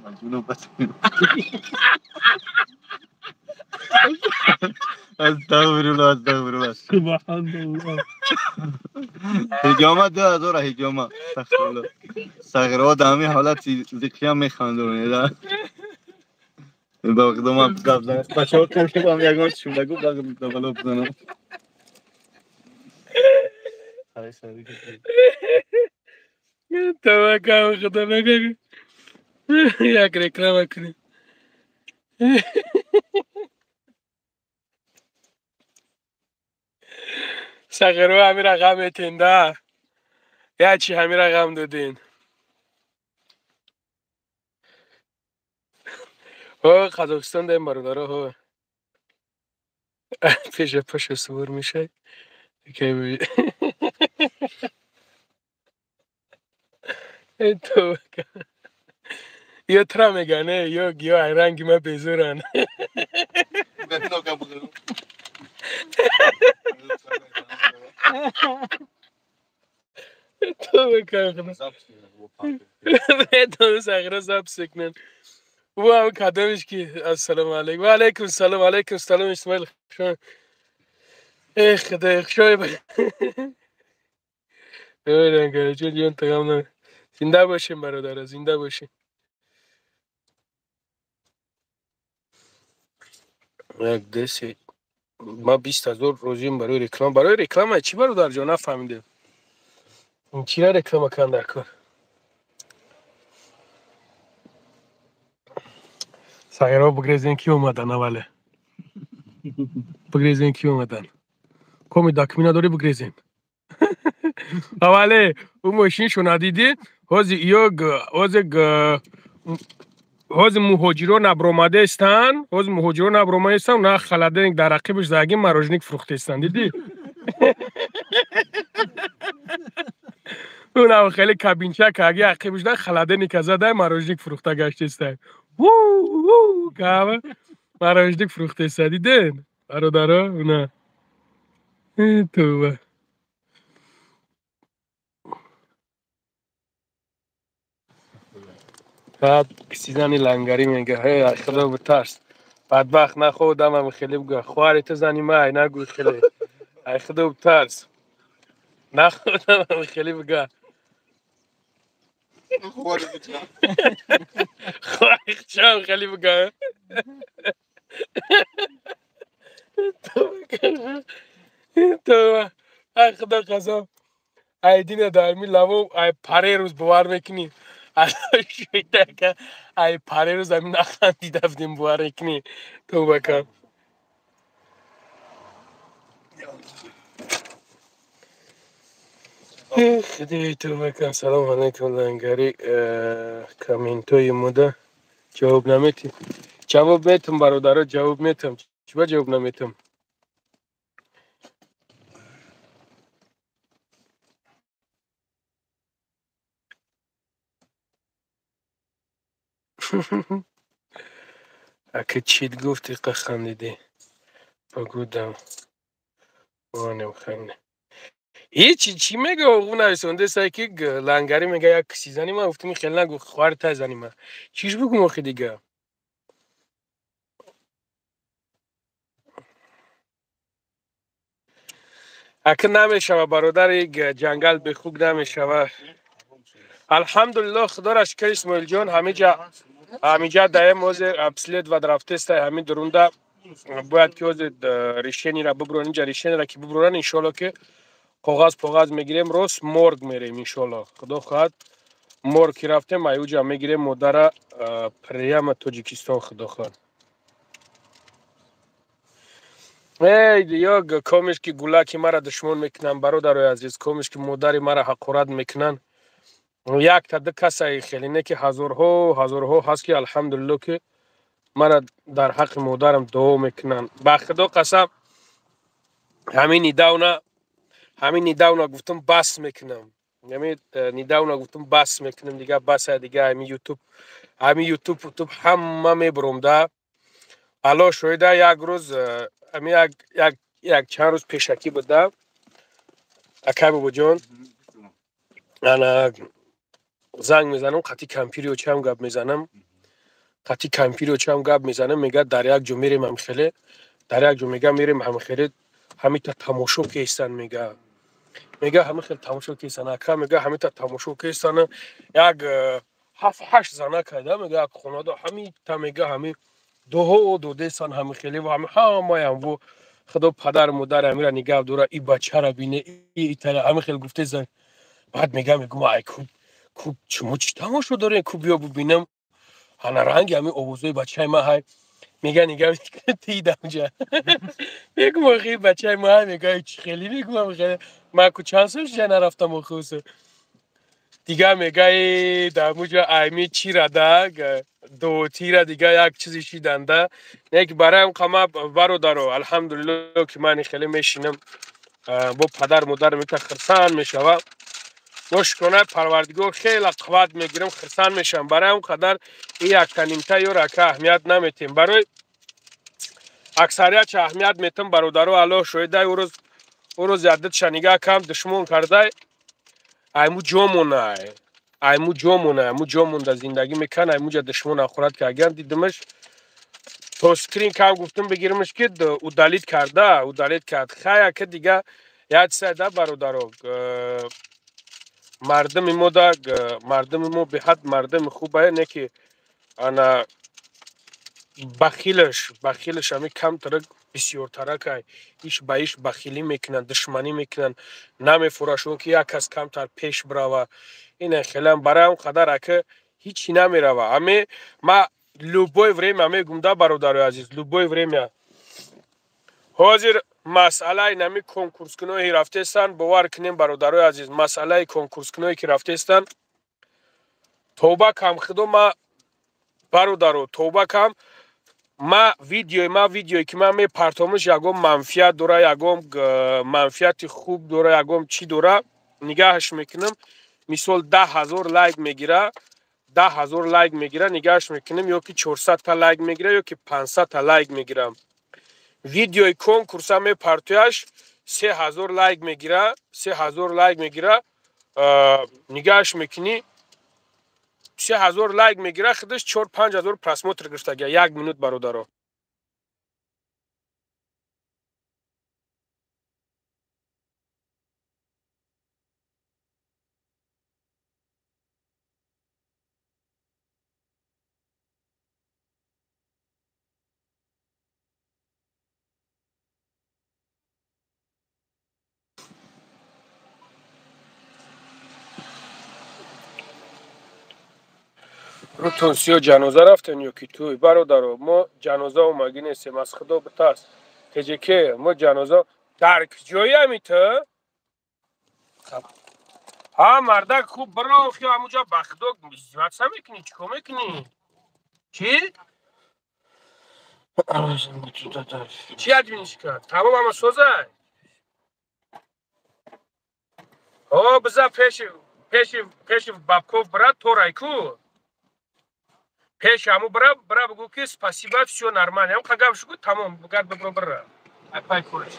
S3: مجنون بتمنى استغفر الله
S1: سبحان الله
S3: هجامه 2000 هجامه استغفر الله صغیرها دمی حالت ذکری هم میخواندون با وقت ما گپ زدن بچه‌ها کم که با هم یگان چون نگو بالا بزنم
S2: توکل خدا نکنه یک رکلام کنی سقیرو همین رقم اتنده یا چی همین رقم دادین ها قزاقستان داریم برادره ها پیش پاش سور میشه که ببین تو یا ترا میگنه یا رنگی ما بیزورن تو بکن خدا سقیرو زب سکنن و هم کدامش که السلام علیکم و علیکم السلام اسماعیل شما ای خدا خشای ببینن چون جون تقام نمی زنده باشیم برادر زنده باشیم یک دستی ما 20,000 روزیم برای رکلام چی برادر جان نفهمیدم این چی را رکلام کن در کار سایرها بگریزین کی اومدن اوله بگریزین کی اومدن کمی داکمینا داری بگریزین اوله اون ماشین شو ندیدی هازی هاز مهاجران ابرومده استن نه خلاده در رقیبش زاگی مراجنیک فروخته استن دیدی اون خیلی کابینچه که اگه عقیبش ده خلاده نیکزه ده مراجنیک فروخته گشت استن که مراجنیک فروخته استن دیدین برادرها نه تو بعد کسی لنگری میگه هی خدا بترس بدبخت نخودم هم خیلی بگه خواری تو زنی مای نگو خیلی ای خدا بترس نخودم هم خیلی بگه خواری خشم خیلی بگه تو بگه تو ای خدا قسم ای دینه در می لبو ای پره روز بوار میکنی شویده که ای پره روز همین نخندی دفتیم بوار میکنی تو بکن خدای تو بکن. سلام علیکم لنگری کامنتوی مده جواب نمیتی جواب میتم برادر جواب میتم چی جواب نمیتم اگه چیت گفتی که خندیدی بگو دم وانم خنده هیچی چی میگه اون نویسنده سعی که لنگری میگه یک کسی زنی من گفتم خیلی نگو خوار تا زنی من چیش بگم آخه دیگه اگه نمیشوه برادر یک جنگل به خوب نمیشوه الحمدلله خدا را شکر اسماعیل جان همینجا دایم موز ابسلیت و درفته است همین درونده باید که وز ریشنی را ببرون اینجا ریشنی را که ببرون انشالله که کاغذ میگیریم روز مرگ میریم انشالله خدا خواهد مرگ که رفتیم ایوجا میگیریم مادر پریم تاجیکستان خدا خواهد ای یا کامش که گولاکی مرا دشمن میکنن برادر عزیز کامش که مادر مرا حقارت میکنن یک تا دو کسای خیلی نه که هزارها هست که الحمدلله که مرا در حق مادرم دعا میکنن با خدا قسم همین نیداونا گفتم بس میکنم نیداونا گفتم بس میکنم دیگه بس دیگه همین یوتیوب همه میبرم ده حالا شویده یک روز همین یک چند روز پیشکی بوده اکای بابا جان انا زنگ میزنم قطی کمپیری و چم گپ میزنم قطی کمپیری و چم گپ میزنم میگه در یک جو میریم هم خیلی در یک جو میگه میریم هم خیلی همین تا تماشا کیستن میگه همین خیلی تماشا کیستن اکا میگه همین تا تماشا کیستن یک هفت هشت زنه کده میگه یک خونه دا همین تا میگه همین دو دیستان همین خیلی و همین همه هم و خدا پدر مادر همین را نگه دوره ای بچه را بینه ای تره همین خیلی گفته زن بعد میگم ای کوب چی تماشا داره کوب بیا ببینم هنر رنگ همین آوازوی بچه ما های میگه نگه تیدم جا میگم آخی بچه ما های میگه چی خیلی میگم خیلی من کو چند سالش جا نرفتم آخوص دیگه میگه در موجه ایمی چی را ده دو تیره دیگه یک چیزی چی دنده یک برای هم قمه برادر الحمدلله که من خیلی میشینم با پدر مادر میتر خرسان میشوه مشکنه پروردگار خیلی قوت میگیرم خرسان میشم برای اون قدر این یک تنیمته یا رکه اهمیت نمیتیم برای اکثریت چه اهمیت میتیم برادرو الله شویده او روز یادت شنیگه کم دشمن کرده ایمو جامونه در زندگی میکنه ایمو جا دشمن آخرت که اگر دیدمش تو سکرین کم گفتم بگیرمش که او دلیت کرد خیلی که دیگه یاد سایده برادرو مردم ما به حد مردم خوبه نه که انا بخیلش همی کم ترک بسیار ترک ایش با ایش بخیلی میکنن دشمنی میکنن نمیفروشون که یک کس کم تر پیش بروه این خیلی برای اون قدر که هیچی نمیروه همه ما لوبوی время میگم ده برادر عزیز لوبوی время حاضر مسئله نمی کنکورس کنوی رفته استن باور کنیم برادر عزیز مسئله کنکورس کنوی که رفته استن توبه کم خدو ما برادر توبه کم ما ویدیوی که من می پرتامش یگم منفیت دوره یگم منفیت خوب دوره یگم چی دوره نگاهش میکنم مثال 10,000 لایک میگیره 10,000 لایک میگیره نگاهش میکنم یا که 400 تا لایک میگیره یا که 500 تا لایک میگیرم ویدیوی کنکورس هم می پرتویش 3,000 لایک میگیره نگاهش میکنی 3,000 لایک میگیره خودش 4-5,000 پرسموتر گرفته یک مینوت برادر رو تونسی و جنازه رفتن یا کی توی برادر ما جنازه اومگی نیستیم از خدا بترس تجه که ما جنازه درک جایی همی تو ها مردک خوب برو خیلی همونجا بخداک میزواتسا میکنی چیکو میکنی چی؟ چی ادوینش کرد؟ تمام همه سوزه ها بزا پیش بابکوف براد تو رایکو پیش همو برا بگو که спасибо все нормально هم خگام شو تمام بگرد ببرو برا پای کورش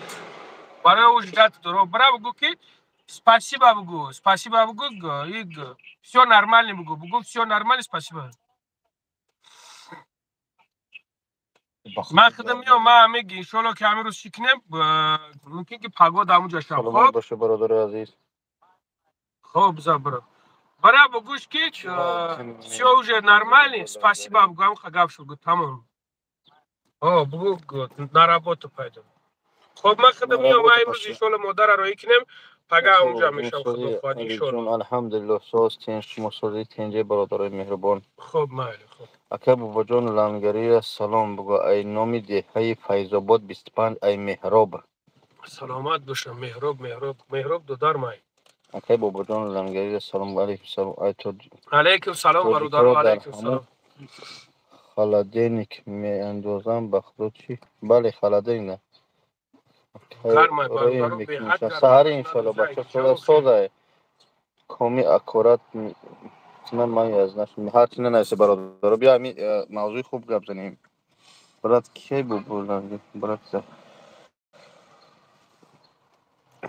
S2: برای او جدت درو برا بگو که спасибо بگو все нормально بگو все нормально спасибо من خودم میام من میگی ان شاء الله که همین روز شکنم ممکن که پگاه دامو جاشم خب
S3: باشه برادر عزیز
S2: خب بذار برا بگوش که все уже нормально спасибо بگو هم خگام شو تمام بگو на работу пойду خب من خودم میام من امروز ان شاء الله مادر رو کنم پگاه اونجا میشم خدا خواهد ان شاء الله
S3: الحمدلله ساز تین شما سازی تینجه برادرای مهربان
S2: خب مایل خب
S3: اکه بابا جان لنگری سلام بگو ای نامی دهه فیض آباد 25 ای مهراب
S2: سلامت باشم مهراب دودار مای
S3: اکه بابا جان لنگری سلام علیکم سلام ای تو
S2: علیکم سلام برادر علیکم سلام
S3: خالدینک می اندازم بخدا چی بله خالدین
S2: گرمای
S3: روی
S2: برادر به
S3: میکنیش
S2: حد
S3: سهر انشالله بچه شده سوزه کامی اکورات نه من از نشون هر چی ننسه برادر بیا همین موضوع خوب گپ زنیم برات کی بودن برات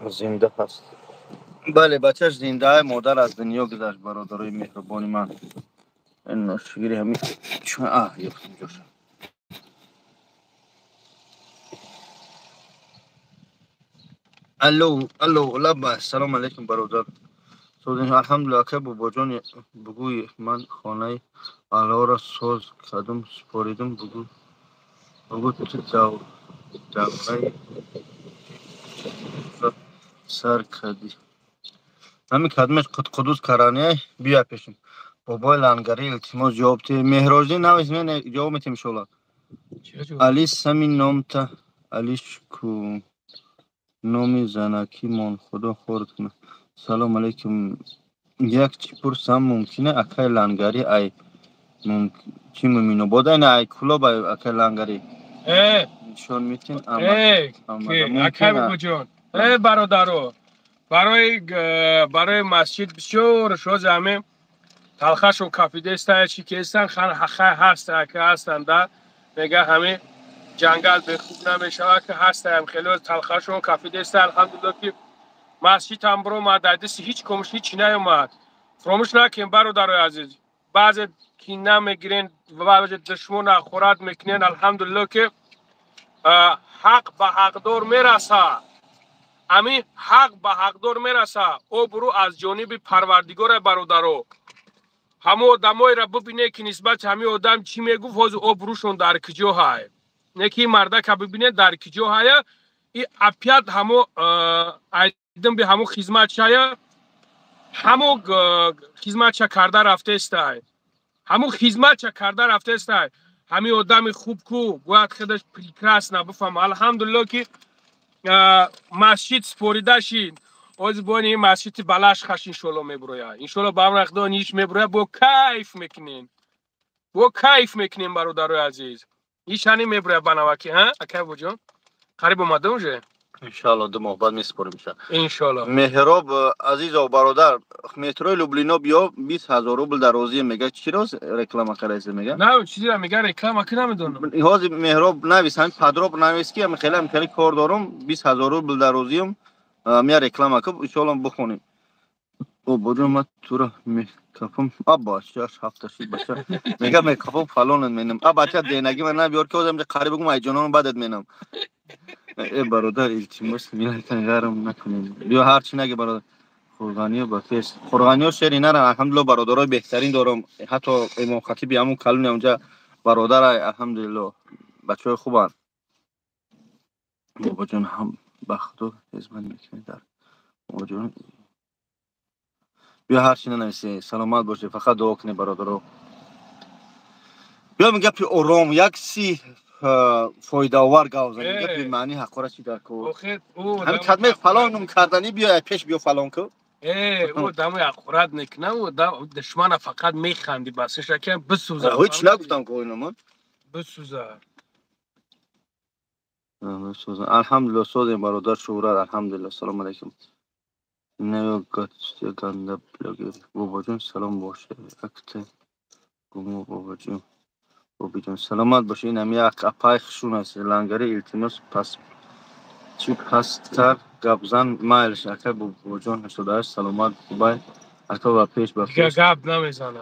S3: زنده هست بله بچهش زنده مادر از دنیا گذشت برادرای مهربانی من این نوشگیری همین چون یکم جوش الو لبا سلام علیکم برادر سوزین الحمدلله که بابا جان بگوی من خانه علا را ساز کردم سپاریدم بگو تو دوره سر کردی همین کدمش قدوس کرانه بیا پیشم بابای لنگری التماس جواب تی مهراجی نویز من جواب میتیم شولا علی سمین نام تا علیش کو نامی زنکی من خدا خورد کنه سلام علیکم یک چی پرسم ممکنه اکای لنگری ای چی ممینو بود این ای کلا با اکای لنگری نشان میتین
S2: اکای بگو جان برادرو برای مسجد بسیار شوز همه تلخش و کافیده است چی که هستن هست که هستن در میگه همه جنگل به خوب نمیشه که هست هم خیلی تلخش و کافیده است الحمدلله که مسجد هم برو ما دادیسی هیچ کمش هیچ نیومد فراموش نکن برادر عزیز بعضی کینه میگیرین و بعضی دشمن خورد میکنین الحمدلله که حق به حقدار میرسه امی حق به حقدار میرسه او برو از جانب پروردگار برادرو همو آدمای را ببینه که نسبت همه آدم چی میگفت از او بروشون در کجا های نکی مرده که ببینه در کجا های ای اپیات همو ایدم به همو خدمت شاید همو خدمت چه کرده رفته است همو خدمت چه کرده رفته است همه آدم خوب کو باید خودش پریکراس نبفهم الحمدلله که مسجد سپوریده شید از بانی مسجد بلاش خش انشالله میبرویا انشالله با هم رخدان هیچ میبرویا با کیف میکنین برادر عزیز هیچ هنی میبرویا بناوکی ها اکای بجان قریب اومده اونجا
S3: انشالله دو ماه بعد میسپریم شد
S2: انشالله
S3: مهراب عزیز و برادر مترو لوبلینا بیا 20000 روبل در روزی میگه چی روز رکلام کرایس میگه
S2: نه چیزی را میگه رکلام که نمیدونم
S3: این هاز مهراب نویس همین پدراب نویس کی هم خیلی کار دارم 20000 روبل در روزیم میا رکلام که ان شاء الله بخونیم او بودم ما تو را میکفم ابا شش هفته شد بچه میگه میکفم فلان مینم بچه دینگی من نبیار که ازم قریب بگم ای جانم بعدت مینم ای برادر التماس میلتن گرم نکنین بیا هر چی نگه برادر خورغانی با فیس خورغانی و شعری نرم الحمدلله برادرای بهترین دارم حتی امام خطیبی همون کلونی اونجا برادر الحمدلله بچه خوبن بابا جان هم بختو حزبن میکنه در بابا جان بیا هر چی ننویسی سلامت باشه فقط دعا کنی برادرو بیام گپی آرام یک سی فایده آور گاوزنی گپی معنی حقارت چی در کو
S2: آخه او
S3: همین کدمه فلان کردنی بیا پیش بیا فلان کو
S2: او دم اخورت نکنه و دشمن فقط میخندی بسش که بسوزه
S3: هیچ نگفتم که اینو من
S2: بسوزه
S3: الحمدلله سوزیم برادر شورا الحمدلله سلام علیکم نه گنده بلوگر بابا جون سلام باشه اکت گمو بابا جون بابا جون سلامت باشه این همی یک اپای خشون است لنگری التماس پس چی پستر گبزن مایلش اکه بابا جون 88 سلامت بای اکه و پیش
S2: دیگه گب نمیزنه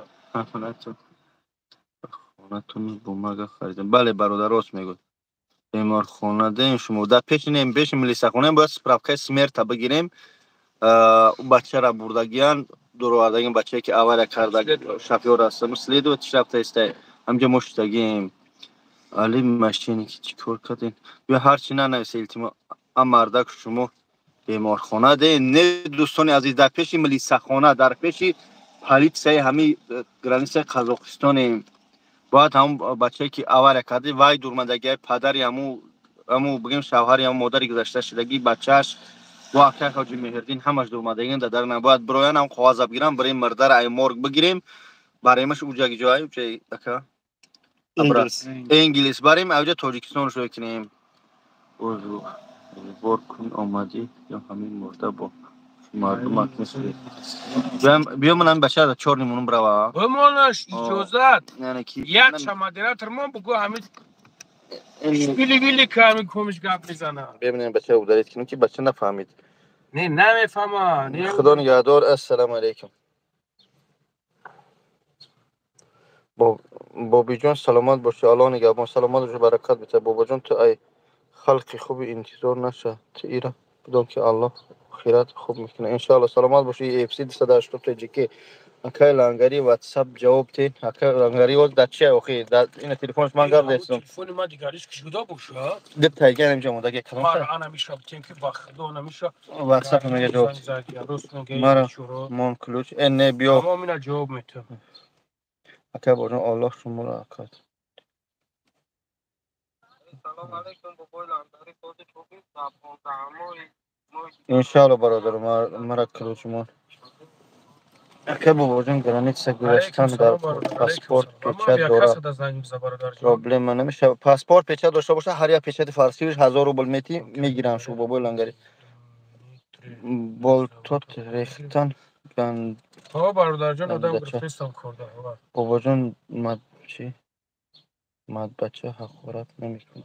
S3: خونتون بومگه خریدم بله برادر راست میگوید بیمار خونه دیم شما در پیش نیم پیش ملیسا خونه باید سپراپکای سمیر تا بگیریم او بچه را بردگیان دور آوردگیم بچه که اول کرده شفیور هست مسلید و تشرف تسته همجا مشتگیم علی ماشینی که چی کار کردین بیا هرچی نه نویسه التیما امردک شما بیمار خونه دیم نه دوستانی عزیز در پیش ملیسا خونه در پیش پالیتسای همی گرانیس قزاقستان باید هم بچه که اول کرده وای دورمندگی پدری همو بگیم شوهری هم مادری گذشته شدگی بچهش واقعا حاجی مهردین همش دورمندگی در نباید برایان هم خواهز بگیرم برای مردر ای مرگ بگیریم برایمش اوجا جایی چه دکا انگلیس بریم اوجا تاجیکستان رو کنیم اوزو بار کن آمدی یا همین مرده با مردم اکنسی بیا من هم بچه دا 4 نیمونم بروا
S2: بمانش اجازت
S3: یعنی کی
S2: یک شمادیره ترمان بگو همین شکلی بیلی که همین کمش گپ میزنه
S3: ببینیم بچه او دارید کنیم که بچه نفهمید
S2: نه نمیفهمه
S3: خدا نگهدار السلام علیکم بابی جان سلامت باشه الله نگهبان سلامت باشه برکت بده بابا جان تو ای خلق خوب انتظار نشه تو ایرا بدون که الله خیرات خوب میکنه ان شاء الله سلامت باشه اف سی 280 تا جی کی اکای لنگری واتساپ جواب تین اکای لنگری وقت دچه اوخی این تلفنش من گرد هستم
S2: تلفن من دیگریش که جدا باشه
S3: دت تایگر اینجا مونده که کلام
S2: مارا انا میشه تیم که بخدا نمیشه
S3: واتساپ میگه جواب مارا مون کلوچ ان بیو
S2: تمام اینا جواب میتم
S3: اکای بودن الله شما را اکاد
S5: سلام علیکم بابای لندری خود خوبی
S3: ان شاء الله برادر مرا کلوچ مون اکای بابا جان گرانیت سگوشتن در پاسپورت پیچه داره پرابلم نمیشه پاسپورت پیچه داشته باشه هر یک پیچه فارسیش 1000 روبل میگیرن شو بابای لنگری بالتوت ریختن گند
S2: ها برادر جان آدم گرفتم کرده
S3: بابا جان چی بچه حقارت نمیکنه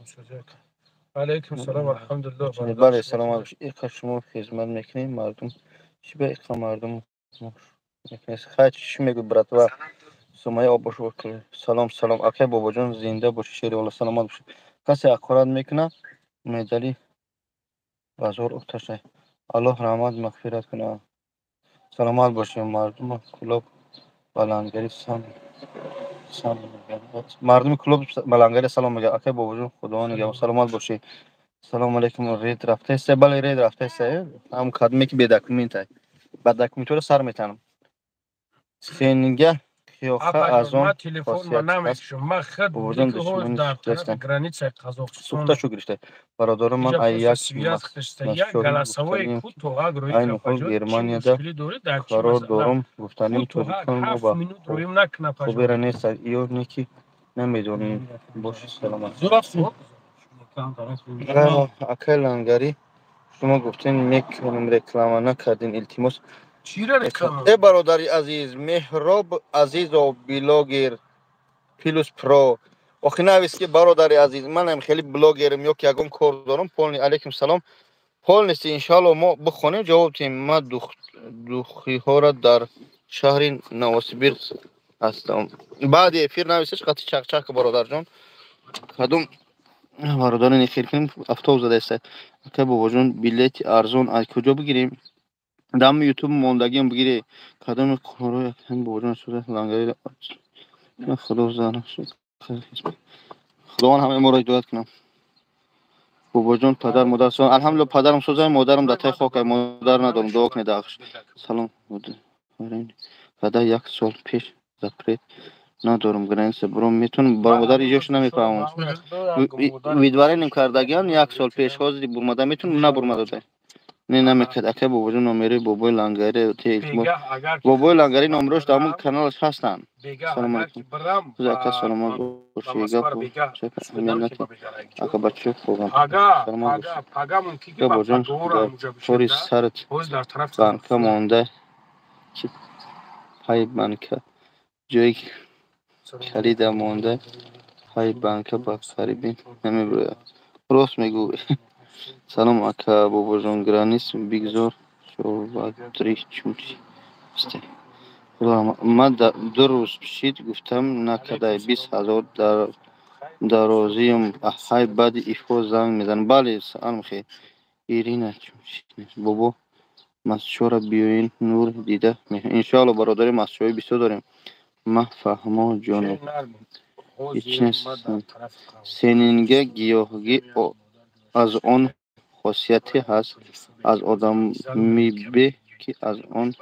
S2: علیکم سلام الحمدلله
S3: بله سلام علیکم شما خدمت میکنیم مردم چی به اقا مردم میکنید خیلی چی میگو برات و سمایه آب باشه وکل سلام اکای بابا جان زنده باشه شیر والا سلامت باشه کسی حقارت میکنه میدلی بازار افتاشه الله رحمت مغفرت کنه سلامت باشه مردم کلوب بلندگری مردم کلوب بلندگری سلام میگه اکای بابا جان خدا نگهدار سلامت باشه سلام علیکم رید رفته است بله رید رفته است هم خدمه که به دکومنت است با دکومنت رو سر میتونم سینگه خیاخه از اون
S2: تلفن من نمیکشم من خد بودی که هوش در طرف گرانیت قزاقستان
S3: سوخته شو گرفته برادر من ایاک
S2: گلاسوی کوتو اگروی کپاجو
S3: گرمانیا ده قرار دارم گفتنیم توجیکان ما با خوبی را نیست ایو نیکی نمیدونیم باشه سلامت اکای لنگری شما گفتین میکنم رکلام نکردین التماس
S2: چی را رکلام
S3: ای برادری عزیز مهراب عزیز و بلاگر پیلوس پرو آخه نویس که برادری عزیز منم خیلی بلاگرم یا که یگم کار دارم پول علیکم سلام پول نیست انشالله ما بخونیم جواب تیم ما دوخی ها را در شهر نواسیبیرس هستم بعد افیر نویسش خطی چک چک برادر جان کدوم برادر نخیر کنیم افتاو زده است که بابا جون بلیت ارزون از کجا بگیریم دم یوتیوب موندگیم بگیری کدوم کارو هم بابا جون شده لنگری خدا زانه شد خدا همه ما را هدایت کنم بابا جون پدر مادر سلام الحمدلله پدرم سوزای مادرم دتای خاک مادر ندارم دعا کنید داخش سلام پدر یک سال پیش زپرید ندارم گرنس برام میتونم برادر ایجاش نمیفهمم ویدوارینم کردگیان یک سال پیش حاضری برماده میتونم نبرماده نه نمیکرد اکه بابا نمیری بابای لنگری بابای لنگری نامروش در همون کانالش هستن سلام علیکم زکه سلامت باشی گپ چه امنیت اکه بچه خوبم سلامت باشی گپ جان در طوری سرت بانکه مانده که پای بانکه جایی خرید مانده پای بانکه با خریبین نمیبره راست میگو سلام اکه بابا جان گرانیست بیگزار شو تریش چوچی است من دو روز پیشید گفتم نکده 20,000 در درازیم های بعد ایفو زنگ میزن بله سلام خیر ایرینه چوچی بابا مسشو را بیاین نور دیده انشاءالله برادر مسشوی بسیار داریم ما فهمه جانو هیچ نیست سنینگه گیاهگی از آن خاصیتی هست از آدم میبه که از آن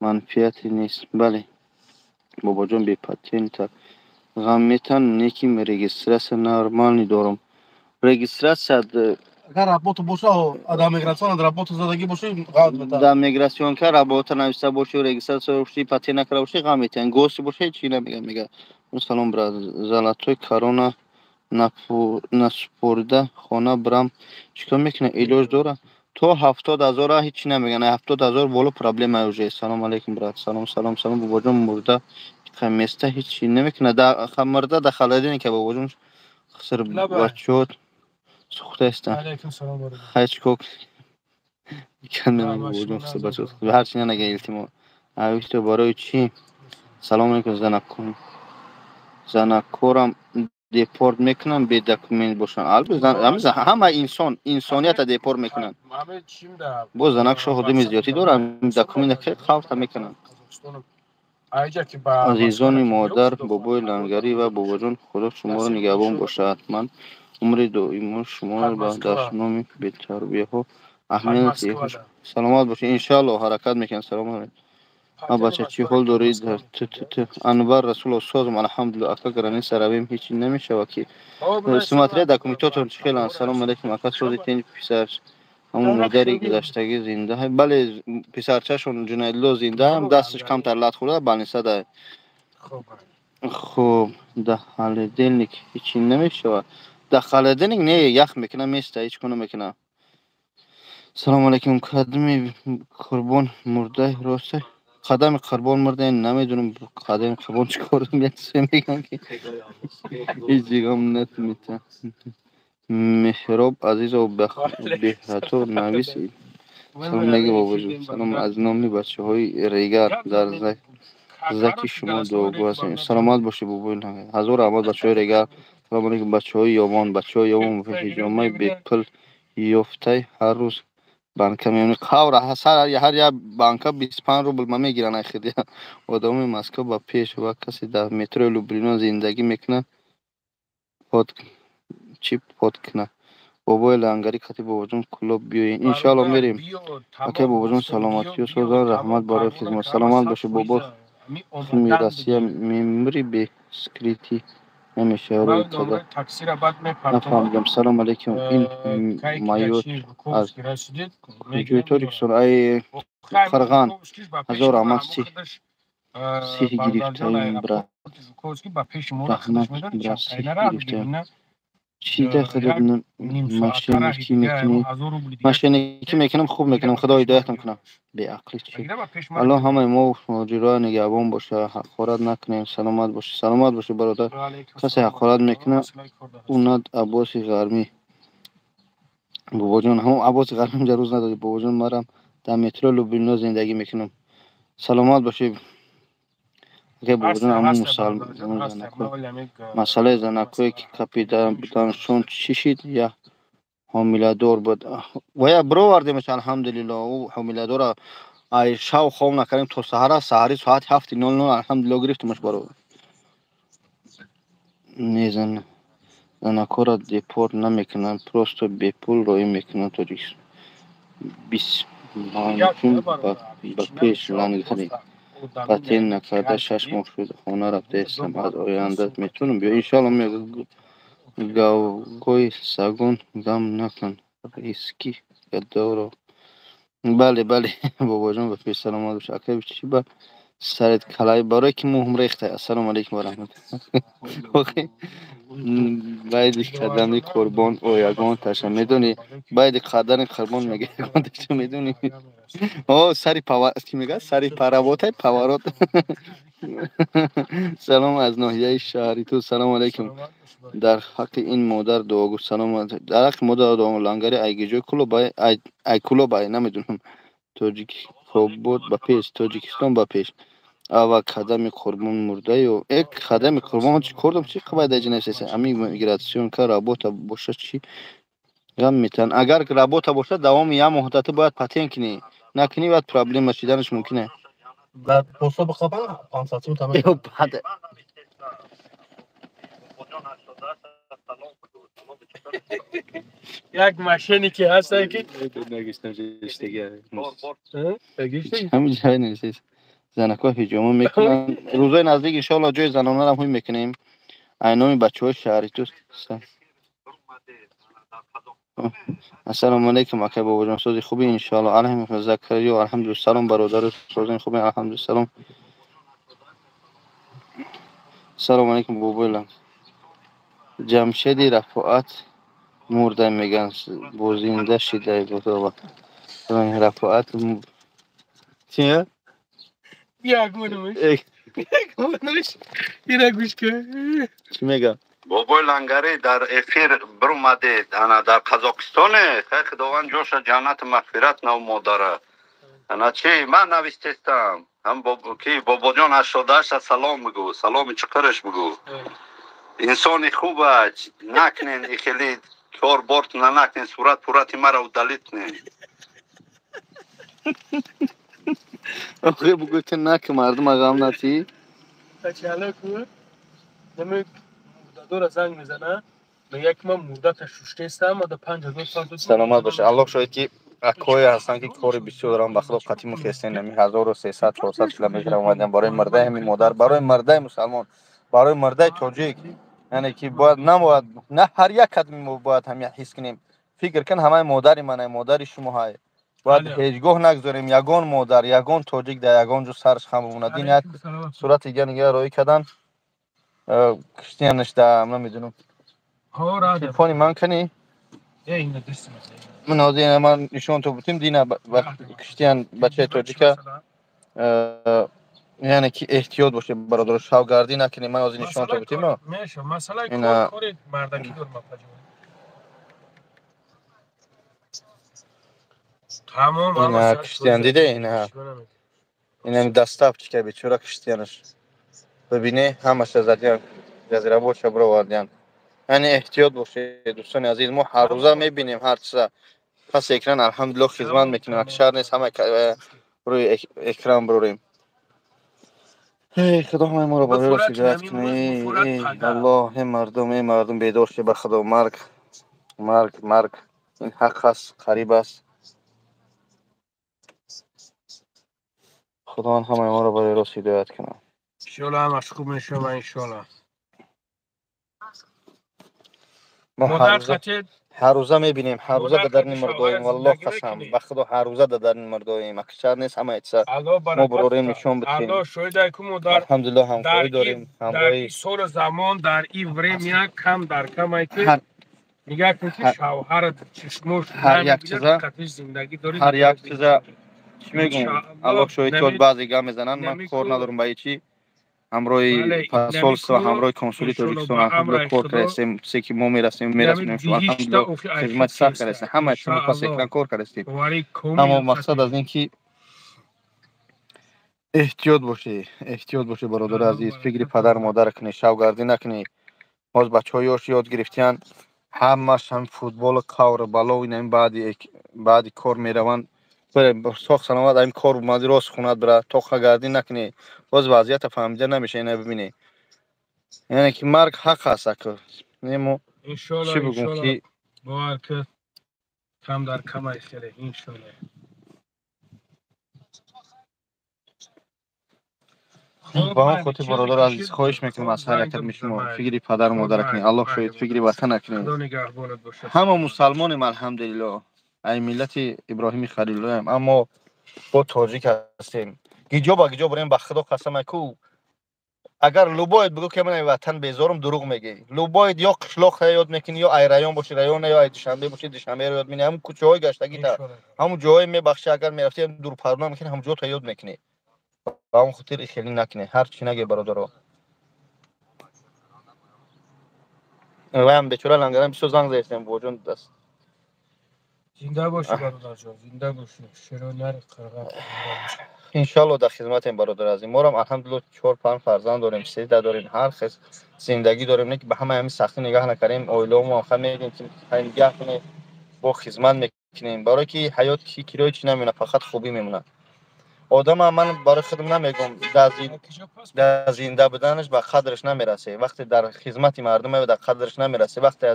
S3: منفیتی نیست بله بابا جان بی پاتنت غم میتن نیکیم رегистрация нормальный دارم регистрация
S1: اگر работа боша адам миграцион работа задагӣ боши ғам метан
S3: да миграцион ка работа нависта боши регистрация боши патент накарда боши ғам метан госи боши чи намегам мега салом брат золотой корона насупурда хона брам чикор мекуна илоҷ дора то 70,000 ҳеч чи намеган 70,000 боло проблема уже салом алейкум брат салом салом салом бобоҷон мурда хаместа ҳеч чи намекуна да хамарда да халадин ка бобоҷон хиср бачот сухта аста
S2: алейкум салом
S3: ҳеч кок бобоҷон хиср бачот ҳар чи нага илтимо авишто барои чи салом алейкум занакорам депорт мекунам бе документ бошанд албатта ҳама инсоният депорт мекунанд бо занак шоҳидами зиёдӣ дорам документ халта мекунанд азизони модар бобои лангарӣ ва бобоҷон худо шуморо нигаҳбон бошад ман умри доимо шуморо ба даштноми бетарбияҳо аҳмият саломат бошед иншоалло ҳаракат мекунед салом алейкум бача чӣ ҳол доред анвар расулов созм алҳамдулилла ака граниса равем ҳеч намешавад ки смотря документотон чӣ хеланд салом алейкум ака сози тени писар ҳамун модари гузаштагӣ зинда бале писарчашон ҷунайдулло зинда дасташ камтар лат хӯрда балнисада хуб да холодильник ҳечи намешавад да холодильник не ях мекунам места ҳеч куна мекунам салом алейкум қадами қурбон мурдаи росте қадами қурбон мурдаи намедонам қадами қурбон чӣ кор мегам ки ҳеч ҷигам натмета меҳроб азизов бехато нависед салом наги бобоҷон салом аз номи бачаҳои регар дар заки шумо дуогӯ ҳастем саломат бошед бобои ҳазор раҳмат бачаҳои регар салом алейкум бачаҳои ёбон ҳиҷомаи бепул ёфтай ҳар рӯз банка меёни қавра ҳар як банка 25 рубл ма мегиранд ахиди одами москва ба пеш ва касе дар метрои люблино зиндагӣ мекунад чӣ подкна бобои лангари кати бобоҷон кулоб биёед иншоалло мерем акай бобоҷон саломатиё созан раҳмат барои хизмат саломат бошед бобо хими россия мемри бе скрити намешавад рӯи када нафаҳмидам салом алейкум ин маёт аз куҷои тоҷикистон ай қарған ҳазор раҳмат сиҳ гирифтаем брат раҳмат брат сиҳ гирифтаем чида худод мошенникӣ мекунӣ мошенникӣ мекунам хуб мекунам худо ҳидоятам кунам беақли чи алло ҳамаи мо моҷиро нигаҳбон боша ҳақорат накунем саломат бошед бародар касе ҳақорат мекунад унад аббоси ғармӣ бобоҷон ҳамон аббоси ғармӣ ҷарӯз надоди бобоҷон марам дар метро люблино зиндагӣ мекунам саломат бошед акай бобоҷон ҳамон масъалаи занакое ки капиданшон чӣ шид я ҳомиладор буд вая бировардемаш алҳамдулилло ӯ ҳомиладора ай шав хоб накардем то саҳара саҳари соати 7:00 алҳамдулилло гирифтимаш бародар незан занакора депорт намекунанд просто бепул роӣ мекунанд тоҷикистон 20 ба пеш лангари قطعی نکرده 6 ماه شده خانه رفته هستم از آیندت میتونم بیا انشالله میگه گوی سگون گم نکن ریسکی دورو بله بله بابا جان بخیر سلامت باش اکی چی با سرت کلای برای که مهم ریخته السلام علیکم و رحمت الله باید قدمی قربان او یگان تشم میدونی باید قدر قربان میگه یگان تشم میدونی او سری کی میگه سری پروات پوارات سلام از ناحیه شهری تو سلام علیکم در حق این مادر دعا گو سلام در حق مادر دعا لنگری ایگیجو کلو بای ای کلو بای نمیدونم توجیک خوب بود با پیش توجیکستان با پیش اوا قدم قربان مرده و یک قدم قربان چی کردم چی باید اجنه امی میگراسیون که رابطه باشه چی غم میتن اگر رابطه باشه دوام یا مدت باید پاتین کنی نکنی باید پرابلم شدنش ممکنه
S1: بعد پوستا بخوابم 500 تمام
S3: بعد
S2: یک ماشینی که هست که
S3: نگیستم جشتگی
S2: بگیشتی
S3: همین جای نیست زنکا هجوم میکنن روزای نزدیک ان شاء الله جای زنانه هم هم میکنیم اینامی بچه‌های شهری تو السلام علیکم اکی بابا جان سوزی خوبی ان شاء الله الحمد زکریا و الحمد سلام برادر سوزی خوبی الحمد سلام سلام علیکم بابا جمشید رفاعت مرده میگن بوزینده شده بابا رفاعت چیه
S2: یک مونوش اینا گوش که
S3: چی میگه
S6: بابای لنگری در افیر برمدید انا در قزاقستانه خیلی خداوند جوش جنت مغفرت نو مادره انا چی من نویستم هم بابا جان 88 سلام میگو سلام چقرش میگو انسان خوبه نکنین خیلی کار بارت نکنین صورت پورتی مرا و دلیت نه
S3: آخه بگو که نه که مردم اقام نتی
S2: بچه‌ها کو نمی دادور زنگ میزنه میگه که من مدت شوشته استم و 5000 سال
S3: سلامت باشه الله شاید که اکوی هستن که کار بسیار دارن بخدا قطعی مخستین نمی 1300 400 کیلومتر اومدن برای مرده همین مادر برای مرده مسلمان برای مرده تاجیک یعنی که باید نباید نه هر یک قدم ما باید همین حس کنیم فکر کن همه مادر منه مادر شما های باید هیچگاه نگذاریم یگان مادر یگان تاجیک در یگان جو سرش خم بمونه دین یک صورت دیگه نگه روی کردن کشتیانش در نمیدونم تلفنی من کنی من از من نشون تو بودیم دینه کشتیان بچه تاجیکه یعنی که احتیاط باشه برادر شاوگردی نکنیم من از نشون تو بودیم
S2: میشه مسئله کار مردکی دور مپاجو تمام
S3: اینا کشتیان دیده اینا دستاف چیکه بیچاره کشتیانش ببینه همش زدیان جزیره باشه برو واردیان یعنی احتیاط باشه دوستان عزیز ما هر روزه میبینیم هر چیزا پس اکران الحمدلله خدمت میکنیم اکثر نیست همه روی اکران بروریم ای خدا همه ما رو بالا رو هدایت کنه ای الله مردم بیدار شه به خدا مرگ این حق است قریب است خدا همه ما رو بالا رو هدایت کنه
S2: ان شاء الله همش خوب میشه و ان شاء الله
S3: ما هر روزه میبینیم هر روزه در این مردایم والله قسم به خدا هر روزه در این مردایم اکثر نیست همه ایتسا ما بروریم نشون بدیم
S2: الله شاید کوم در
S3: الحمدلله همکاری داریم
S2: در سال زمان در این وریم یک کم در کم ای که میگه که شوهر چشموش
S3: هر یک چیزا
S2: زندگی داریم
S3: هر یک چیزا چی میگم الله شاید که بعضی گام میزنن من کار ندارم با چی همراه پاسپورت و همراه کنسولی تاجیکستان الحمدلله کار کردیم سی که ما میرسیم شما الحمدلله خدمت سخت کردیم همه شما پس اکران کار کردیم اما مقصد از این که احتیاط باشه برادر عزیز فکر پدر مادر کنی شوگردی نکنی باز بچه‌هاش یاد گرفتن همش هم فوتبال کار بالا و این بعد کار میروند بره ساخت سلامت این کار اومدی راست خونت بره توخه گردی نکنی باز وضعیت فهمیده نمیشه اینو ببینی یعنی که مرگ حق هست که نیمو چی بگم که
S2: باور که کم در کم خیلی ان شاء الله
S3: با اون خاطر برادر عزیز خواهش میکنم از حرکت شما فکری پدر مادر کنید. الله شاید فکری وطن کنید.
S2: خدا نگهبانت باشه.
S3: همه مسلمانیم الحمدلله. ای ملت ابراهیم خلیل الله هم. اما با تاجیک هستیم. گیجا با گیجا بریم به خدا قسم کو. اگر لوباید بگو که من وطن بیزارم دروغ میگی. لوباید یا قشلاق یاد میکنی یا ای رایان باشه رایان یا ای دوشنبه باشه دوشنبه رو یاد میکنی. همون کوچه های گشتگی تا همون جای میبخشی اگر میرفتی دور پرنا میکنی هم جا تا یاد میکنی. با اون خاطر خیلی نکنی. هر چی نگی برادر. من بیچاره لنگرم بیشتر زنگ زدم وجود دست.
S2: زنده باشی برادر جان. زنده باشی. شیرو نری قرقا.
S3: ان شاء الله در خدمتم برادر عزیز. ما هم الحمدلله 4 5 فرزند داریم. 13 داریم. هر خس زندگی داریم نه که به همه همین سختی نگاه نکنیم. اویلوم آخر میگیم که همین نگاه کنیم با خدمت میکنیم. برای که حیات کی کرای چی نمیونه فقط خوبی میمونه. آدم من برای خودم نمیگم در زنده بودنش به قدرش نمیرسه. وقتی در خدمت مردم در قدرش نمیرسه. وقتی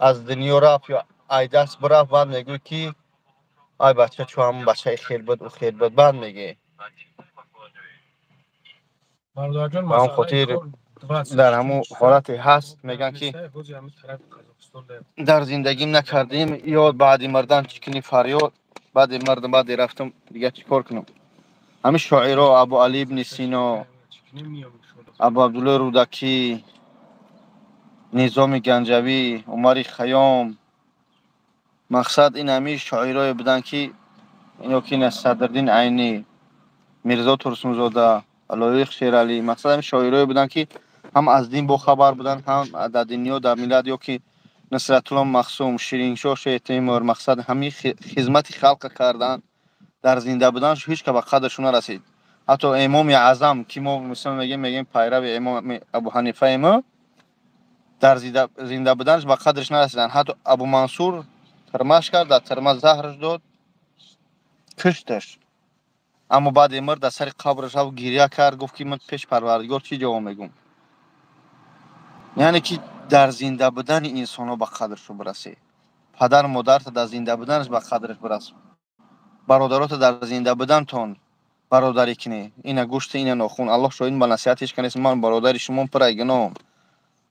S3: از دنیا رفت یا ای دست برفت بعد میگه کی ای بچه چو هم بچه خیل بود و خیل بود بعد میگه
S2: برادر جان
S3: با هم خاطر در همون حالتی هست میگن که در زندگیم نکردیم یاد بعدی مردن چکنی فریاد بعد مردم بعد رفتم دیگه چیکار کنم. همین شاعرها ابو علی ابن سینا ابو عبدالله رودکی نظام گنجوی عمر خیام مقصد این همه شاعرای بودن که اینو که صدرالدین عینی میرزا ترسمزاده علایق شیرعلی مقصد همین شاعرای بودن که هم از دین با خبر بودن هم در دنیا در میلاد یا که نصرت الله مخصوم شیرین شاه شه تیمور مقصد همین خدمت خلق کردن در زنده بودنش هیچ که به قدرشون نرسید. حتی امام اعظم که ما مثلا میگیم پیرو امام ابو حنیفه ما در زنده بودنش به قدرش نرسیدن. حتی ابو منصور ترمش کرد در ترمش زهرش داد کشتش. اما بعد مرد در سر قبرش او گریه کرد گفت که من پیش پروردگار چی جواب میگم. یعنی که در زنده بودن انسان ها به قدرش برسه. پدر مادرت در زنده بودنش به قدرش برسه. برادرات در زنده بودن تون برادری کنی. این گوشت این ناخون الله شاید با نصیحتش کنه من برادر شما پر گناهم.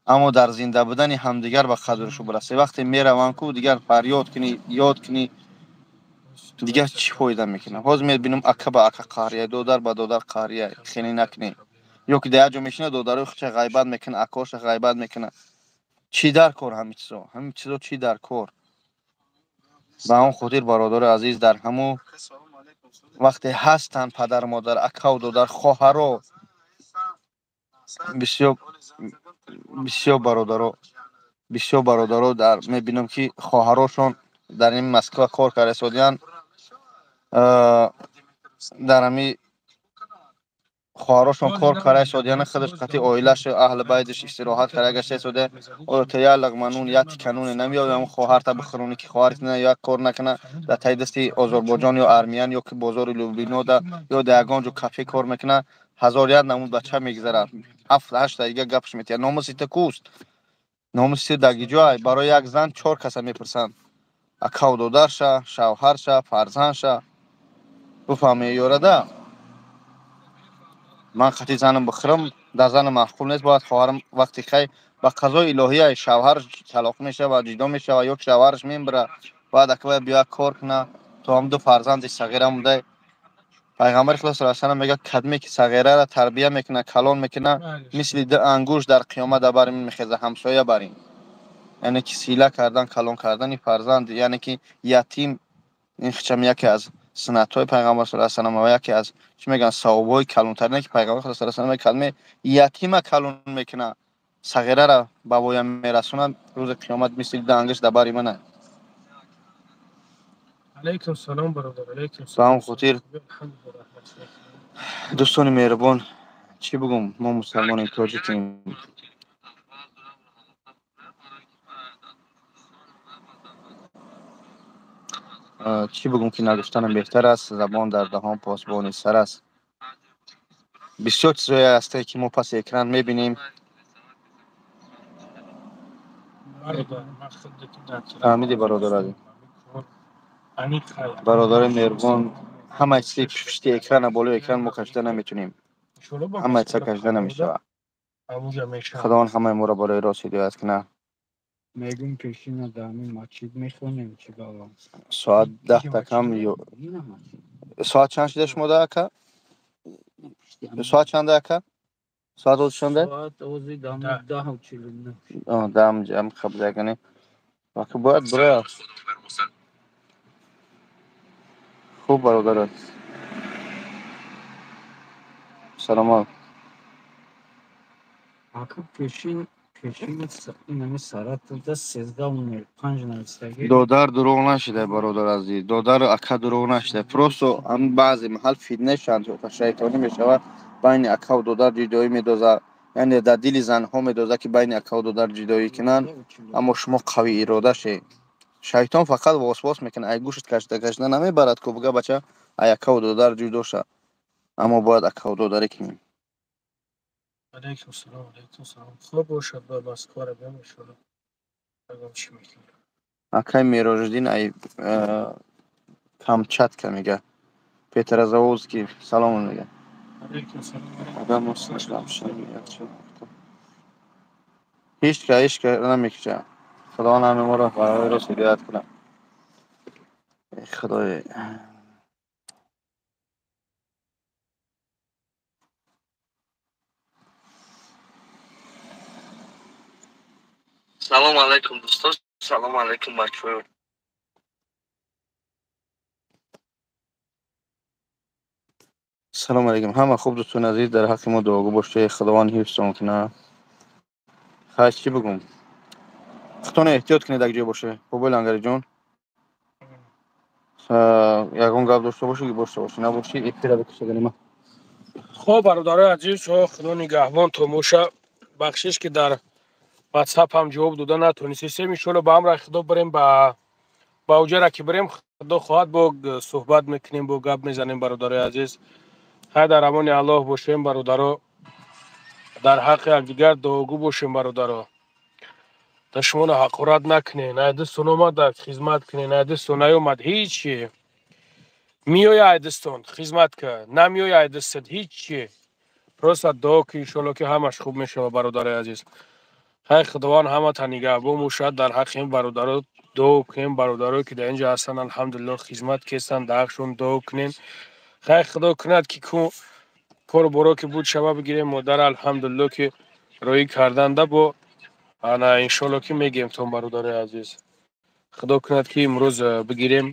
S3: اما در زنده بودن همدیگر به قدرش برسه. وقتی میروان کو دیگر فریاد کنی یاد کنی دیگه چی فایده میکنه. باز میبینم اکا با اکا قاریه دودر با دودر قاریه خیلی نکنی. یا که دیگه جو میشینه دودر خودش غیبت میکنه اکاش غیبت میکنه. چی در کار همین چیزا چی در کار. با اون خاطر برادر عزیز در همو وقتی هستن پدر مادر اکا و دودر خواهرو بسیار برادرها در میبینم که خواهراشون در این مسکو کار کرده سودیان در همی خواهراشون کار کرده سودیان خودش قطعی اویلش اهل بیتش استراحت کرده گشته سوده او تیا لغمانون یا تکنون نمیاد اون خواهر تا بخرونی که خواهرت نه یا کار نکنه در تای دستی آذربایجان یا ارمیان یا که بازار لوبینو دا یا دهگان جو کافه کار میکنه هزار یاد نمون بچه میگذره 7 8 دیگه گپش میتیه ناموسی تکوست ناموسی دگی جای برای یک زن 4 کس میپرسن اکا و دودرشه شوهرشه فرزندشه بفهمی یورده من خطی زنم بخرم در زن معقول نیست باید خواهرم وقتی خی با قضای الهی شوهر طلاق میشه و جدا میشه و یک شوهرش میبره بعد اکا بیا کار کنه تو هم 2 فرزند صغیره مونده. پیغمبر خدا صلی الله علیه و آله میگه کدمی که صغیره را تربیت میکنه کلان میکنه مثل 2 انگوش در قیامت در برمی میخیزه همسایه برین. یعنی که سیله کردن کلان کردن فرزند یعنی که یتیم این خچم یکی از سنت های پیغمبر صلی الله علیه و آله و یکی از چی میگن ثوابای کلان ترینه که پیغمبر خدا صلی الله علیه و آله کلمه یتیم کلان میکنه صغیره را به بوی میرسونه روز قیامت مثل 2 انگوش در بر منه.
S2: علیکم سلام برادر. علیکم سلام.
S3: با هم خاطر دوستان مهربان چی بگم ما مسلمان تاجیکیم چی بگم که نگفتنم بهتر است. زبان در دهان پاسبان سر است. بسیار چیزایی هسته که ما پس اکران میبینیم. فهمیدی برادر عزیز برادر مهربان همه چیزی پشت اکران بالا اکران ما کشته نمیتونیم.
S2: انشالله با
S3: همه چه
S2: مسکر
S3: کشیده نمیشه.
S2: همونجا میشه.
S3: خداوند همه ما را برای راست هدایت کنه.
S4: میگم پیشین دامی مچید میخونیم چی بابا.
S3: ساعت 10 تا کم ساعت چند شده شما ده اکا؟ ساعت چند اکا؟ ساعت اوز چنده؟
S4: ساعت اوزی دامی 10:49.
S3: دام جمع خبر کنی. وقتی باید برای خوب برادر. سلام.
S4: آخه پیشین نمی سرات دست 13:05 نوشته.
S3: دودار دروغ نشده برادر عزیز. دودار اکا دروغ نشده. پروستو هم بعضی محل فیتنس شد و شیطانی میشود. بین اکا و دودار جدایی میدوزه. یعنی در دل زن ها میدوزه که بین اکا و دودار جدایی کنن. اما شما قوی اراده شید. شیطان فقط وسواس میکنه. ای گوشت کشته نمیبرد که بگه بچه ای اکا و دودار جدا شد. اما باید اکا و دوداری کنیم.
S2: علیکم السلام. خوب باشد با مسکر بیم انشالله. بگم چی میکنی.
S3: اکای میراجدین ای کمچت که میگه. پیتر زاوزکی سلام میگه.
S2: علیکم السلام.
S3: آدم مستشلم هیچ که نمیکشه. خدا همه ما را برای راست هدایت کنه. ای خدای.
S5: سلام علیکم دوستان. سلام علیکم بچه‌ها.
S3: سلام علیکم. همه خوب دوستان عزیز در حق ما دعاگو باشه. خداوند حفظتون کنه. خواهش چی بگم. خودتون احتیاط کنید اگه جای باشه. خوبه لنگری جون. یکون گپ داشته باشی که باشه نباشی احتیاط بکشه گلیم.
S2: خب برادرای عزیز خدا نگهبان تو موشه بخشش که در واتساپ هم جواب داده نتونستیم انشالله با هم را خدا بریم با اوجه را که بریم خدا خواهد با صحبت میکنیم با گپ میزنیم برادرای عزیز. های در امان الله باشیم برادرها. در حق یکدیگر دعاگو باشیم برادرها. دشمن حقارت نکنین. ایدستون اومد در خدمت کنین. ایدستون نیومد هیچی. میای ایدستون خدمت که نمیای ایدستت هیچی. پروست دعا که انشالله که همش خوب میشه برادرای عزیز. های خداوند همه تا نگهبان باشد در حق این برادرها دعا کنیم. برادرها که در اینجا هستن الحمدلله خدمت کردن در حقشون دعا کنین. خیر خدا کند که کار برو که بود شبا بگیریم مادر الحمدلله که روی کردن ده با انا انشالله که میگیم تون برادر عزیز. خدا کند که امروز بگیریم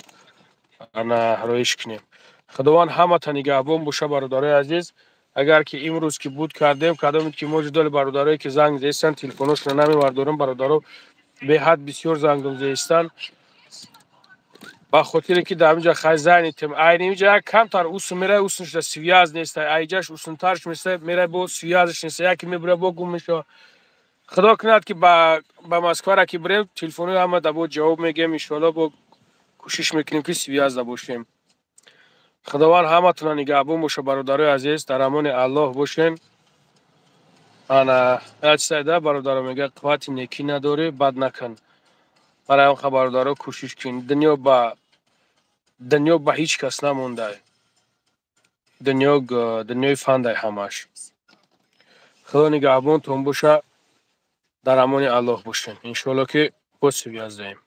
S2: انا رویش کنیم. خداوند همه تا نگهبان باشه برادرای عزیز. اگر که امروز که بود کردیم که موجود برادرایی که زنگ زدن تلفنش نمیبردارم برادرها به حد بسیار زنگ زدن با خاطر که در اینجا خیلی زنیتیم اینجا کمتر اوس میره اوسش در سویاز نیست ایجاش اوسنترش میشه میره با سویازش نیست یکی میبره با گم میشه. خدا کند که با مسکوره که بریم تلفنی هم در بود جواب میگیم انشالله با کوشش میکنیم که سویاز باشیم. خداوند همتون نگهبان باشه برادرای عزیز در امان الله باشین. انا اجساده برادر میگه قوت نیکی نداره بد نکن. برای اون خبردارا کوشش کن. دنیا با هیچ کس نمونده. دنیای فانده همش. خدا نگهبان تون باشه در امان الله باشین انشالله که با سویاز دهیم.